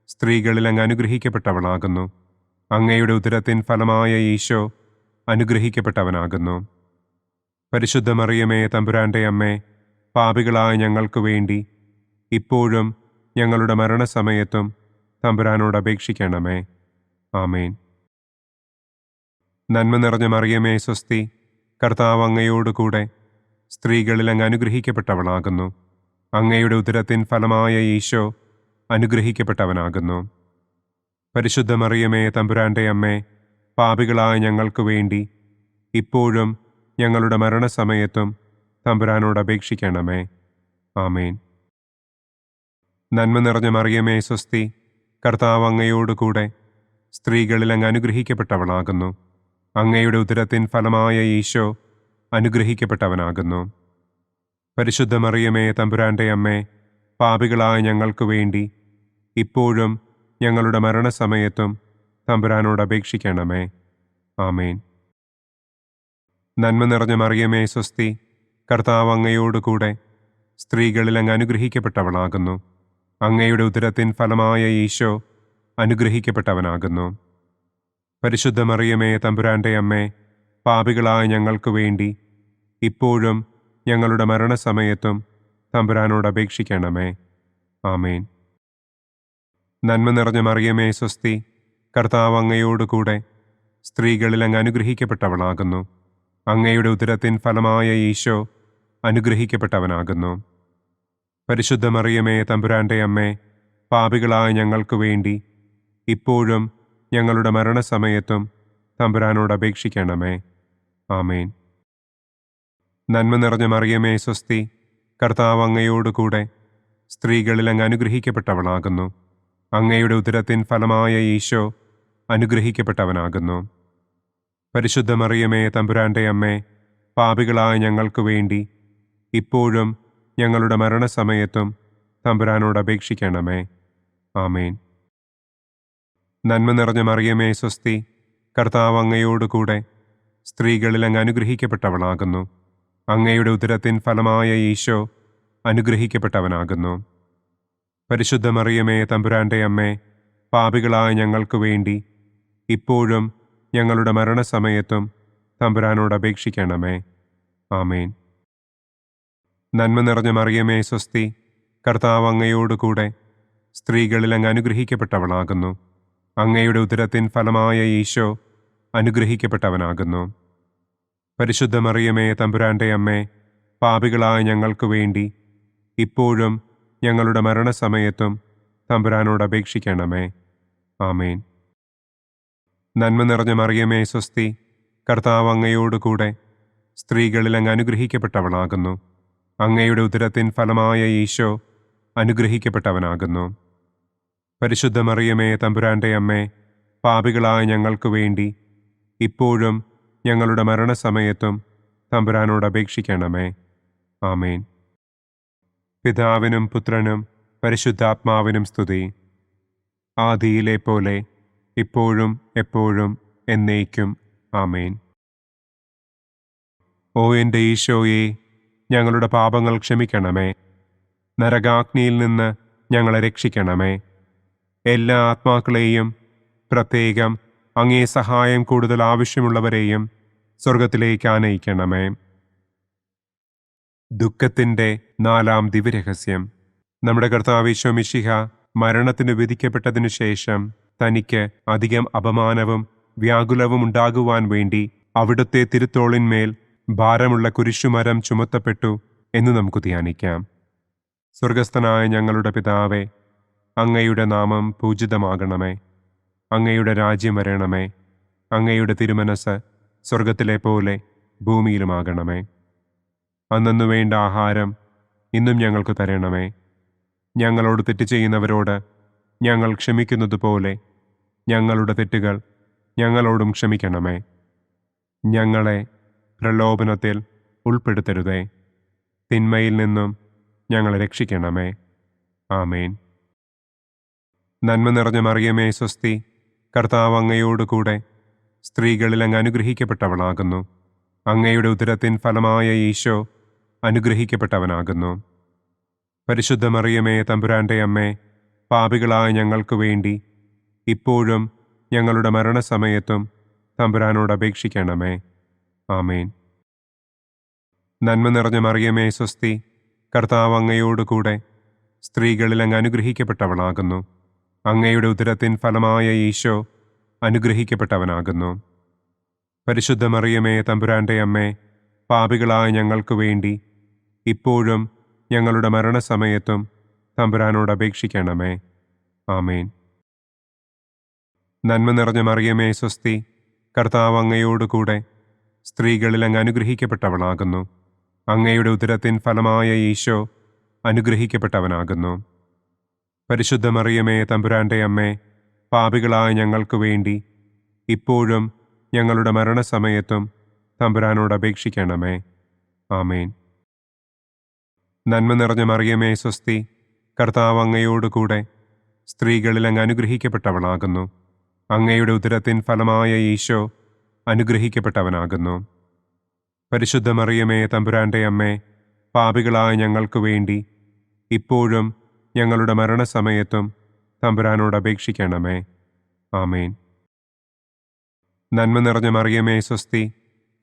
സ്ത്രീകളിൽ അങ്ങ് അനുഗ്രഹിക്കപ്പെട്ടവളാകുന്നു. അങ്ങയുടെ ഉദരത്തിൻ ഫലമായ ഈശോ അനുഗ്രഹിക്കപ്പെട്ടവനാകുന്നു. പരിശുദ്ധ മറിയമേ തമ്പുരാന്റെ അമ്മേ, പാപികളായ ഞങ്ങൾക്ക് വേണ്ടി ഇപ്പോഴും ഞങ്ങളുടെ മരണസമയത്തും തമ്പുരാനോട് അപേക്ഷിക്കണമേ. ആമേൻ. നന്മ നിറഞ്ഞ മറിയമേ സ്വസ്തി, കർത്താവ് അങ്ങയോട് കൂടെ സ്ത്രീകളിൽ അങ്ങ് അനുഗ്രഹിക്കപ്പെട്ടവളാകുന്നു. അങ്ങയുടെ ഉദരത്തിൻ ഫലമായ ഈശോ അനുഗ്രഹിക്കപ്പെട്ടവനാകുന്നു. പരിശുദ്ധ മറിയമേ തമ്പുരാന്റെ അമ്മേ, പാപികളായ ഞങ്ങൾക്ക് വേണ്ടി ഇപ്പോഴും ഞങ്ങളുടെ മരണസമയത്തും തമ്പുരാനോട് അപേക്ഷിക്കണമേ. ആമേൻ. നന്മ നിറഞ്ഞ മറിയമേ സ്വസ്തി, കർത്താവ് അങ്ങയോട് കൂടെ സ്ത്രീകളിൽ അങ്ങ് അനുഗ്രഹിക്കപ്പെട്ടവളാകുന്നു. അങ്ങയുടെ ഉദരത്തിൻ ഫലമായ ഈശോ അനുഗ്രഹിക്കപ്പെട്ടവനാകുന്നു. പരിശുദ്ധ മറിയമേ തമ്പുരാന്റെ അമ്മേ, പാപികളായ ഞങ്ങൾക്ക് വേണ്ടി ഇപ്പോഴും ഞങ്ങളുടെ മരണസമയത്തും തമ്പുരാനോട് അപേക്ഷിക്കണമേ. ആമേൻ. നന്മ നിറഞ്ഞ മറിയമേ സ്വസ്തി, കർത്താവ് അങ്ങയോട് കൂടെ സ്ത്രീകളിൽ അങ്ങ് അനുഗ്രഹിക്കപ്പെട്ടവളാകുന്നു. അങ്ങയുടെ ഉദരത്തിൻ ഫലമായ ഈശോ അനുഗ്രഹിക്കപ്പെട്ടവനാകുന്നു. പരിശുദ്ധ മറിയമേ തമ്പുരാന്റെ അമ്മേ, പാപികളായ ഞങ്ങൾക്ക് വേണ്ടി ഇപ്പോഴും ഞങ്ങളുടെ മരണസമയത്തും തമ്പുരാനോട് അപേക്ഷിക്കണമേ. ആമേൻ. നന്മ നിറഞ്ഞ മറിയമേ സ്വസ്തി, കർത്താവ് അങ്ങയോട് കൂടെ സ്ത്രീകളിൽ അങ്ങ് അനുഗ്രഹിക്കപ്പെട്ടവളാകുന്നു. അങ്ങയുടെ ഉദരത്തിൻ ഫലമായ ഈശോ അനുഗ്രഹിക്കപ്പെട്ടവനാകുന്നു. പരിശുദ്ധ മറിയമേ തമ്പുരാന്റെ അമ്മേ, പാപികളായ ഞങ്ങൾക്ക് വേണ്ടി ഇപ്പോഴും ഞങ്ങളുടെ മരണസമയത്തും തമ്പുരാനോട് അപേക്ഷിക്കണമേ. ആമേൻ. നന്മ നിറഞ്ഞ മറിയമേ സ്വസ്തി, കർത്താവ് അങ്ങയോട് കൂടെ സ്ത്രീകളിൽ അങ്ങ് അനുഗ്രഹിക്കപ്പെട്ടവളാകുന്നു. അങ്ങയുടെ ഉദരത്തിൻ ഫലമായ ഈശോ അനുഗ്രഹിക്കപ്പെട്ടവനാകുന്നു. പരിശുദ്ധ മറിയമേ തമ്പുരാന്റെ അമ്മേ, പാപികളായ ഞങ്ങൾക്ക് വേണ്ടി ഇപ്പോഴും ഞങ്ങളുടെ മരണസമയത്തും തമ്പുരാനോട് അപേക്ഷിക്കണമേ. ആമേൻ. നന്മ നിറഞ്ഞ മറിയമേ സ്വസ്തി, കർത്താവ് അങ്ങയോട് കൂടെ സ്ത്രീകളിൽ അങ്ങ് അനുഗ്രഹിക്കപ്പെട്ടവളാകുന്നു. അങ്ങയുടെ ഉദരത്തിൻ ഫലമായ ഈശോ അനുഗ്രഹിക്കപ്പെട്ടവനാകുന്നു. പരിശുദ്ധ മറിയമേ തമ്പുരാന്റെ അമ്മേ, പാപികളായ ഞങ്ങൾക്ക് വേണ്ടി ഇപ്പോഴും ഞങ്ങളുടെ മരണസമയത്തും തമ്പുരാനോട് അപേക്ഷിക്കണമേ. ആമേൻ. നന്മ നിറഞ്ഞ മറിയമേ സ്വസ്തി, കർത്താവ് അങ്ങയോട് കൂടെ സ്ത്രീകളിൽ അങ്ങ് അനുഗ്രഹിക്കപ്പെട്ടവളാകുന്നു. അങ്ങയുടെ ഉദരത്തിൻ ഫലമായ ഈശോ അനുഗ്രഹിക്കപ്പെട്ടവനാകുന്നു. പരിശുദ്ധ മറിയമേ തമ്പുരാന്റെ അമ്മേ, പാപികളായ ഞങ്ങൾക്ക് വേണ്ടി ഇപ്പോഴും ഞങ്ങളുടെ മരണസമയത്തും തമ്പുരാനോട് അപേക്ഷിക്കണമേ. ആമേൻ. നന്മ നിറഞ്ഞ മറിയമേ സ്വസ്തി, കർത്താവ് അങ്ങയോട് കൂടെ സ്ത്രീകളിൽ അങ്ങ് അനുഗ്രഹിക്കപ്പെട്ടവളാകുന്നു. അങ്ങയുടെ ഉദരത്തിൻ ഫലമായ ഈശോ അനുഗ്രഹിക്കപ്പെട്ടവനാകുന്നു. പരിശുദ്ധ മറിയമേ തമ്പുരാന്റെ അമ്മേ, പാപികളായ ഞങ്ങൾക്ക് വേണ്ടി ഇപ്പോഴും ഞങ്ങളുടെ മരണസമയത്തും തമ്പുരാനോട് അപേക്ഷിക്കണമേ. ആമേൻ. പിതാവിനും പുത്രനും പരിശുദ്ധാത്മാവിനും സ്തുതി. ആദിയിലെ പോലെ ഇപ്പോഴും എപ്പോഴും എന്നേക്കും. ആമേൻ. ഓ എൻ്റെ ഈശോയെ, ഞങ്ങളുടെ പാപങ്ങൾ ക്ഷമിക്കണമേ. നരകാഗ്നിയിൽ നിന്ന് ഞങ്ങളെ രക്ഷിക്കണമേ. എല്ലാ ആത്മാക്കളെയും, പ്രത്യേകം അങ്ങേ സഹായം കൂടുതൽ ആവശ്യമുള്ളവരെയും സ്വർഗത്തിലേക്ക് ആനയിക്കണമേ. ദുഃഖത്തിൻ്റെ 4-ാം ദിവ്യരഹസ്യം. നമ്മുടെ കർത്താവ് ഈശോ മിശിഹ മരണത്തിന് വിധിക്കപ്പെട്ടതിനു ശേഷം തനിക്ക് അധികം അപമാനവും വ്യാകുലവും ഉണ്ടാകുവാൻ വേണ്ടി അവിടുത്തെ തിരുത്തോളിന്മേൽ ഭാരമുള്ള കുരിശുമരം ചുമത്തപ്പെട്ടു എന്ന് നമുക്ക് ധ്യാനിക്കാം. സ്വർഗസ്ഥനായ ഞങ്ങളുടെ പിതാവേ, അങ്ങയുടെ നാമം പൂജിതമാകണമേ. അങ്ങയുടെ രാജ്യം വരണമേ. അങ്ങയുടെ തിരുമനസ് സ്വർഗത്തിലെ പോലെ ഭൂമിയിലുമാകണമേ. അന്നന്നു വേണ്ട ആഹാരം ഇന്നും ഞങ്ങൾക്ക് തരണമേ. ഞങ്ങളോട് തെറ്റ് ചെയ്യുന്നവരോട് ഞങ്ങൾ ക്ഷമിക്കുന്നത് പോലെ ഞങ്ങളുടെ തെറ്റുകൾ ഞങ്ങളോടും ക്ഷമിക്കണമേ. ഞങ്ങളെ പ്രലോഭനത്തിൽ ഉൾപ്പെടുത്തരുതേ. തിന്മയിൽ നിന്നും ഞങ്ങളെ രക്ഷിക്കണമേ. ആമേൻ. നന്മ നിറഞ്ഞ മറിയമേ സ്വസ്തി, കർത്താവ് അങ്ങയോട് കൂടെ സ്ത്രീകളിൽ അങ്ങ് അനുഗ്രഹിക്കപ്പെട്ടവളാകുന്നു. അങ്ങയുടെ ഉദരത്തിൻ ഫലമായ ഈശോ അനുഗ്രഹിക്കപ്പെട്ടവനാകുന്നു. പരിശുദ്ധ മറിയമേ തമ്പുരാന്റെ അമ്മേ, പാപികളായ ഞങ്ങൾക്ക് വേണ്ടി ഇപ്പോഴും ഞങ്ങളുടെ മരണസമയത്തും തമ്പുരാനോട് അപേക്ഷിക്കണമേ. ആമേൻ. നന്മ നിറഞ്ഞ മറിയമേ സ്വസ്തി, കർത്താവ് അങ്ങയോട് കൂടെ സ്ത്രീകളിൽ അങ്ങ് അനുഗ്രഹിക്കപ്പെട്ടവളാകുന്നു. അങ്ങയുടെ ഉദരത്തിൻ ഫലമായ ഈശോ അനുഗ്രഹിക്കപ്പെട്ടവനാകുന്നു. പരിശുദ്ധ മറിയമേ തമ്പുരാന്റെ അമ്മേ, പാപികളായ ഞങ്ങൾക്ക് വേണ്ടി ഇപ്പോഴും ഞങ്ങളുടെ മരണസമയത്തും തമ്പുരാനോട് അപേക്ഷിക്കണമേ. ആമേൻ. നന്മ നിറഞ്ഞ മറിയമേ സ്വസ്തി, കർത്താവ് അങ്ങയോട് കൂടെ സ്ത്രീകളിൽ അങ്ങ് അനുഗ്രഹിക്കപ്പെട്ടവളാകുന്നു. അങ്ങയുടെ ഉദരത്തിൻ ഫലമായ ഈശോ അനുഗ്രഹിക്കപ്പെട്ടവനാകുന്നു. പരിശുദ്ധ മറിയമേ തമ്പുരാന്റെ അമ്മേ, പാപികളായ ഞങ്ങൾക്ക് വേണ്ടി ഇപ്പോഴും ഞങ്ങളുടെ മരണസമയത്തും തമ്പുരാനോട് അപേക്ഷിക്കണമേ. ആമേൻ. നന്മ നിറഞ്ഞ മറിയമേ സ്വസ്തി, കർത്താവ് അങ്ങയോട് കൂടെ സ്ത്രീകളിൽ അങ്ങ് അനുഗ്രഹിക്കപ്പെട്ടവളാകുന്നു. അങ്ങയുടെ ഉദരത്തിൻ ഫലമായ ഈശോ അനുഗ്രഹിക്കപ്പെട്ടവനാകുന്നു. പരിശുദ്ധ മറിയമേ തമ്പുരാന്റെ അമ്മേ, പാപികളായ ഞങ്ങൾക്ക് വേണ്ടി ഇപ്പോഴും ഞങ്ങളുടെ മരണസമയത്തും തമ്പുരാനോട് അപേക്ഷിക്കണമേ. ആമേൻ. നന്മ നിറഞ്ഞ മറിയമേ സ്വസ്തി,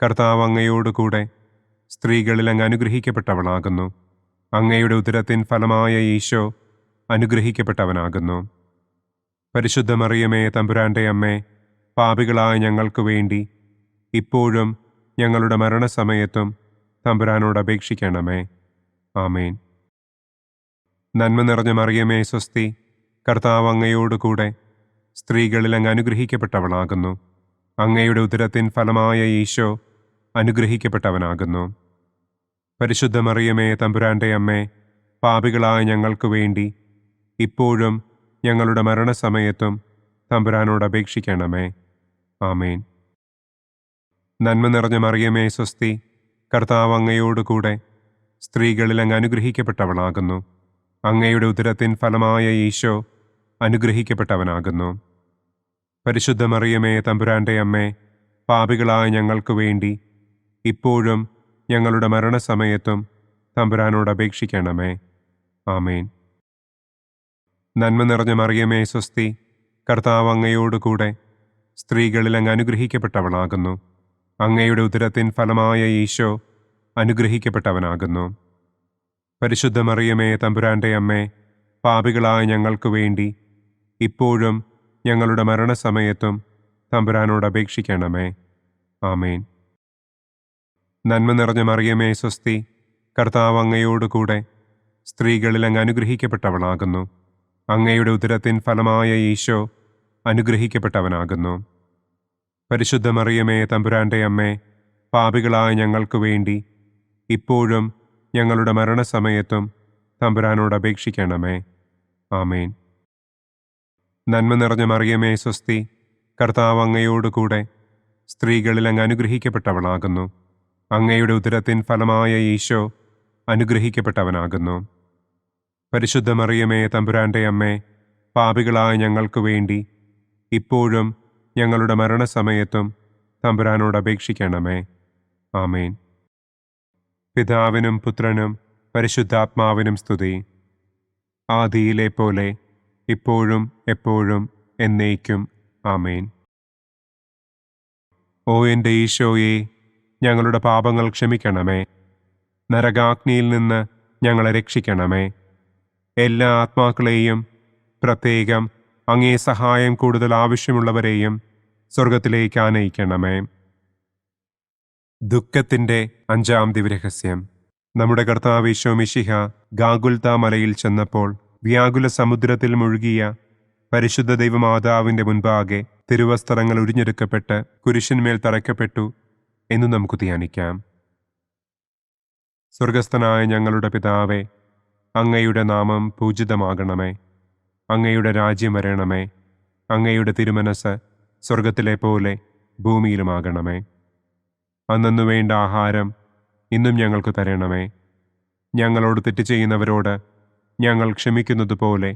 കർത്താവ് അങ്ങയോട് കൂടെ സ്ത്രീകളിൽ അങ്ങ് അനുഗ്രഹിക്കപ്പെട്ടവളാകുന്നു. അങ്ങയുടെ ഉദരത്തിൻ ഫലമായ ഈശോ അനുഗ്രഹിക്കപ്പെട്ടവനാകുന്നു. പരിശുദ്ധ മറിയമേ, തമ്പുരാന്റെ അമ്മേ, പാപികളായ ഞങ്ങൾക്ക് വേണ്ടി ഇപ്പോഴും ഞങ്ങളുടെ മരണസമയത്തും തമ്പുരാനോട് അപേക്ഷിക്കണമേ. ആമേൻ. നന്മ നിറഞ്ഞ മറിയമേ, സ്വസ്തി, കർത്താവ് അങ്ങയോടുകൂടെ സ്ത്രീകളിൽ അങ്ങ് അനുഗ്രഹിക്കപ്പെട്ടവളാകുന്നു. അങ്ങയുടെ ഉദരത്തിൻ ഫലമായ ഈശോ അനുഗ്രഹിക്കപ്പെട്ടവനാകുന്നു. പരിശുദ്ധ മറിയമേ, തമ്പുരാന്റെ അമ്മേ, പാപികളായ ഞങ്ങൾക്ക് വേണ്ടി ഇപ്പോഴും ഞങ്ങളുടെ മരണസമയത്തും തമ്പുരാനോട് അപേക്ഷിക്കണമേ. ആമേൻ. നന്മ നിറഞ്ഞ മറിയമേ, സ്വസ്തി, കർത്താവ് അങ്ങയോടുകൂടെ സ്ത്രീകളിൽ അങ്ങ് അനുഗ്രഹിക്കപ്പെട്ടവളാകുന്നു. അങ്ങയുടെ ഉദരത്തിൻ ഫലമായ ഈശോ അനുഗ്രഹിക്കപ്പെട്ടവനാകുന്നു. പരിശുദ്ധ മറിയമേ, തമ്പുരാന്റെ അമ്മേ, പാപികളായ ഞങ്ങൾക്ക് വേണ്ടി ഇപ്പോഴും ഞങ്ങളുടെ മരണസമയത്തും തമ്പുരാനോട് അപേക്ഷിക്കണമേ. ആമേൻ. നന്മ നിറഞ്ഞ മറിയമേ, സ്വസ്തി, കർത്താവ് അങ്ങയോടുകൂടെ സ്ത്രീകളിൽ അങ്ങ് അനുഗ്രഹിക്കപ്പെട്ടവളാകുന്നു. അങ്ങയുടെ ഉദരത്തിൻ ഫലമായ ഈശോ അനുഗ്രഹിക്കപ്പെട്ടവനാകുന്നു. പരിശുദ്ധ മറിയമേ, തമ്പുരാന്റെ അമ്മേ, പാപികളായ ഞങ്ങൾക്ക് വേണ്ടി ഇപ്പോഴും ഞങ്ങളുടെ മരണസമയത്തും തമ്പുരാനോട് അപേക്ഷിക്കണമേ. ആമേൻ. നന്മ നിറഞ്ഞ മറിയമേ, സ്വസ്തി, കർത്താവ് അങ്ങയോടുകൂടെ സ്ത്രീകളിൽ അങ്ങ് അനുഗ്രഹിക്കപ്പെട്ടവളാകുന്നു. അങ്ങയുടെ ഉദരത്തിൻ ഫലമായ ഈശോ അനുഗ്രഹിക്കപ്പെട്ടവനാകുന്നു. പരിശുദ്ധ മറിയമേ, തമ്പുരാന്റെ അമ്മേ, പാപികളായ ഞങ്ങൾക്ക് വേണ്ടി ഇപ്പോഴും ഞങ്ങളുടെ മരണസമയത്തും തമ്പുരാനോട് അപേക്ഷിക്കണമേ. ആമേൻ. നന്മ നിറഞ്ഞ മറിയമേ, സ്വസ്തി, കർത്താവ് അങ്ങയോടുകൂടെ സ്ത്രീകളിൽ അങ്ങ് അനുഗ്രഹിക്കപ്പെട്ടവളാകുന്നു. അങ്ങയുടെ ഉദരത്തിൻ ഫലമായ ഈശോ അനുഗ്രഹിക്കപ്പെട്ടവനാകുന്നു. പരിശുദ്ധ മറിയമേ, തമ്പുരാന്റെ അമ്മേ, പാപികളായ ഞങ്ങൾക്ക് വേണ്ടി ഇപ്പോഴും ഞങ്ങളുടെ മരണസമയത്തും തമ്പുരാനോട് അപേക്ഷിക്കണമേ. ആമേൻ. പിതാവിനും പുത്രനും പരിശുദ്ധാത്മാവിനും സ്തുതി. ആദിയിലെ പോലെ ഇപ്പോഴും എപ്പോഴും എന്നേക്കും. ആമേൻ. ഓ എൻ്റെ ഈശോയെ, ഞങ്ങളുടെ പാപങ്ങൾ ക്ഷമിക്കണമേ. നരകാഗ്നിയിൽ നിന്ന് ഞങ്ങളെ രക്ഷിക്കണമേ. എല്ലാ ആത്മാക്കളെയും, പ്രത്യേകം അങ്ങേ സഹായം കൂടുതൽ ആവശ്യമുള്ളവരെയും സ്വർഗത്തിലേക്ക് ആനയിക്കണമേ. ദുഃഖത്തിൻ്റെ 5-ാം ദിവ്യരഹസ്യം. നമ്മുടെ കർത്താവ് ഈശോ മിശിഹ ഗാഗുൽത്ത മലയിൽ ചെന്നപ്പോൾ വ്യാകുല സമുദ്രത്തിൽ മുഴുകിയ പരിശുദ്ധ ദൈവമാതാവിൻ്റെ മുൻപാകെ തിരുവസ്ത്രങ്ങൾ ഉരിഞ്ഞെടുക്കപ്പെട്ട് കുരിശിന്മേൽ തറയ്ക്കപ്പെട്ടു എന്ന് നമുക്ക് ധ്യാനിക്കാം. സ്വർഗസ്ഥനായ ഞങ്ങളുടെ പിതാവേ, അങ്ങയുടെ നാമം പൂജിതമാകണമേ. അങ്ങയുടെ രാജ്യം വരണമേ. അങ്ങയുടെ തിരുമനസ് സ്വർഗത്തിലെ പോലെ ഭൂമിയിലുമാകണമേ. അന്നന്നു വേണ്ട ആഹാരം ഇന്നും ഞങ്ങൾക്ക് തരണമേ. ഞങ്ങളോട് തെറ്റ് ചെയ്യുന്നവരോട് ഞങ്ങൾ ക്ഷമിക്കുന്നത് പോലെ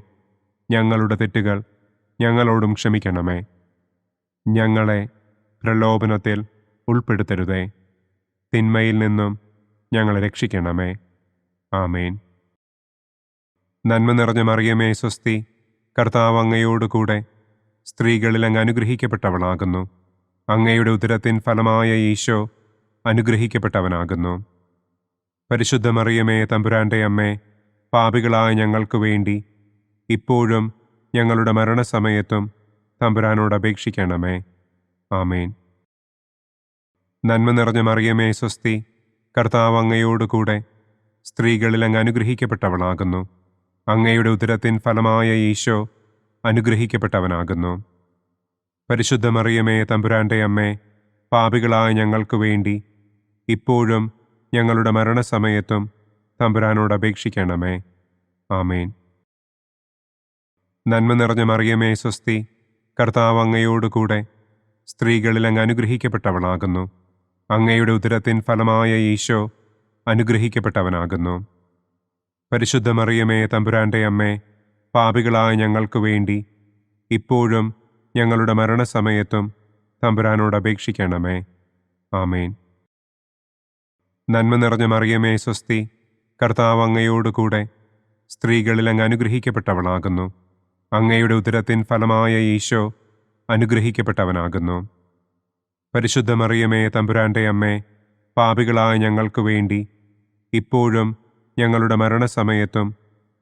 ഞങ്ങളുടെ തെറ്റുകൾ ഞങ്ങളോടും ക്ഷമിക്കണമേ. ഞങ്ങളെ പ്രലോഭനത്തിൽ ഉൾപ്പെടുത്തരുതേ. തിന്മയിൽ നിന്നും ഞങ്ങളെ രക്ഷിക്കണമേ. ആമേൻ. നന്മ നിറഞ്ഞ മറിയമേ, സ്വസ്തി, കർത്താവ് അങ്ങയോടുകൂടെ സ്ത്രീകളിൽ അങ്ങ് അനുഗ്രഹിക്കപ്പെട്ടവളാകുന്നു. അങ്ങയുടെ ഉദരത്തിൻ ഫലമായ ഈശോ അനുഗ്രഹിക്കപ്പെട്ടവനാകുന്നു. പരിശുദ്ധ മറിയമേ, തമ്പുരാന്റെ അമ്മേ, പാപികളായ ഞങ്ങൾക്ക് വേണ്ടി ഇപ്പോഴും ഞങ്ങളുടെ മരണസമയത്തും തമ്പുരാനോട് അപേക്ഷിക്കണമേ. ആമേൻ. നന്മ നിറഞ്ഞ മറിയമേ, സ്വസ്തി, കർത്താവ് അങ്ങയോടുകൂടെ സ്ത്രീകളിൽ അങ്ങ് അനുഗ്രഹിക്കപ്പെട്ടവളാകുന്നു. അങ്ങയുടെ ഉദരത്തിൻ ഫലമായ ഈശോ അനുഗ്രഹിക്കപ്പെട്ടവനാകുന്നു. പരിശുദ്ധ മറിയമേ, തമ്പുരാന്റെ അമ്മേ, പാപികളായ ഞങ്ങൾക്ക് വേണ്ടി ഇപ്പോഴും ഞങ്ങളുടെ മരണസമയത്തും തമ്പുരാനോട് അപേക്ഷിക്കണമേ. ആമേൻ. നന്മ നിറഞ്ഞ മറിയമേ, സ്വസ്തി, കർത്താവ് അങ്ങയോടുകൂടെ സ്ത്രീകളിൽ അങ്ങ് അനുഗ്രഹിക്കപ്പെട്ടവളാകുന്നു. അങ്ങയുടെ ഉദരത്തിൻ ഫലമായ ഈശോ അനുഗ്രഹിക്കപ്പെട്ടവനാകുന്നു. പരിശുദ്ധ മറിയമേ, തമ്പുരാന്റെ അമ്മേ, പാപികളായ ഞങ്ങൾക്ക് വേണ്ടി ഇപ്പോഴും ഞങ്ങളുടെ മരണസമയത്തും തമ്പുരാനോട് അപേക്ഷിക്കണമേ. ആമേൻ. നന്മ നിറഞ്ഞ മറിയമേ, സ്വസ്തി, കർത്താവ് അങ്ങയോടുകൂടെ സ്ത്രീകളിൽ അങ്ങ് അനുഗ്രഹിക്കപ്പെട്ടവളാകുന്നു. അങ്ങയുടെ ഉദരത്തിൻ ഫലമായ ഈശോ അനുഗ്രഹിക്കപ്പെട്ടവനാകുന്നു. പരിശുദ്ധ മറിയമേ, തമ്പുരാന്റെ അമ്മേ, പാപികളായ ഞങ്ങൾക്ക് വേണ്ടി ഇപ്പോഴും ഞങ്ങളുടെ മരണസമയത്തും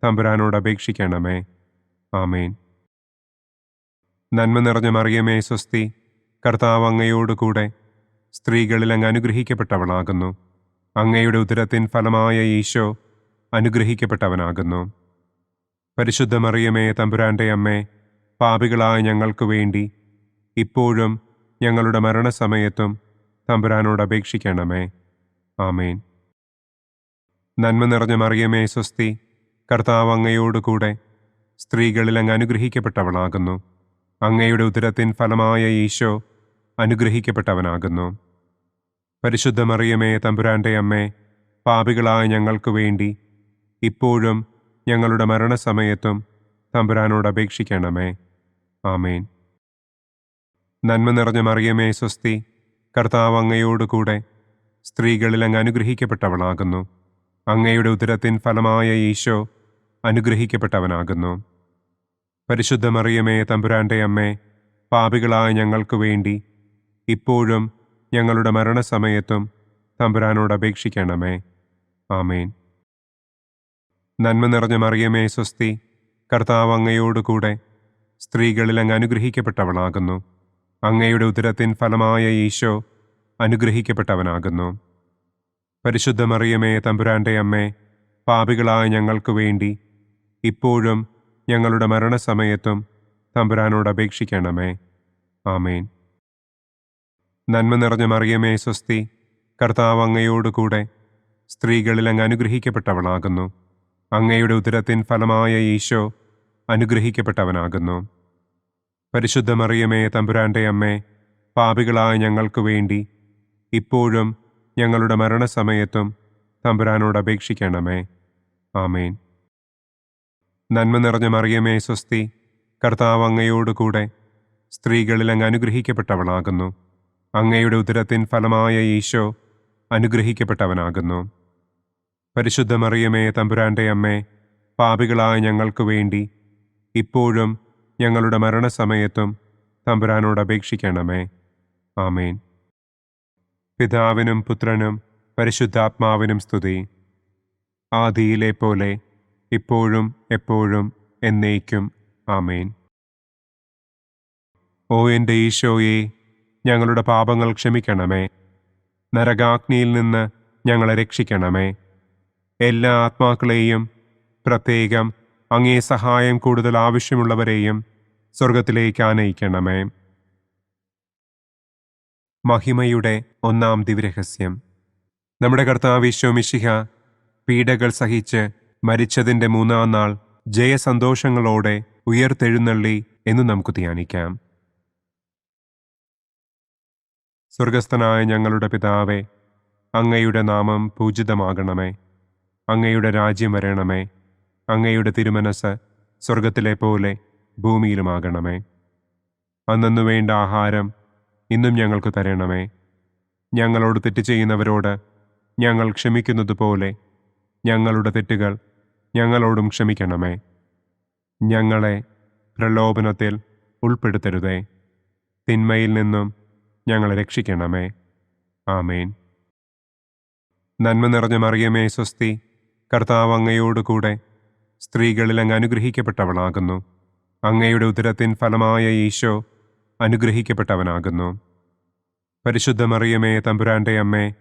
തമ്പുരാനോട് അപേക്ഷിക്കണമേ. ആമേൻ. നന്മ നിറഞ്ഞ മറിയമേ സ്വസ്തി, കർത്താവ് അങ്ങയോടുകൂടെ സ്ത്രീകളിൽ അങ്ങ് അനുഗ്രഹിക്കപ്പെട്ടവളാകുന്നു. അങ്ങയുടെ ഉദരത്തിൻ ഫലമായ ഈശോ അനുഗ്രഹിക്കപ്പെട്ടവനാകുന്നു. പരിശുദ്ധ മറിയമേ തമ്പുരാന്റെ അമ്മേ, പാപികളായ ഞങ്ങൾക്ക് വേണ്ടി ഇപ്പോഴും ഞങ്ങളുടെ മരണസമയത്തും തമ്പുരാനോട് അപേക്ഷിക്കണമേ. ആമേൻ. നന്മ നിറഞ്ഞ മറിയമേ സ്വസ്തി, കർത്താവ് അങ്ങയോടുകൂടെ സ്ത്രീകളിൽ അങ്ങ് അനുഗ്രഹിക്കപ്പെട്ടവളാകുന്നു. അങ്ങയുടെ ഉദരത്തിൻ ഫലമായ ഈശോ അനുഗ്രഹിക്കപ്പെട്ടവനാകുന്നു. പരിശുദ്ധ മറിയമേ തമ്പുരാന്റെ അമ്മേ, പാപികളായ ഞങ്ങൾക്ക് വേണ്ടി ഇപ്പോഴും ഞങ്ങളുടെ മരണസമയത്തും തമ്പുരാനോട് അപേക്ഷിക്കണമേ. ആമേൻ. നന്മ നിറഞ്ഞ മറിയമേ സ്വസ്തി, കർത്താവ് അങ്ങയോടുകൂടെ സ്ത്രീകളിൽ അങ്ങ് അനുഗ്രഹിക്കപ്പെട്ടവളാകുന്നു. അങ്ങയുടെ ഉദരത്തിൻ ഫലമായ ഈശോ അനുഗ്രഹിക്കപ്പെട്ടവനാകുന്നു. പരിശുദ്ധ മറിയമേ തമ്പുരാന്റെ അമ്മേ, പാപികളായ ഞങ്ങൾക്ക് വേണ്ടി ഇപ്പോഴും ഞങ്ങളുടെ മരണസമയത്തും തമ്പുരാനോട് അപേക്ഷിക്കണമേ. ആമേൻ. നന്മ നിറഞ്ഞ മറിയമേ സ്വസ്തി, കർത്താവ് അങ്ങയോടുകൂടെ സ്ത്രീകളിൽ അങ്ങ് അനുഗ്രഹിക്കപ്പെട്ടവളാകുന്നു. അങ്ങയുടെ ഉദരത്തിൻ ഫലമായ ഈശോ അനുഗ്രഹിക്കപ്പെട്ടവനാകുന്നു. പരിശുദ്ധ മറിയമേ തമ്പുരാന്റെ അമ്മേ, പാപികളായ ഞങ്ങൾക്ക് വേണ്ടി ഇപ്പോഴും ഞങ്ങളുടെ മരണസമയത്തും തമ്പുരാനോട് അപേക്ഷിക്കണമേ. ആമേൻ. നന്മ നിറഞ്ഞ മറിയമേ സ്വസ്തി, കർത്താവ് അങ്ങയോടുകൂടെ സ്ത്രീകളിൽ അങ്ങ് അനുഗ്രഹിക്കപ്പെട്ടവളാകുന്നു. അങ്ങയുടെ ഉദരത്തിൻ ഫലമായ ഈശോ അനുഗ്രഹിക്കപ്പെട്ടവനാകുന്നു. പരിശുദ്ധ മറിയമേ തമ്പുരാന്റെ അമ്മേ, പാപികളായ ഞങ്ങൾക്ക് വേണ്ടി ഇപ്പോഴും ഞങ്ങളുടെ മരണസമയത്തും തമ്പുരാനോട് അപേക്ഷിക്കണമേ. ആമേൻ. നന്മ നിറഞ്ഞ മറിയമേ സ്വസ്തി, കർത്താവ് അങ്ങയോടുകൂടെ സ്ത്രീകളിൽ അങ്ങ് അനുഗ്രഹിക്കപ്പെട്ടവളാകുന്നു. അങ്ങയുടെ ഉദരത്തിൻ ഫലമായ ഈശോ അനുഗ്രഹിക്കപ്പെട്ടവനാകുന്നു. പരിശുദ്ധ മറിയമേ തമ്പുരാന്റെ അമ്മേ, പാപികളായ ഞങ്ങൾക്ക് വേണ്ടി ഇപ്പോഴും ഞങ്ങളുടെ മരണസമയത്തും തമ്പുരാനോട് അപേക്ഷിക്കണമേ. ആമേൻ. പിതാവിനും പുത്രനും പരിശുദ്ധാത്മാവിനും സ്തുതി. ആദിയിലെ പോലെ ഇപ്പോഴും എപ്പോഴും എന്നേക്കും. ആമേൻ. ഓ എൻ്റെ ഈശോയെ, ഞങ്ങളുടെ പാപങ്ങൾ ക്ഷമിക്കണമേ. നരകാഗ്നിയിൽ നിന്ന് ഞങ്ങളെ രക്ഷിക്കണമേ. എല്ലാ ആത്മാക്കളെയും, പ്രത്യേകം അങ്ങേ സഹായം കൂടുതൽ ആവശ്യമുള്ളവരെയും സ്വർഗത്തിലേക്ക് ആനയിക്കണമേ. മഹിമയുടെ ഒന്നാം ദിവ്യരഹസ്യം. നമ്മുടെ കർത്താവ് ഈശോ മിശിഹ പീഡകൾ സഹിച്ച് മരിച്ചതിൻ്റെ മൂന്നാം നാൾ ജയസന്തോഷങ്ങളോടെ ഉയർത്തെഴുന്നള്ളി എന്ന് നമുക്ക് ധ്യാനിക്കാം. സ്വർഗസ്ഥനായ ഞങ്ങളുടെ പിതാവേ, അങ്ങയുടെ നാമം പൂജിതമാകണമേ. അങ്ങയുടെ രാജ്യം വരണമേ. അങ്ങയുടെ തിരുമനസ് സ്വർഗത്തിലെ പോലെ ഭൂമിയിലുമാകണമേ. അന്നന്നു വേണ്ട ആഹാരം ഇന്നും ഞങ്ങൾക്ക് തരണമേ. ഞങ്ങളോട് തെറ്റ് ചെയ്യുന്നവരോട് ഞങ്ങൾ ക്ഷമിക്കുന്നത് പോലെ ഞങ്ങളുടെ തെറ്റുകൾ ഞങ്ങളോടും ക്ഷമിക്കണമേ. ഞങ്ങളെ പ്രലോഭനത്തിൽ ഉൾപ്പെടുത്തരുതേ. തിന്മയിൽ നിന്നും ഞങ്ങളെ രക്ഷിക്കണമേ. ആമേൻ. നന്മ നിറഞ്ഞ മറിയമേ സ്വസ്തി, കർത്താവ് അങ്ങയോടുകൂടെ സ്ത്രീകളിൽ അങ്ങ് അനുഗ്രഹിക്കപ്പെട്ടവളാകുന്നു. അങ്ങയുടെ ഉദരത്തിൻ ഫലമായ ഈശോ അനുഗ്രഹിക്കപ്പെട്ടവനാകുന്നു. പരിശുദ്ധ മറിയമേ തമ്പുരാന്റെ അമ്മേ,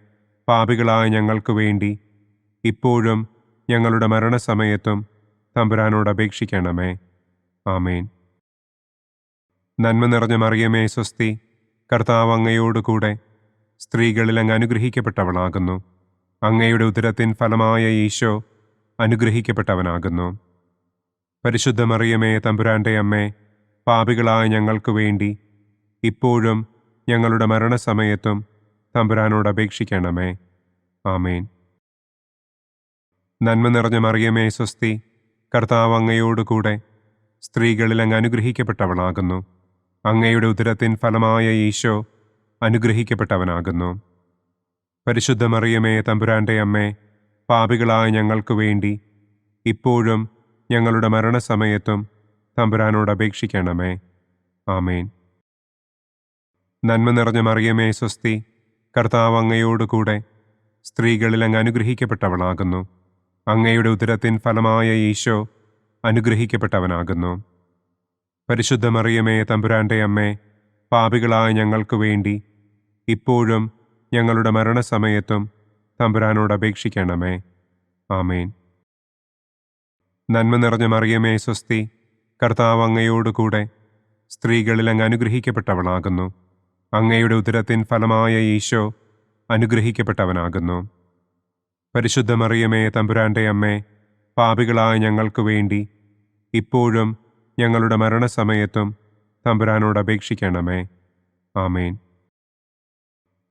പാപികളായ ഞങ്ങൾക്ക് വേണ്ടി ഇപ്പോഴും ഞങ്ങളുടെ മരണസമയത്തും തമ്പുരാനോട് അപേക്ഷിക്കണമേ. ആമേൻ. നന്മ നിറഞ്ഞ മറിയമേ സ്വസ്തി, കർത്താവ് അങ്ങയോടുകൂടെ സ്ത്രീകളിൽ അങ്ങ് അനുഗ്രഹിക്കപ്പെട്ടവളാകുന്നു. അങ്ങയുടെ ഉദരത്തിൻ ഫലമായ ഈശോ അനുഗ്രഹിക്കപ്പെട്ടവനാകുന്നു. പരിശുദ്ധ മറിയമേ തമ്പുരാന്റെ അമ്മേ, പാപികളായ ഞങ്ങൾക്ക് വേണ്ടി ഇപ്പോഴും ഞങ്ങളുടെ മരണസമയത്തും തമ്പുരാനോട് അപേക്ഷിക്കണമേ. ആമേൻ. നന്മ നിറഞ്ഞ മറിയമേ സ്വസ്തി, കർത്താവ് അങ്ങയോടുകൂടെ സ്ത്രീകളിൽ അങ്ങ് അനുഗ്രഹിക്കപ്പെട്ടവളാകുന്നു. അങ്ങയുടെ ഉദരത്തിൻ ഫലമായ ഈശോ അനുഗ്രഹിക്കപ്പെട്ടവനാകുന്നു. പരിശുദ്ധ മറിയമേ തമ്പുരാന്റെ അമ്മേ, പാപികളായ ഞങ്ങൾക്ക് വേണ്ടി ഇപ്പോഴും ഞങ്ങളുടെ മരണസമയത്തും തമ്പുരാനോട് അപേക്ഷിക്കണമേ. ആമേൻ. നന്മ നിറഞ്ഞ മറിയമേ സ്വസ്തി, കർത്താവ് അങ്ങയോടുകൂടെ സ്ത്രീകളിൽ അങ്ങ് അനുഗ്രഹിക്കപ്പെട്ടവളാകുന്നു. അങ്ങയുടെ ഉദരത്തിൻ ഫലമായ ഈശോ അനുഗ്രഹിക്കപ്പെട്ടവനാകുന്നു. പരിശുദ്ധ മറിയമേ, തമ്പുരാന്റെ അമ്മേ, പാപികളായ ഞങ്ങൾക്ക് വേണ്ടി ഇപ്പോഴും ഞങ്ങളുടെ മരണസമയത്തും തമ്പുരാനോട് അപേക്ഷിക്കണമേ. ആമേൻ. നന്മ നിറഞ്ഞ മറിയമേ, സ്വസ്തി, കർത്താവ് അങ്ങയോടുകൂടെ സ്ത്രീകളിൽ അങ്ങ് അനുഗ്രഹിക്കപ്പെട്ടവളാകുന്നു. അങ്ങയുടെ ഉദരത്തിൻ ഫലമായ ഈശോ അനുഗ്രഹിക്കപ്പെട്ടവനാകുന്നു. പരിശുദ്ധ മറിയമേ, തമ്പുരാന്റെ അമ്മേ, പാപികളായ ഞങ്ങൾക്ക് വേണ്ടി ഇപ്പോഴും ഞങ്ങളുടെ മരണസമയത്തും തമ്പുരാനോട് അപേക്ഷിക്കണമേ. ആമേൻ.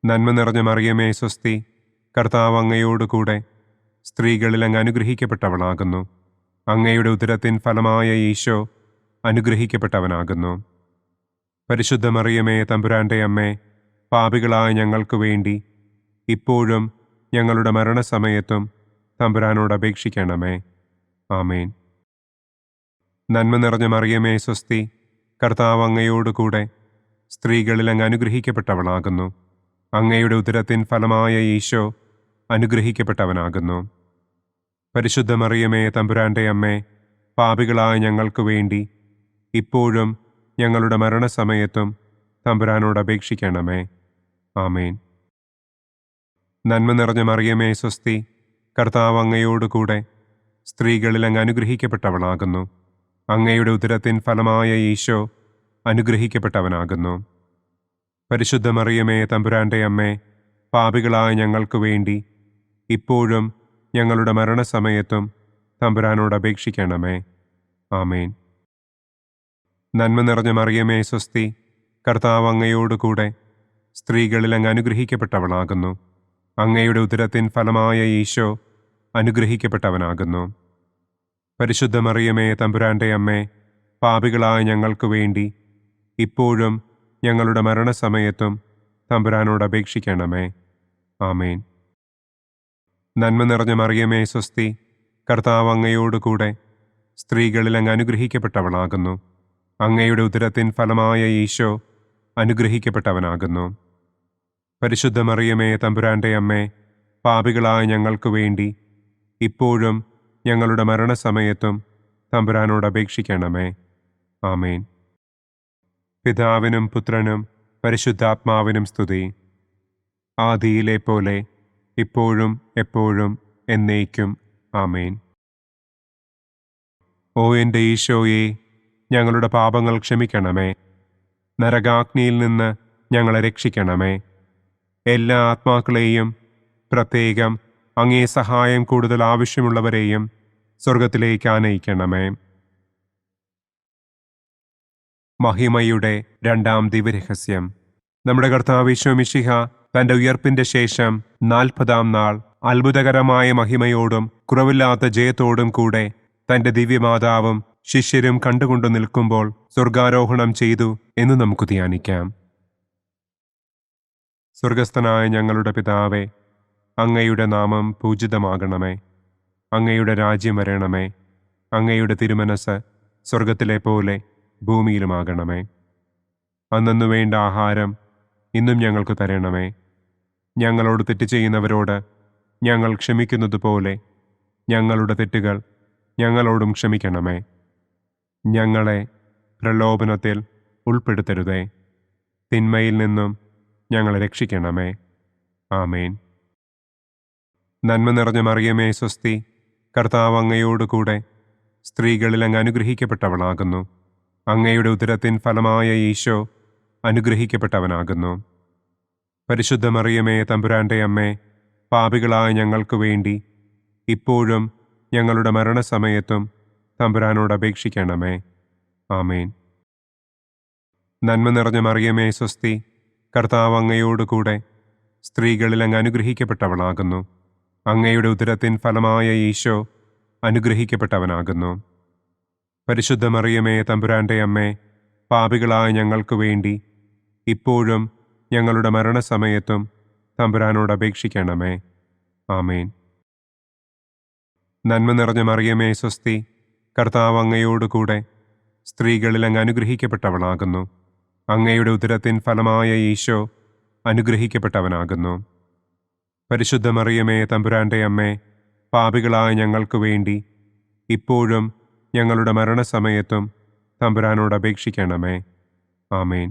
നന്മ നിറഞ്ഞ മറിയമേ, സ്വസ്തി, കർത്താവ് അങ്ങയോടുകൂടെ സ്ത്രീകളിൽ അങ്ങ് അനുഗ്രഹിക്കപ്പെട്ടവളാകുന്നു. അങ്ങയുടെ ഉദരത്തിൻ ഫലമായ ഈശോ അനുഗ്രഹിക്കപ്പെട്ടവനാകുന്നു. പരിശുദ്ധ മറിയമേ, തമ്പുരാന്റെ അമ്മേ, പാപികളായ ഞങ്ങൾക്ക് വേണ്ടി ഇപ്പോഴും ഞങ്ങളുടെ മരണസമയത്തും തമ്പുരാനോട് അപേക്ഷിക്കണമേ. ആമേൻ. നന്മ നിറഞ്ഞ മറിയമേ, സ്വസ്തി, കർത്താവ് അങ്ങയോടുകൂടെ സ്ത്രീകളിൽ അങ്ങ് അനുഗ്രഹിക്കപ്പെട്ടവളാകുന്നു. അങ്ങയുടെ ഉദരത്തിൻ ഫലമായ ഈശോ അനുഗ്രഹിക്കപ്പെട്ടവനാകുന്നു. പരിശുദ്ധ മറിയമേ, തമ്പുരാന്റെ അമ്മേ, പാപികളായ ഞങ്ങൾക്ക് വേണ്ടി ഇപ്പോഴും ഞങ്ങളുടെ മരണസമയത്തും തമ്പുരാനോട് അപേക്ഷിക്കണമേ. ആമേൻ. നന്മ നിറഞ്ഞ മറിയമേ, സ്വസ്തി, കർത്താവ് അങ്ങയോടുകൂടെ സ്ത്രീകളിൽ അങ്ങ് അനുഗ്രഹിക്കപ്പെട്ടവളാകുന്നു. അങ്ങയുടെ ഉദരത്തിൻ ഫലമായ ഈശോ അനുഗ്രഹിക്കപ്പെട്ടവനാകുന്നു. പരിശുദ്ധ മറിയമേ, തമ്പുരാന്റെ അമ്മേ, പാപികളായ ഞങ്ങൾക്ക് വേണ്ടി ഇപ്പോഴും ഞങ്ങളുടെ മരണസമയത്തും തമ്പുരാനോട് അപേക്ഷിക്കണമേ. ആമേൻ. നന്മ നിറഞ്ഞ മറിയമേ, സ്വസ്തി, കർത്താവ് അങ്ങയോടുകൂടെ സ്ത്രീകളിൽ അങ്ങ് അനുഗ്രഹിക്കപ്പെട്ടവളാകുന്നു. അങ്ങയുടെ ഉദരത്തിൻ ഫലമായ ഈശോ അനുഗ്രഹിക്കപ്പെട്ടവനാകുന്നു. പരിശുദ്ധ മറിയമേ, തമ്പുരാന്റെ അമ്മേ, പാപികളായ ഞങ്ങൾക്ക് വേണ്ടി ഇപ്പോഴും ഞങ്ങളുടെ മരണസമയത്തും തമ്പുരാനോട് അപേക്ഷിക്കണമേ. ആമേൻ. നന്മ നിറഞ്ഞ മറിയമേ, സ്വസ്തി, കർത്താവ് അങ്ങയോടുകൂടെ സ്ത്രീകളിൽ അങ്ങ് അനുഗ്രഹിക്കപ്പെട്ടവളാകുന്നു. അങ്ങയുടെ ഉദരത്തിൻ ഫലമായ ഈശോ അനുഗ്രഹിക്കപ്പെട്ടവനാകുന്നു. പരിശുദ്ധ മറിയമേ, തമ്പുരാന്റെ അമ്മേ, പാപികളായ ഞങ്ങൾക്ക് വേണ്ടി ഇപ്പോഴും ഞങ്ങളുടെ മരണസമയത്തും തമ്പുരാനോട് അപേക്ഷിക്കണമേ. ആമേൻ. പിതാവിനും പുത്രനും പരിശുദ്ധാത്മാവിനും സ്തുതി. ആദിയിലെ പോലെ ഇപ്പോഴും എപ്പോഴും എന്നേക്കും. ആമേൻ. ഓ എൻ്റെ ഈശോയെ, ഞങ്ങളുടെ പാപങ്ങൾ ക്ഷമിക്കണമേ. നരകാഗ്നിയിൽ നിന്ന് ഞങ്ങളെ രക്ഷിക്കണമേ. എല്ലാ ആത്മാക്കളെയും, പ്രത്യേകം അങ്ങേ സഹായം കൂടുതൽ ആവശ്യമുള്ളവരെയും സ്വർഗത്തിലേക്ക് ആനയിക്കണമേ. മഹിമയുടെ രണ്ടാം ദിവ്യരഹസ്യം. നമ്മുടെ കർത്താവ് ഈശോ മിശിഹ തന്റെ ഉയർപ്പിന്റെ ശേഷം 40-ാം നാൾ അത്ഭുതകരമായ മഹിമയോടും കുറവില്ലാത്ത ജയത്തോടും കൂടെ തന്റെ ദിവ്യമാതാവും ശിഷ്യരും കണ്ടുകൊണ്ടു നിൽക്കുമ്പോൾ സ്വർഗാരോഹണം ചെയ്തു എന്ന് നമുക്ക് ധ്യാനിക്കാം. സ്വർഗസ്ഥനായ ഞങ്ങളുടെ പിതാവേ, അങ്ങയുടെ നാമം പൂജിതമാകണമേ. അങ്ങയുടെ രാജ്യം വരണമേ. അങ്ങയുടെ തിരുമനസ് സ്വർഗത്തിലെ പോലെ ഭൂമിയിലുമാകണമേ. അന്നു വേണ്ട ആഹാരം ഇന്നും ഞങ്ങൾക്ക് തരണമേ. ഞങ്ങളോട് തെറ്റ് ചെയ്യുന്നവരോട് ഞങ്ങൾ ക്ഷമിക്കുന്നത് പോലെ ഞങ്ങളുടെ തെറ്റുകൾ ഞങ്ങളോടും ക്ഷമിക്കണമേ. ഞങ്ങളെ പ്രലോഭനത്തിൽ ഉൾപ്പെടുത്തരുതേ. തിന്മയിൽ നിന്നും ഞങ്ങളെ രക്ഷിക്കണമേ. ആമേൻ. നന്മ നിറഞ്ഞ മറിയമേ, സ്വസ്തി, കർത്താവ് അങ്ങയോടുകൂടെ സ്ത്രീകളിൽ അങ്ങ് അനുഗ്രഹിക്കപ്പെട്ടവളാകുന്നു. അങ്ങയുടെ ഉദരത്തിൻ ഫലമായ ഈശോ അനുഗ്രഹിക്കപ്പെട്ടവനാകുന്നു. പരിശുദ്ധ മറിയമേ, തമ്പുരാന്റെ അമ്മേ, പാപികളായ ഞങ്ങൾക്ക് വേണ്ടി ഇപ്പോഴും ഞങ്ങളുടെ മരണസമയത്തും തമ്പുരാനോട് അപേക്ഷിക്കണമേ. ആമേൻ. നന്മ നിറഞ്ഞ മറിയമേ, സ്വസ്തി, കർത്താവ് അങ്ങയോടുകൂടെ സ്ത്രീകളിൽ അങ്ങ് അനുഗ്രഹിക്കപ്പെട്ടവളാകുന്നു. അങ്ങയുടെ ഉദരത്തിൻ ഫലമായ ഈശോ അനുഗ്രഹിക്കപ്പെട്ടവനാകുന്നു. പരിശുദ്ധ മറിയമേ, തമ്പുരാന്റെ അമ്മേ, പാപികളായ ഞങ്ങൾക്ക് വേണ്ടി ഇപ്പോഴും ഞങ്ങളുടെ മരണസമയത്തും തമ്പുരാനോട് അപേക്ഷിക്കണമേ. ആമേൻ. നന്മ നിറഞ്ഞ മറിയമേ, സ്വസ്തി, കർത്താവ് അങ്ങയോടുകൂടെ സ്ത്രീകളിൽ അങ്ങ് അനുഗ്രഹിക്കപ്പെട്ടവളാകുന്നു. അങ്ങയുടെ ഉദരത്തിൻ ഫലമായ ഈശോ അനുഗ്രഹിക്കപ്പെട്ടവനാകുന്നു. പരിശുദ്ധ മറിയമേ തമ്പുരാന്റെ അമ്മേ, പാപികളായ ഞങ്ങൾക്ക് വേണ്ടി ഇപ്പോഴും ഞങ്ങളുടെ മരണസമയത്തും തമ്പുരാനോട് അപേക്ഷിക്കണമേ. ആമേൻ.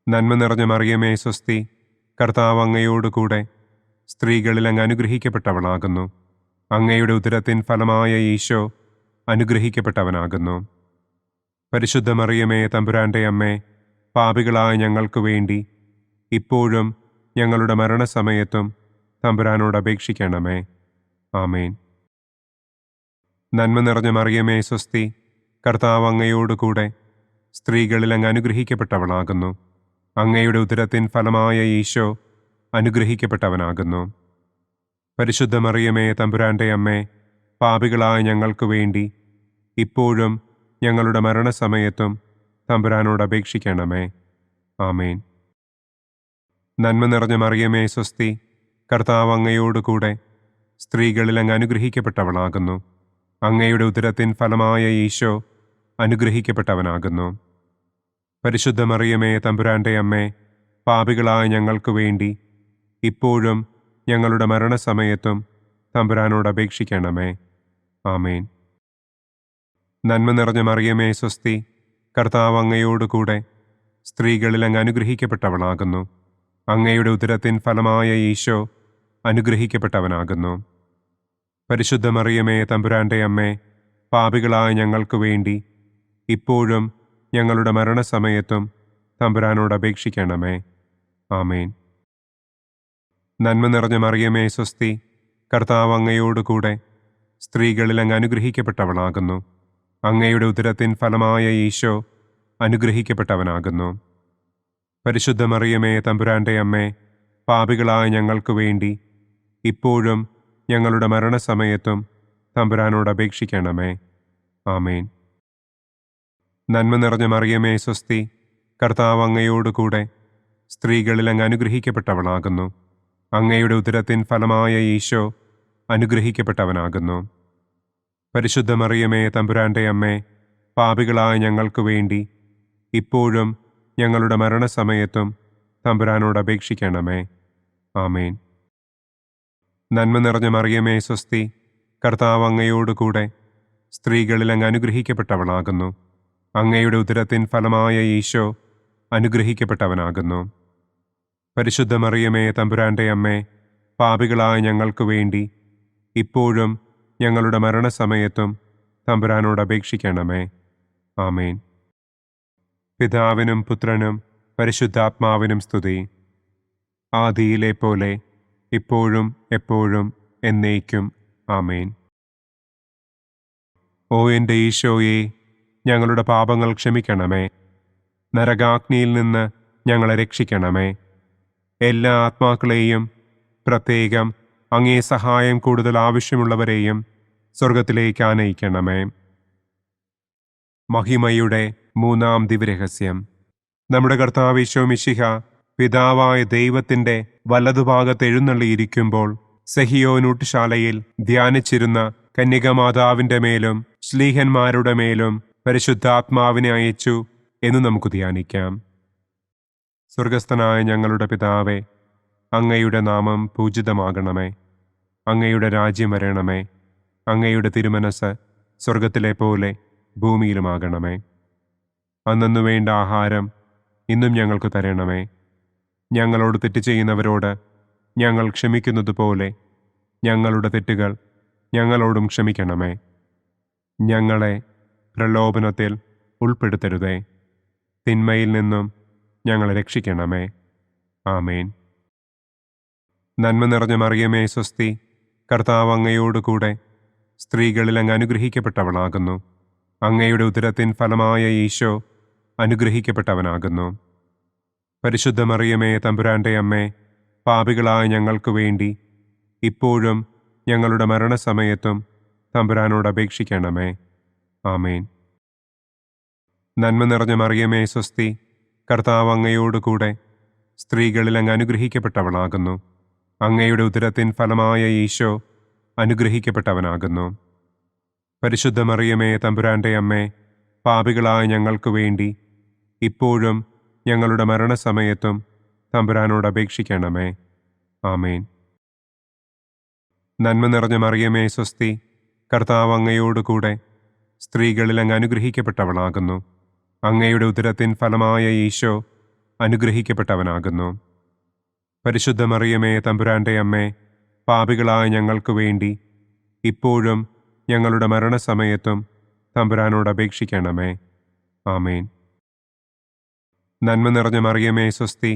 നന്മ നിറഞ്ഞ മറിയമേ സ്വസ്തി, കർത്താവ് അങ്ങയോടുകൂടെ സ്ത്രീകളിൽ അങ്ങ് അനുഗ്രഹിക്കപ്പെട്ടവളാകുന്നു. അങ്ങയുടെ ഉദരത്തിൻ ഫലമായ ഈശോ അനുഗ്രഹിക്കപ്പെട്ടവനാകുന്നു. പരിശുദ്ധ മറിയമേ തമ്പുരാന്റെ അമ്മേ, പാപികളായ ഞങ്ങൾക്ക് വേണ്ടി ഇപ്പോഴും ഞങ്ങളുടെ മരണസമയത്തും തമ്പുരാനോട് അപേക്ഷിക്കണമേ. ആമേൻ. നന്മ നിറഞ്ഞ മറിയമേ സ്വസ്തി, കർത്താവ് അങ്ങയോടുകൂടെ സ്ത്രീകളിൽ അങ്ങ് അനുഗ്രഹിക്കപ്പെട്ടവളാകുന്നു. അങ്ങയുടെ ഉദരത്തിൻ ഫലമായ ഈശോ അനുഗ്രഹിക്കപ്പെട്ടവനാകുന്നു. പരിശുദ്ധ മറിയമേ തമ്പുരാന്റെ അമ്മേ, പാപികളായ ഞങ്ങൾക്ക് വേണ്ടി ഇപ്പോഴും ഞങ്ങളുടെ മരണസമയത്തും തമ്പുരാനോട് അപേക്ഷിക്കണമേ. ആമേൻ. നന്മ നിറഞ്ഞ മറിയമേ സ്വസ്തി, കർത്താവ് അങ്ങയോടുകൂടെ സ്ത്രീകളിൽ അങ്ങ് അനുഗ്രഹിക്കപ്പെട്ടവളാകുന്നു. അങ്ങയുടെ ഉദരത്തിൻ ഫലമായ ഈശോ അനുഗ്രഹിക്കപ്പെട്ടവനാകുന്നു. പരിശുദ്ധ മറിയമേ തമ്പുരാന്റെ അമ്മേ, പാപികളായ ഞങ്ങൾക്ക് വേണ്ടി ഇപ്പോഴും ഞങ്ങളുടെ മരണസമയത്തും തമ്പുരാനോട് അപേക്ഷിക്കണമേ. ആമേൻ. നന്മ നിറഞ്ഞ മറിയമേ സ്വസ്തി, കർത്താവ് അങ്ങയോടുകൂടെ സ്ത്രീകളിൽ അങ്ങ് അനുഗ്രഹിക്കപ്പെട്ടവളാകുന്നു. അങ്ങയുടെ ഉദരത്തിൻ ഫലമായ ഈശോ അനുഗ്രഹിക്കപ്പെട്ടവനാകുന്നു. പരിശുദ്ധ മറിയമേ തമ്പുരാന്റെ അമ്മേ, പാപികളായ ഞങ്ങൾക്ക് വേണ്ടി ഇപ്പോഴും ഞങ്ങളുടെ മരണസമയത്തും തമ്പുരാനോട് അപേക്ഷിക്കണമേ. ആമേൻ. നന്മ നിറഞ്ഞ മറിയമേ സ്വസ്തി, കർത്താവ് അങ്ങയോടുകൂടെ സ്ത്രീകളിൽ അങ്ങ് അനുഗ്രഹിക്കപ്പെട്ടവളാകുന്നു. അങ്ങയുടെ ഉദരത്തിൻ ഫലമായ ഈശോ അനുഗ്രഹിക്കപ്പെട്ടവനാകുന്നു. പരിശുദ്ധ മറിയമേ തമ്പുരാന്റെ അമ്മേ, പാപികളായ ഞങ്ങൾക്ക് വേണ്ടി ഇപ്പോഴും ഞങ്ങളുടെ മരണസമയത്തും തമ്പുരാനോട് അപേക്ഷിക്കണമേ. ആമേൻ. നന്മ നിറഞ്ഞ മറിയമേ സ്വസ്തി, കർത്താവ് അങ്ങയോടുകൂടെ സ്ത്രീകളിൽ അങ്ങ് അനുഗ്രഹിക്കപ്പെട്ടവളാകുന്നു. അങ്ങയുടെ ഉദരത്തിൻ ഫലമായ ഈശോ അനുഗ്രഹിക്കപ്പെട്ടവനാകുന്നു. പരിശുദ്ധ മറിയമേ തമ്പുരാന്റെ അമ്മേ, പാപികളായ ഞങ്ങൾക്ക് വേണ്ടി ഇപ്പോഴും ഞങ്ങളുടെ മരണസമയത്തും തമ്പുരാനോട് അപേക്ഷിക്കണമേ. ആമേൻ. നന്മ നിറഞ്ഞ മറിയമേ സ്വസ്തി, കർത്താവ് അങ്ങയോടുകൂടെ സ്ത്രീകളിൽ അങ്ങ് അനുഗ്രഹിക്കപ്പെട്ടവളാകുന്നു. അങ്ങയുടെ ഉദരത്തിൻ ഫലമായ ഈശോ അനുഗ്രഹിക്കപ്പെട്ടവനാകുന്നു. പരിശുദ്ധ മറിയമേ തമ്പുരാന്റെ അമ്മേ, പാപികളായ ഞങ്ങൾക്ക് വേണ്ടി ഇപ്പോഴും ഞങ്ങളുടെ മരണസമയത്തും തമ്പുരാനോട് അപേക്ഷിക്കണമേ. ആമേൻ. പിതാവിനും പുത്രനും പരിശുദ്ധാത്മാവിനും സ്തുതി. ആദിയിലെ പോലെ ഇപ്പോഴും എപ്പോഴും എന്നേക്കും. ആമേൻ. ഓ എൻ്റെ ഈശോയെ, ഞങ്ങളുടെ പാപങ്ങൾ ക്ഷമിക്കണമേ. നരകാഗ്നിയിൽ നിന്ന് ഞങ്ങളെ രക്ഷിക്കണമേ. എല്ലാ ആത്മാക്കളെയും, പ്രത്യേകം അങ്ങേ സഹായം കൂടുതൽ ആവശ്യമുള്ളവരെയും സ്വർഗത്തിലേക്ക് ആനയിക്കണമേ. മഹിമയുടെ മൂന്നാം ദിവ്യരഹസ്യം. നമ്മുടെ കർത്താവ് ഈശോ മിശിഹ പിതാവായ ദൈവത്തിൻ്റെ വലതുഭാഗത്ത് എഴുന്നള്ളിയിരിക്കുമ്പോൾ സെഹിയോനൂട്ടുശാലയിൽ ധ്യാനിച്ചിരുന്ന കന്യകമാതാവിൻ്റെ മേലും ശ്ലീഹന്മാരുടെ മേലും പരിശുദ്ധാത്മാവിനെ അയച്ചു എന്ന് നമുക്ക് ധ്യാനിക്കാം. സ്വർഗസ്ഥനായ ഞങ്ങളുടെ പിതാവേ, അങ്ങയുടെ നാമം പൂജിതമാകണമേ. അങ്ങയുടെ രാജ്യം വരണമേ. അങ്ങയുടെ തിരുമനസ് സ്വർഗത്തിലെ പോലെ ഭൂമിയിലുമാകണമേ. അന്നു വേണ്ട ആഹാരം ഇന്നും ഞങ്ങൾക്ക് തരണമേ. ഞങ്ങളോട് തെറ്റ് ചെയ്യുന്നവരോട് ഞങ്ങൾ ക്ഷമിക്കുന്നത് പോലെ ഞങ്ങളുടെ തെറ്റുകൾ ഞങ്ങളോടും ക്ഷമിക്കണമേ. ഞങ്ങളെ പ്രലോഭനത്തിൽ ഉൾപ്പെടുത്തരുതേ. തിന്മയിൽ നിന്നും ഞങ്ങളെ രക്ഷിക്കണമേ. ആമേൻ. നന്മ നിറഞ്ഞ മറിയമേ സ്വസ്തി, കർത്താവ് അങ്ങയോടുകൂടെ സ്ത്രീകളിൽ അങ്ങ് അനുഗ്രഹിക്കപ്പെട്ടവളാകുന്നു. അങ്ങയുടെ ഉദരത്തിൻ ഫലമായ ഈശോ അനുഗ്രഹിക്കപ്പെട്ടവനാകുന്നു. പരിശുദ്ധ മറിയമേ തമ്പുരാന്റെ അമ്മേ, പാപികളായ ഞങ്ങൾക്ക് വേണ്ടി ഇപ്പോഴും ഞങ്ങളുടെ മരണസമയത്തും തമ്പുരാനോട് അപേക്ഷിക്കണമേ. ആമേൻ. നന്മ നിറഞ്ഞ മറിയമേ സ്വസ്തി, കർത്താവ് അങ്ങയോടുകൂടെ സ്ത്രീകളിൽ അങ്ങ് അനുഗ്രഹിക്കപ്പെട്ടവളാകുന്നു. അങ്ങയുടെ ഉദരത്തിൻ ഫലമായ ഈശോ അനുഗ്രഹിക്കപ്പെട്ടവനാകുന്നു. പരിശുദ്ധ മറിയമേ തമ്പുരാന്റെ അമ്മേ, പാപികളായ ഞങ്ങൾക്ക് വേണ്ടി ഇപ്പോഴും ഞങ്ങളുടെ മരണസമയത്തും തമ്പുരാനോട് അപേക്ഷിക്കണമേ. ആമേൻ. നന്മ നിറഞ്ഞ മറിയമേ സ്വസ്തി, കർത്താവ് അങ്ങയോടുകൂടെ സ്ത്രീകളിൽ അങ്ങ് അനുഗ്രഹിക്കപ്പെട്ടവളാകുന്നു. അങ്ങയുടെ ഉദരത്തിൻ ഫലമായ ഈശോ അനുഗ്രഹിക്കപ്പെട്ടവനാകുന്നു. പരിശുദ്ധ മറിയമേ തമ്പുരാന്റെ അമ്മേ, പാപികളായ ഞങ്ങൾക്ക് വേണ്ടി ഇപ്പോഴും ഞങ്ങളുടെ മരണസമയത്തും തമ്പുരാനോട് അപേക്ഷിക്കണമേ. ആമേൻ. നന്മ നിറഞ്ഞ മറിയമേ സ്വസ്തി,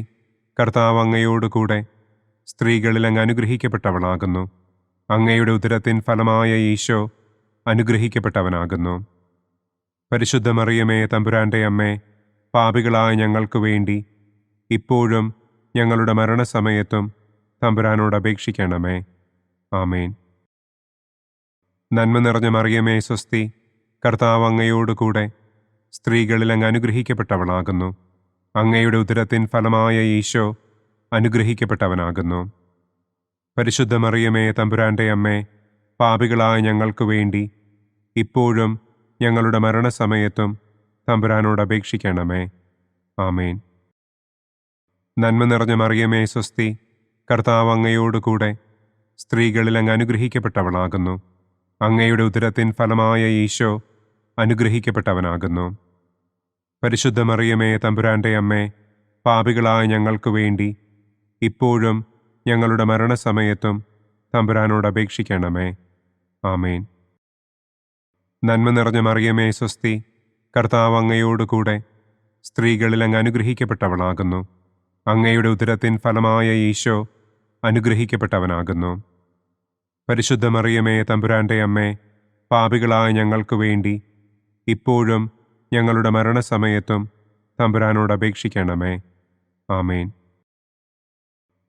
കർത്താവ് അങ്ങയോടുകൂടെ സ്ത്രീകളിൽ അങ്ങ് അനുഗ്രഹിക്കപ്പെട്ടവളാകുന്നു. അങ്ങയുടെ ഉദരത്തിൻ ഫലമായ ഈശോ അനുഗ്രഹിക്കപ്പെട്ടവനാകുന്നു. പരിശുദ്ധ മറിയമേ തമ്പുരാന്റെ അമ്മേ, പാപികളായ ഞങ്ങൾക്ക് വേണ്ടി ഇപ്പോഴും ഞങ്ങളുടെ മരണസമയത്തും തമ്പുരാനോട് അപേക്ഷിക്കണമേ. ആമേൻ. നന്മ നിറഞ്ഞ മറിയമേ സ്വസ്തി, കർത്താവ് അങ്ങയോടുകൂടെ സ്ത്രീകളിൽ അങ്ങ് അനുഗ്രഹിക്കപ്പെട്ടവളാകുന്നു. അങ്ങയുടെ ഉദരത്തിൻ ഫലമായ ഈശോ അനുഗ്രഹിക്കപ്പെട്ടവനാകുന്നു. പരിശുദ്ധ മറിയമേ തമ്പുരാന്റെ അമ്മേ, പാപികളായ ഞങ്ങൾക്ക് വേണ്ടി ഇപ്പോഴും ഞങ്ങളുടെ മരണസമയത്തും തമ്പുരാനോട് അപേക്ഷിക്കണമേ. ആമേൻ. നന്മ നിറഞ്ഞ മറിയമേ സ്വസ്തി, കർത്താവ് അങ്ങയോടുകൂടെ സ്ത്രീകളിൽ അങ്ങ് അനുഗ്രഹിക്കപ്പെട്ടവളാകുന്നു. അങ്ങയുടെ ഉദരത്തിൻ ഫലമായ ഈശോ അനുഗ്രഹിക്കപ്പെട്ടവനാകുന്നു. പരിശുദ്ധ മറിയമേ തമ്പുരാന്റെ അമ്മേ, പാപികളായ ഞങ്ങൾക്ക് വേണ്ടി ഇപ്പോഴും ഞങ്ങളുടെ മരണസമയത്തും തമ്പുരാനോട് അപേക്ഷിക്കണമേ. ആമേൻ. നന്മ നിറഞ്ഞ മറിയമേ സ്വസ്തി, കർത്താവ് അങ്ങയോടുകൂടെ സ്ത്രീകളിൽ അങ്ങ് അനുഗ്രഹിക്കപ്പെട്ടവളാകുന്നു. അങ്ങയുടെ ഉദരത്തിൻ ഫലമായ ഈശോ അനുഗ്രഹിക്കപ്പെട്ടവനാകുന്നു. പരിശുദ്ധ മറിയമേ തമ്പുരാന്റെ അമ്മേ, പാപികളായ ഞങ്ങൾക്ക് വേണ്ടി ഇപ്പോഴും ഞങ്ങളുടെ മരണസമയത്തും തമ്പുരാനോട് അപേക്ഷിക്കണമേ. ആമേൻ.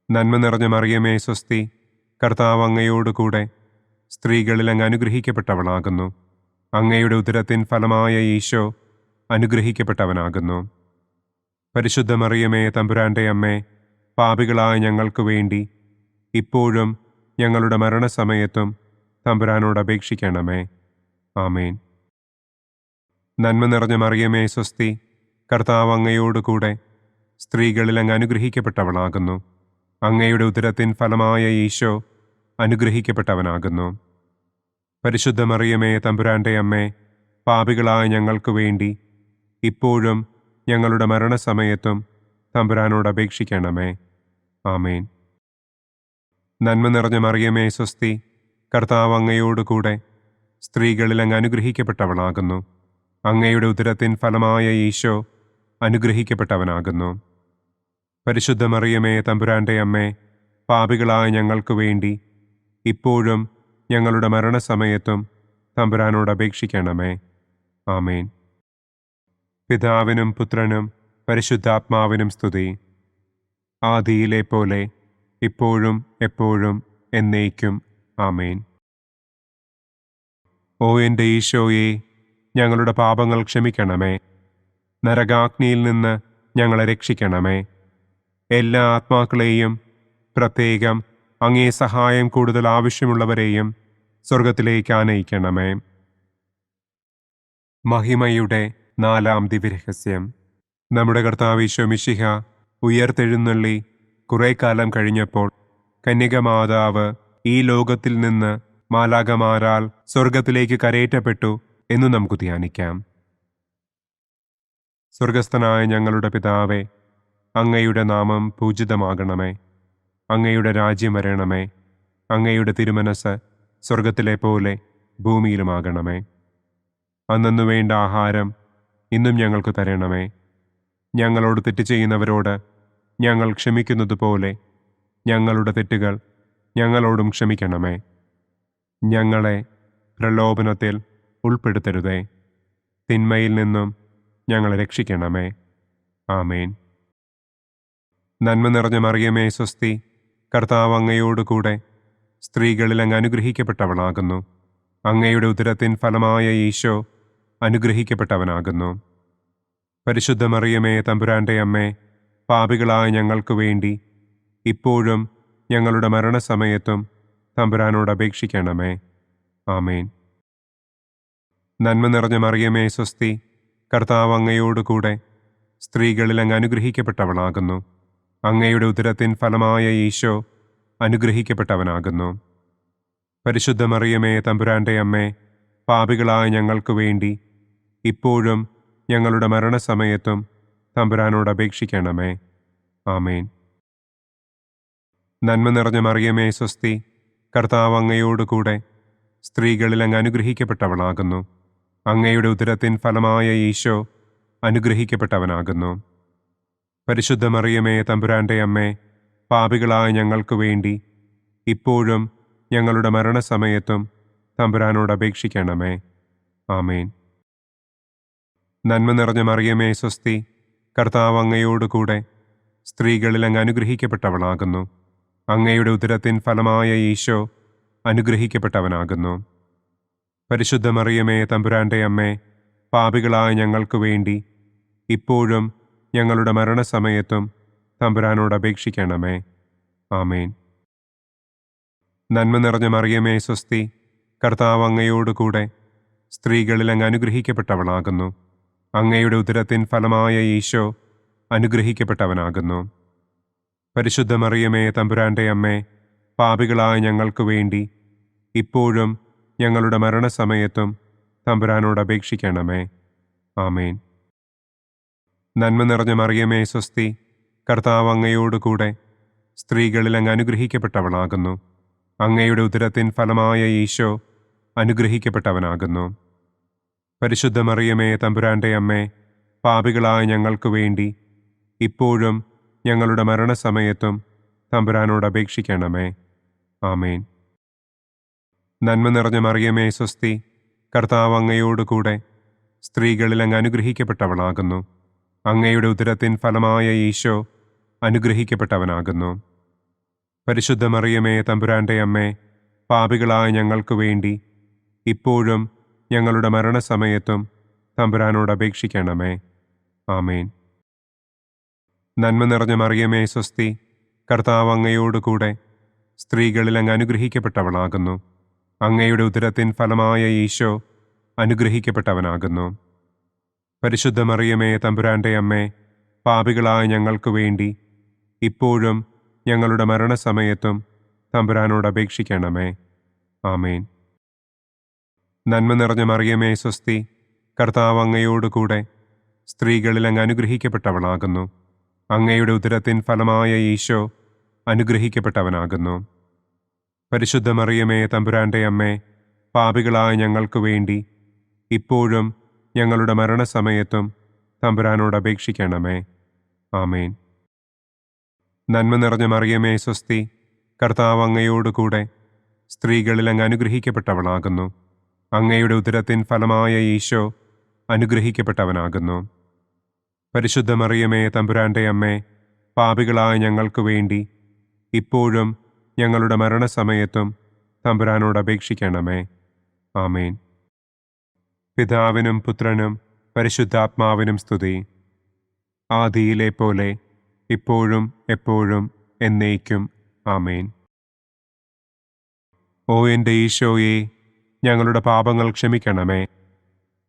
നന്മ നിറഞ്ഞ മറിയമേ സ്വസ്തി, കർത്താവ് അങ്ങയോടുകൂടെ സ്ത്രീകളിൽ അങ്ങ് അനുഗ്രഹിക്കപ്പെട്ടവളാകുന്നു. അങ്ങയുടെ ഉദരത്തിൻ ഫലമായ ഈശോ അനുഗ്രഹിക്കപ്പെട്ടവനാകുന്നു. പരിശുദ്ധ മറിയമേ തമ്പുരാന്റെ അമ്മേ, പാപികളായ ഞങ്ങൾക്ക് വേണ്ടി ഇപ്പോഴും ഞങ്ങളുടെ മരണസമയത്തും തമ്പുരാനോട് അപേക്ഷിക്കണമേ. ആമേൻ. നന്മ നിറഞ്ഞ മറിയമേ സ്വസ്തി, കർത്താവ് അങ്ങയോടുകൂടെ സ്ത്രീകളിൽ അങ്ങ് അനുഗ്രഹിക്കപ്പെട്ടവളാകുന്നു. അങ്ങയുടെ ഉദരത്തിൻ ഫലമായ ഈശോ അനുഗ്രഹിക്കപ്പെട്ടവനാകുന്നു. പരിശുദ്ധ മറിയമേ തമ്പുരാന്റെ അമ്മേ, പാപികളായ ഞങ്ങൾക്ക് വേണ്ടി ഇപ്പോഴും ഞങ്ങളുടെ മരണസമയത്തും തമ്പുരാനോട് അപേക്ഷിക്കണമേ. ആമേൻ. നന്മ നിറഞ്ഞ മറിയമേ സ്വസ്തി, കർത്താവ് അങ്ങയോടുകൂടെ സ്ത്രീകളിൽ അങ്ങ് അനുഗ്രഹിക്കപ്പെട്ടവളാകുന്നു. അങ്ങയുടെ ഉദരത്തിൻ ഫലമായ ഈശോ അനുഗ്രഹിക്കപ്പെട്ടവനാകുന്നു. പരിശുദ്ധ മറിയമേ തമ്പുരാന്റെ അമ്മേ, പാപികളായ ഞങ്ങൾക്ക് വേണ്ടി ഇപ്പോഴും ഞങ്ങളുടെ മരണസമയത്തും തമ്പുരാനോട് അപേക്ഷിക്കണമേ. ആമേൻ. പിതാവിനും പുത്രനും പരിശുദ്ധാത്മാവിനും സ്തുതി. ആദിയിലെ പോലെ ഇപ്പോഴും എപ്പോഴും എന്നേക്കും. ആമേൻ. ഓ എൻ്റെ ഈശോയെ, ഞങ്ങളുടെ പാപങ്ങൾ ക്ഷമിക്കണമേ. നരകാഗ്നിയിൽ നിന്ന് ഞങ്ങളെ രക്ഷിക്കണമേ. എല്ലാ ആത്മാക്കളെയും, പ്രത്യേകം അങ്ങേ സഹായം കൂടുതൽ ആവശ്യമുള്ളവരെയും സ്വർഗത്തിലേക്ക് ആനയിക്കണമേ. മഹിമയുടെ 4-ാം ദിവ്യരഹസ്യം. നമ്മുടെ കർത്താവ് ഈശോ മിശിഹ ഉയർത്തെഴുന്നള്ളി കുറെ കാലം കഴിഞ്ഞപ്പോൾ കന്യകമാതാവ് ഈ ലോകത്തിൽ നിന്ന് മാലാഖമാരാൽ സ്വർഗത്തിലേക്ക് കരയേറ്റപ്പെട്ടു എന്നു നമുക്ക് ധ്യാനിക്കാം. സ്വർഗസ്ഥനായ ഞങ്ങളുടെ പിതാവേ, അങ്ങയുടെ നാമം പൂജിതമാകണമേ. അങ്ങയുടെ രാജ്യം വരണമേ. അങ്ങയുടെ തിരുമനസ് സ്വർഗത്തിലെ പോലെ ഭൂമിയിലുമാകണമേ. അന്നന്നു വേണ്ട ആഹാരം ഇന്നും ഞങ്ങൾക്ക് തരണമേ. ഞങ്ങളോട് തെറ്റ് ചെയ്യുന്നവരോട് ഞങ്ങൾ ക്ഷമിക്കുന്നത് പോലെ ഞങ്ങളുടെ തെറ്റുകൾ ഞങ്ങളോടും ക്ഷമിക്കണമേ. ഞങ്ങളെ പ്രലോഭനത്തിൽ ഉൾപ്പെടുത്തരുതേ. തിന്മയിൽ നിന്നും ഞങ്ങളെ രക്ഷിക്കണമേ. ആമേൻ. നന്മ നിറഞ്ഞ മറിയമേ സ്വസ്തി, കർത്താവ് അങ്ങയോടുകൂടെ സ്ത്രീകളിൽ അങ്ങ് അനുഗ്രഹിക്കപ്പെട്ടവളാകുന്നു. അങ്ങയുടെ ഉദരത്തിൻ ഫലമായ ഈശോ അനുഗ്രഹിക്കപ്പെട്ടവനാകുന്നു. പരിശുദ്ധ മറിയമേ തമ്പുരാന്റെ അമ്മേ, പാപികളായ ഞങ്ങൾക്ക് വേണ്ടി ഇപ്പോഴും ഞങ്ങളുടെ മരണസമയത്തും തമ്പുരാനോട് അപേക്ഷിക്കണമേ. ആമേൻ. നന്മ നിറഞ്ഞ മറിയമേ സ്വസ്തി, കർത്താവ് അങ്ങയോടുകൂടെ സ്ത്രീകളിൽ അങ്ങ് അനുഗ്രഹിക്കപ്പെട്ടവളാകുന്നു. അങ്ങയുടെ ഉദരത്തിൻ ഫലമായ ഈശോ അനുഗ്രഹിക്കപ്പെട്ടവനാകുന്നു. പരിശുദ്ധ മറിയമേ, തമ്പുരാന്റെ അമ്മേ, പാപികളായ ഞങ്ങൾക്ക് വേണ്ടി ഇപ്പോഴും ഞങ്ങളുടെ മരണസമയത്തും തമ്പുരാനോട് അപേക്ഷിക്കണമേ. ആമേൻ. നന്മ നിറഞ്ഞ മറിയമേ, സ്വസ്തി, കർത്താവ് അങ്ങയോടുകൂടെ സ്ത്രീകളിൽ അങ്ങ് അനുഗ്രഹിക്കപ്പെട്ടവളാകുന്നു. അങ്ങയുടെ ഉദരത്തിൻ ഫലമായ ഈശോ അനുഗ്രഹിക്കപ്പെട്ടവനാകുന്നു. പരിശുദ്ധ മറിയമേ, തമ്പുരാന്റെ അമ്മേ, പാപികളായ ഞങ്ങൾക്ക് വേണ്ടി ഇപ്പോഴും ഞങ്ങളുടെ മരണസമയത്തും തമ്പുരാനോട് അപേക്ഷിക്കണമേ. ആമേൻ. നന്മ നിറഞ്ഞ മറിയമേ, സ്വസ്തി, കർത്താവ് അങ്ങയോടുകൂടെ സ്ത്രീകളിൽ അങ്ങ് അനുഗ്രഹിക്കപ്പെട്ടവളാകുന്നു. അങ്ങയുടെ ഉദരത്തിൻ ഫലമായ ഈശോ അനുഗ്രഹിക്കപ്പെട്ടവനാകുന്നു. പരിശുദ്ധ മറിയമേ, തമ്പുരാന്റെ അമ്മേ, പാപികളായ ഞങ്ങൾക്ക് വേണ്ടി ഇപ്പോഴും ഞങ്ങളുടെ മരണസമയത്തും തമ്പുരാനോട് അപേക്ഷിക്കണമേ. ആമേൻ. നന്മ നിറഞ്ഞ മറിയമേ, സ്വസ്തി, കർത്താവ് അങ്ങയോടുകൂടെ സ്ത്രീകളിൽ അങ്ങ് അനുഗ്രഹിക്കപ്പെട്ടവളാകുന്നു. അങ്ങയുടെ ഉദരത്തിൻ ഫലമായ ഈശോ അനുഗ്രഹിക്കപ്പെട്ടവനാകുന്നു. പരിശുദ്ധ മറിയമേ, തമ്പുരാന്റെ അമ്മേ, പാപികളായ ഞങ്ങൾക്ക് വേണ്ടി ഇപ്പോഴും ഞങ്ങളുടെ മരണസമയത്തും തമ്പുരാനോട് അപേക്ഷിക്കണമേ. ആമേൻ. നന്മ നിറഞ്ഞ മറിയമേ, സ്വസ്തി, കർത്താവ് അങ്ങയോടുകൂടെ സ്ത്രീകളിൽ അങ്ങ് അനുഗ്രഹിക്കപ്പെട്ടവളാകുന്നു. അങ്ങയുടെ ഉദരത്തിൻ ഫലമായ ഈശോ അനുഗ്രഹിക്കപ്പെട്ടവനാകുന്നു. പരിശുദ്ധ മറിയമേ, തമ്പുരാന്റെ അമ്മേ, പാപികളായ ഞങ്ങൾക്ക് വേണ്ടി ഇപ്പോഴും ഞങ്ങളുടെ മരണസമയത്തും തമ്പുരാനോട് അപേക്ഷിക്കണമേ. ആമേൻ. നന്മ നിറഞ്ഞ മറിയമേ, സ്വസ്തി, കർത്താവ് അങ്ങയോടുകൂടെ സ്ത്രീകളിൽ അങ്ങ് അനുഗ്രഹിക്കപ്പെട്ടവളാകുന്നു. അങ്ങയുടെ ഉദരത്തിൻ ഫലമായ ഈശോ അനുഗ്രഹിക്കപ്പെട്ടവനാകുന്നു. പരിശുദ്ധ മറിയമേ, തമ്പുരാന്റെ അമ്മേ, പാപികളായ ഞങ്ങൾക്ക് വേണ്ടി ഇപ്പോഴും ഞങ്ങളുടെ മരണസമയത്തും തമ്പുരാനോട് അപേക്ഷിക്കണമേ. ആമേൻ. നന്മ നിറഞ്ഞ മറിയമേ, സ്വസ്തി, കർത്താവ് അങ്ങയോടുകൂടെ സ്ത്രീകളിൽ അങ്ങ് അനുഗ്രഹിക്കപ്പെട്ടവളാകുന്നു. അങ്ങയുടെ ഉദരത്തിൻ ഫലമായ ഈശോ അനുഗ്രഹിക്കപ്പെട്ടവനാകുന്നു. പരിശുദ്ധ മറിയമേ, തമ്പുരാന്റെ അമ്മേ, പാപികളായ ഞങ്ങൾക്ക് വേണ്ടി ഇപ്പോഴും ഞങ്ങളുടെ മരണസമയത്തും തമ്പുരാനോട് അപേക്ഷിക്കണമേ. ആമേൻ. നന്മ നിറഞ്ഞ മറിയമേ, സ്വസ്തി, കർത്താവ് അങ്ങയോടുകൂടെ സ്ത്രീകളിൽ അങ്ങ് അനുഗ്രഹിക്കപ്പെട്ടവളാകുന്നു. അങ്ങയുടെ ഉദരത്തിൻ ഫലമായ ഈശോ അനുഗ്രഹിക്കപ്പെട്ടവനാകുന്നു. പരിശുദ്ധ മറിയമേ, തമ്പുരാന്റെ അമ്മേ, പാപികളായ ഞങ്ങൾക്ക് വേണ്ടി ഇപ്പോഴും ഞങ്ങളുടെ മരണസമയത്തും തമ്പുരാനോട് അപേക്ഷിക്കണമേ. ആമേൻ. നന്മ നിറഞ്ഞ മറിയമേ, സ്വസ്തി, കർത്താവ് അങ്ങയോടുകൂടെ സ്ത്രീകളിൽ അങ്ങ് അനുഗ്രഹിക്കപ്പെട്ടവളാകുന്നു. അങ്ങയുടെ ഉദരത്തിൻ ഫലമായ ഈശോ അനുഗ്രഹിക്കപ്പെട്ടവനാകുന്നു. പരിശുദ്ധ മറിയമേ, തമ്പുരാന്റെ അമ്മേ, പാപികളായ ഞങ്ങൾക്ക് വേണ്ടി ഇപ്പോഴും ഞങ്ങളുടെ മരണസമയത്തും തമ്പുരാനോട് അപേക്ഷിക്കണമേ. ആമേൻ. പിതാവിനും പുത്രനും പരിശുദ്ധാത്മാവിനും സ്തുതി. ആദിയിലെ പോലെ ഇപ്പോഴും എപ്പോഴും എന്നേക്കും. ആമേൻ. ഓ എൻ്റെ ഈശോയെ, ഞങ്ങളുടെ പാപങ്ങൾ ക്ഷമിക്കണമേ.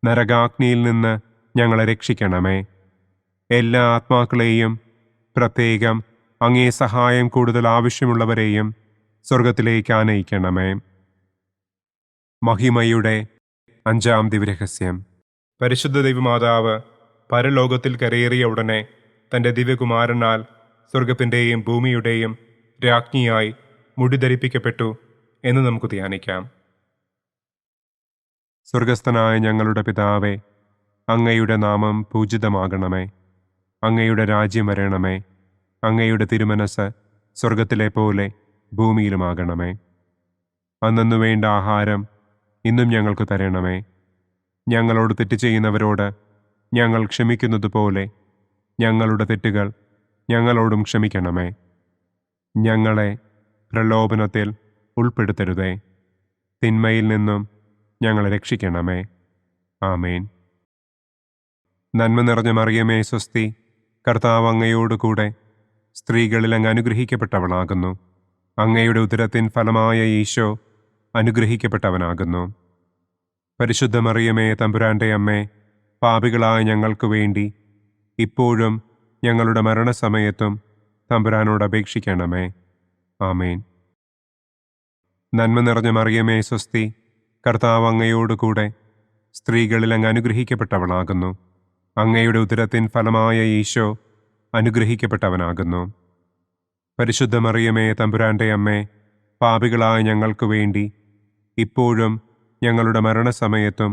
നരകാഗ്നിയിൽ നിന്ന് ഞങ്ങളെ രക്ഷിക്കണമേ. എല്ലാ ആത്മാക്കളെയും, പ്രത്യേകം അങ്ങേ സഹായം കൂടുതൽ ആവശ്യമുള്ളവരെയും സ്വർഗത്തിലേക്ക് ആനയിക്കണമേ. മഹിമയുടെ 5-ാം ദിവ്യരഹസ്യം. പരിശുദ്ധ ദൈവമാതാവ് പരലോകത്തിൽ കരയേറിയ ഉടനെ തൻ്റെ ദിവ്യകുമാരനാൽ സ്വർഗത്തിൻ്റെയും ഭൂമിയുടെയും രാജ്ഞിയായി മുടിധരിപ്പിക്കപ്പെട്ടു എന്ന് നമുക്ക് ധ്യാനിക്കാം. സ്വർഗസ്ഥനായ ഞങ്ങളുടെ പിതാവേ, അങ്ങയുടെ നാമം പൂജിതമാകണമേ. അങ്ങയുടെ രാജ്യം വരണമേ. അങ്ങയുടെ തിരുമനസ് സ്വർഗത്തിലെ പോലെ ഭൂമിയിലുമാകണമേ. അന്നു വേണ്ട ആഹാരം ഇന്നും ഞങ്ങൾക്ക് തരണമേ. ഞങ്ങളോട് തെറ്റ് ചെയ്യുന്നവരോട് ഞങ്ങൾ ക്ഷമിക്കുന്നത് പോലെ ഞങ്ങളുടെ തെറ്റുകൾ ഞങ്ങളോടും ക്ഷമിക്കണമേ. ഞങ്ങളെ പ്രലോഭനത്തിൽ ഉൾപ്പെടുത്തരുതേ. തിന്മയിൽ നിന്നും ഞങ്ങളെ രക്ഷിക്കണമേ. ആമേൻ. നന്മ നിറഞ്ഞ മറിയമേ, സ്വസ്തി, കർത്താവ് അങ്ങയോടുകൂടെ സ്ത്രീകളിൽ അങ്ങ് അനുഗ്രഹിക്കപ്പെട്ടവളാകുന്നു. അങ്ങയുടെ ഉദരത്തിൻ ഫലമായ ഈശോ അനുഗ്രഹിക്കപ്പെട്ടവനാകുന്നു. പരിശുദ്ധ മറിയമേ, തമ്പുരാന്റെ അമ്മേ, പാപികളായ ഞങ്ങൾക്ക് വേണ്ടി ഇപ്പോഴും ഞങ്ങളുടെ മരണസമയത്തും തമ്പുരാനോട് അപേക്ഷിക്കണമേ. ആമേൻ. നന്മ നിറഞ്ഞ മറിയമേ സ്വസ്തി, കർത്താവ് അങ്ങയോടുകൂടെ സ്ത്രീകളിൽ അങ്ങ് അനുഗ്രഹിക്കപ്പെട്ടവളാകുന്നു. അങ്ങയുടെ ഉദരത്തിൻ ഫലമായ ഈശോ അനുഗ്രഹിക്കപ്പെട്ടവനാകുന്നു. പരിശുദ്ധ മറിയമേ തമ്പുരാന്റെ അമ്മേ, പാപികളായ ഞങ്ങൾക്ക് വേണ്ടി ഇപ്പോഴും ഞങ്ങളുടെ മരണസമയത്തും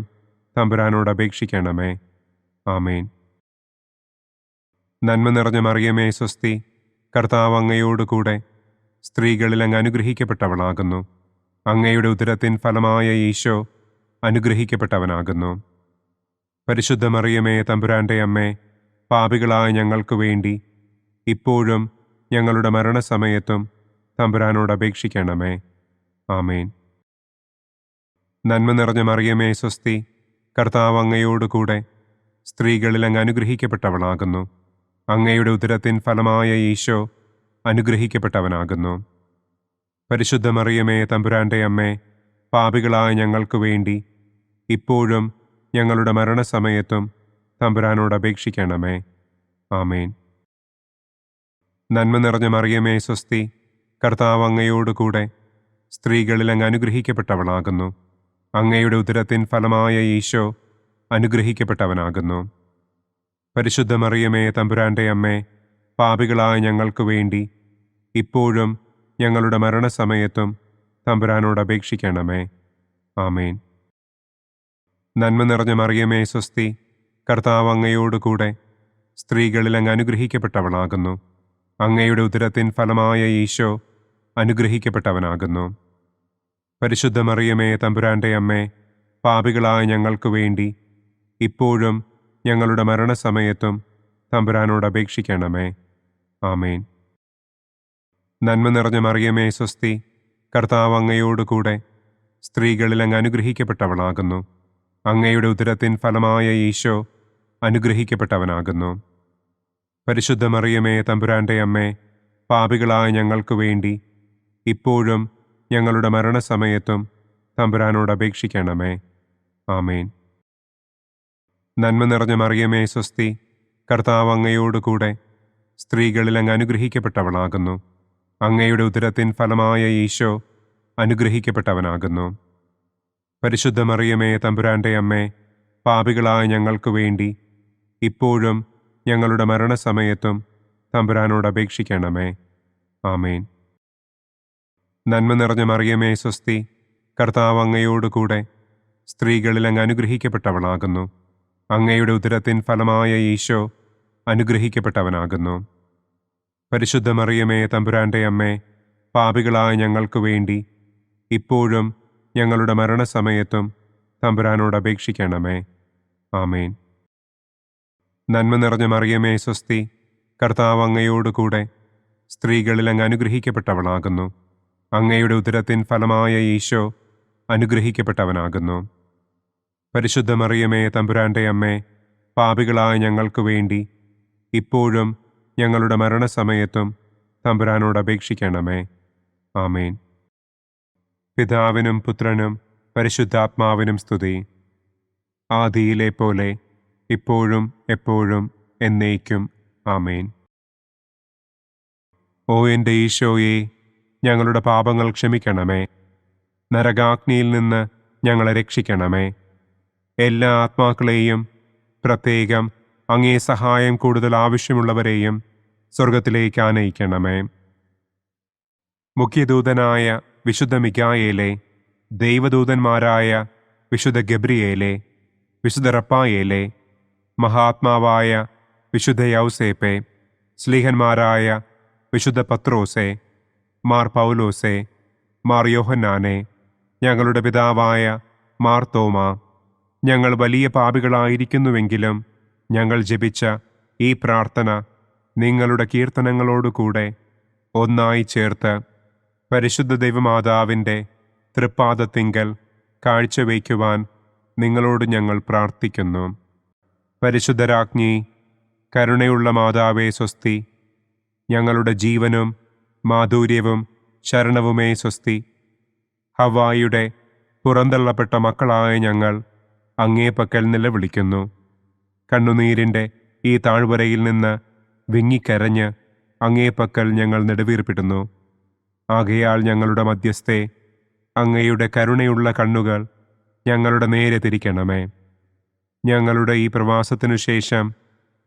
തമ്പുരാനോട് അപേക്ഷിക്കണമേ. ആമേൻ. നന്മ നിറഞ്ഞ മറിയമേ സ്വസ്തി, കർത്താവ് അങ്ങയോടുകൂടെ സ്ത്രീകളിൽ അങ്ങ് അനുഗ്രഹിക്കപ്പെട്ടവളാകുന്നു. അങ്ങയുടെ ഉദരത്തിൻ ഫലമായ ഈശോ അനുഗ്രഹിക്കപ്പെട്ടവനാകുന്നു. പരിശുദ്ധ മറിയമേ തമ്പുരാന്റെ അമ്മേ, പാപികളായ ഞങ്ങൾക്ക് വേണ്ടി ഇപ്പോഴും ഞങ്ങളുടെ മരണസമയത്തും തമ്പുരാനോട് അപേക്ഷിക്കണമേ. ആമേൻ. നന്മ നിറഞ്ഞ മറിയമേ സ്വസ്തി, കർത്താവ് അങ്ങയോടുകൂടെ സ്ത്രീകളിൽ അങ്ങ് അനുഗ്രഹിക്കപ്പെട്ടവളാകുന്നു. അങ്ങയുടെ ഉദരത്തിൻ ഫലമായ ഈശോ അനുഗ്രഹിക്കപ്പെട്ടവനാകുന്നു. പരിശുദ്ധ മറിയമേ തമ്പുരാന്റെ അമ്മേ, പാപികളായ ഞങ്ങൾക്ക് വേണ്ടി ഇപ്പോഴും ഞങ്ങളുടെ മരണസമയത്തും തമ്പുരാനോട് അപേക്ഷിക്കണമേ. ആമേൻ. നന്മ നിറഞ്ഞ മറിയമേ സ്വസ്തി, കർത്താവ് അങ്ങയോടുകൂടെ സ്ത്രീകളിൽ അങ്ങ് അനുഗ്രഹിക്കപ്പെട്ടവളാകുന്നു. അങ്ങയുടെ ഉദരത്തിൻ ഫലമായ ഈശോ അനുഗ്രഹിക്കപ്പെട്ടവനാകുന്നു. പരിശുദ്ധ മറിയമേ തമ്പുരാന്റെ അമ്മേ, പാപികളായ ഞങ്ങൾക്ക് വേണ്ടി ഇപ്പോഴും ഞങ്ങളുടെ മരണസമയത്തും തമ്പുരാനോട് അപേക്ഷിക്കണമേ. ആമേൻ. നന്മ നിറഞ്ഞ മറിയമേ സ്വസ്തി, കർത്താവ് അങ്ങയോടുകൂടെ സ്ത്രീകളിൽ അങ്ങ് അനുഗ്രഹിക്കപ്പെട്ടവളാകുന്നു. അങ്ങയുടെ ഉദരത്തിൻ ഫലമായ ഈശോ അനുഗ്രഹിക്കപ്പെട്ടവനാകുന്നു. പരിശുദ്ധ മറിയമേ തമ്പുരാന്റെ അമ്മേ, പാപികളായ ഞങ്ങൾക്ക് വേണ്ടി ഇപ്പോഴും ഞങ്ങളുടെ മരണസമയത്തും തമ്പുരാനോട് അപേക്ഷിക്കണമേ. ആമേൻ. നന്മ നിറഞ്ഞ മറിയമേ സ്വസ്തി, കർത്താവ് അങ്ങയോടുകൂടെ സ്ത്രീകളിൽ അങ്ങ് അനുഗ്രഹിക്കപ്പെട്ടവളാകുന്നു. അങ്ങയുടെ ഉദരത്തിൻ ഫലമായ ഈശോ അനുഗ്രഹിക്കപ്പെട്ടവനാകുന്നു. പരിശുദ്ധ മറിയമേ തമ്പുരാന്റെ അമ്മേ, പാപികളായ ഞങ്ങൾക്ക് വേണ്ടി ഇപ്പോഴും ഞങ്ങളുടെ മരണസമയത്തും തമ്പുരാനോട് അപേക്ഷിക്കണമേ. ആമേൻ. നന്മ നിറഞ്ഞ മറിയമേ സ്വസ്തി, കർത്താവ് അങ്ങയോടുകൂടെ സ്ത്രീകളിൽ അങ്ങ് അനുഗ്രഹിക്കപ്പെട്ടവളാകുന്നു. അങ്ങയുടെ ഉദരത്തിൻ ഫലമായ ഈശോ അനുഗ്രഹിക്കപ്പെട്ടവനാകുന്നു. പരിശുദ്ധ മറിയമേ തമ്പുരാന്റെ അമ്മേ, പാപികളായ ഞങ്ങൾക്ക് വേണ്ടി ഇപ്പോഴും ഞങ്ങളുടെ മരണസമയത്തും തമ്പുരാനോട് അപേക്ഷിക്കണമേ. ആമേൻ. നന്മ നിറഞ്ഞ മറിയമേ സ്വസ്തി, കർത്താവ് അങ്ങയോടുകൂടെ സ്ത്രീകളിൽ അങ്ങ് അനുഗ്രഹിക്കപ്പെട്ടവളാകുന്നു. അങ്ങയുടെ ഉദരത്തിൻ ഫലമായ ഈശോ അനുഗ്രഹിക്കപ്പെട്ടവനാകുന്നു. പരിശുദ്ധ മറിയമേ തമ്പുരാന്റെ അമ്മേ, പാപികളായ ഞങ്ങൾക്ക് വേണ്ടി ഇപ്പോഴും ഞങ്ങളുടെ മരണസമയത്തും തമ്പുരാനോട് അപേക്ഷിക്കണമേ. ആമേൻ. നന്മ നിറഞ്ഞ മറിയമേ സ്വസ്തി, കർത്താവ് അങ്ങയോടുകൂടെ സ്ത്രീകളിൽ അങ്ങ് അനുഗ്രഹിക്കപ്പെട്ടവളാകുന്നു. അങ്ങയുടെ ഉദരത്തിൻ ഫലമായ ഈശോ അനുഗ്രഹിക്കപ്പെട്ടവനാകുന്നു. പരിശുദ്ധ മറിയമേ തമ്പുരാന്റെ അമ്മേ, പാപികളായ ഞങ്ങൾക്ക് വേണ്ടി ഇപ്പോഴും ഞങ്ങളുടെ മരണസമയത്തും തമ്പുരാനോട് അപേക്ഷിക്കണമേ. ആമേൻ. പിതാവിനും പുത്രനും പരിശുദ്ധാത്മാവിനും സ്തുതി. ആദിയിലെ പോലെ ഇപ്പോഴും എപ്പോഴും എന്നേക്കും. ആമേൻ. ഓ എൻ്റെ ഈശോയെ, ഞങ്ങളുടെ പാപങ്ങൾ ക്ഷമിക്കണമേ. നരകാഗ്നിയിൽ നിന്ന് ഞങ്ങളെ രക്ഷിക്കണമേ. എല്ലാ ആത്മാക്കളെയും, പ്രത്യേകം അങ്ങേ സഹായം കൂടുതൽ ആവശ്യമുള്ളവരെയും സ്വർഗത്തിലേക്ക് ആനയിക്കണമേ. മുഖ്യദൂതനായ വിശുദ്ധ മിഖായേലേ, ദൈവദൂതന്മാരായ വിശുദ്ധ ഗബ്രിയേലേ, വിശുദ്ധ റപ്പായേലേ, മഹാത്മാവായ വിശുദ്ധ യൗസേപ്പേ, സ്ലീഹന്മാരായ വിശുദ്ധ പത്രോസേ, മാർ പൗലോസേ, മാർ യോഹന്നാനെ, ഞങ്ങളുടെ പിതാവായ മാർ തോമാ, ഞങ്ങൾ വലിയ പാപികളായിരിക്കുന്നുവെങ്കിലും ഞങ്ങൾ ജപിച്ച ഈ പ്രാർത്ഥന നിങ്ങളുടെ കീർത്തനങ്ങളോടുകൂടെ ഒന്നായി ചേർത്ത് പരിശുദ്ധ ദൈവമാതാവിൻ്റെ തൃപ്പാദത്തിങ്കൽ കാഴ്ചവയ്ക്കുവാൻ നിങ്ങളോട് ഞങ്ങൾ പ്രാർത്ഥിക്കുന്നു. പരിശുദ്ധരാജ്ഞി, കരുണയുള്ള മാതാവേ സ്വസ്തി. ഞങ്ങളുടെ ജീവനും മാധുര്യവും ശരണവുമേ സ്വസ്തി. ഹവ്വായുടെ പുറന്തള്ളപ്പെട്ട മക്കളായ ഞങ്ങൾ അങ്ങേ പക്കൽ നിലവിളിക്കുന്നു. കണ്ണുനീരിൻ്റെ ഈ താഴ്വരയിൽ നിന്ന് വിങ്ങിക്കരഞ്ഞ് അങ്ങേ പക്കൽ ഞങ്ങൾ നെടുവീർപ്പിടുന്നു. ആകയാൽ ഞങ്ങളുടെ മധ്യസ്ഥെ, അങ്ങയുടെ കരുണയുള്ള കണ്ണുകൾ ഞങ്ങളുടെ നേരെ തിരിക്കണമേ. ഞങ്ങളുടെ ഈ പ്രവാസത്തിനു ശേഷം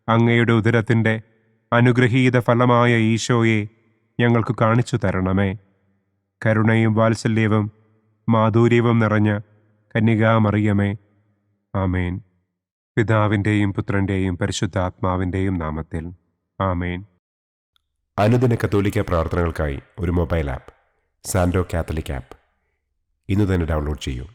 അങ്ങയുടെ ഉദരത്തിൻ്റെ അനുഗ്രഹീത ഫലമായ ഈശോയെ ഞങ്ങൾക്ക് കാണിച്ചു തരണമേ. കരുണയും വാത്സല്യവും മാധുര്യവും നിറഞ്ഞ കന്യകാമറിയമേ, ആമേൻ. പിതാവിൻ്റെയും പുത്രൻ്റെയും പരിശുദ്ധാത്മാവിൻ്റെയും നാമത്തിൽ, ആമേൻ. അനുദിന കത്തോലിക്ക പ്രാർത്ഥനകൾക്കായി ഒരു മൊബൈൽ ആപ്പ്, സാൻഡോ കാത്തലിക് ആപ്പ്, ഇന്ന് തന്നെ ഡൗൺലോഡ് ചെയ്യൂ.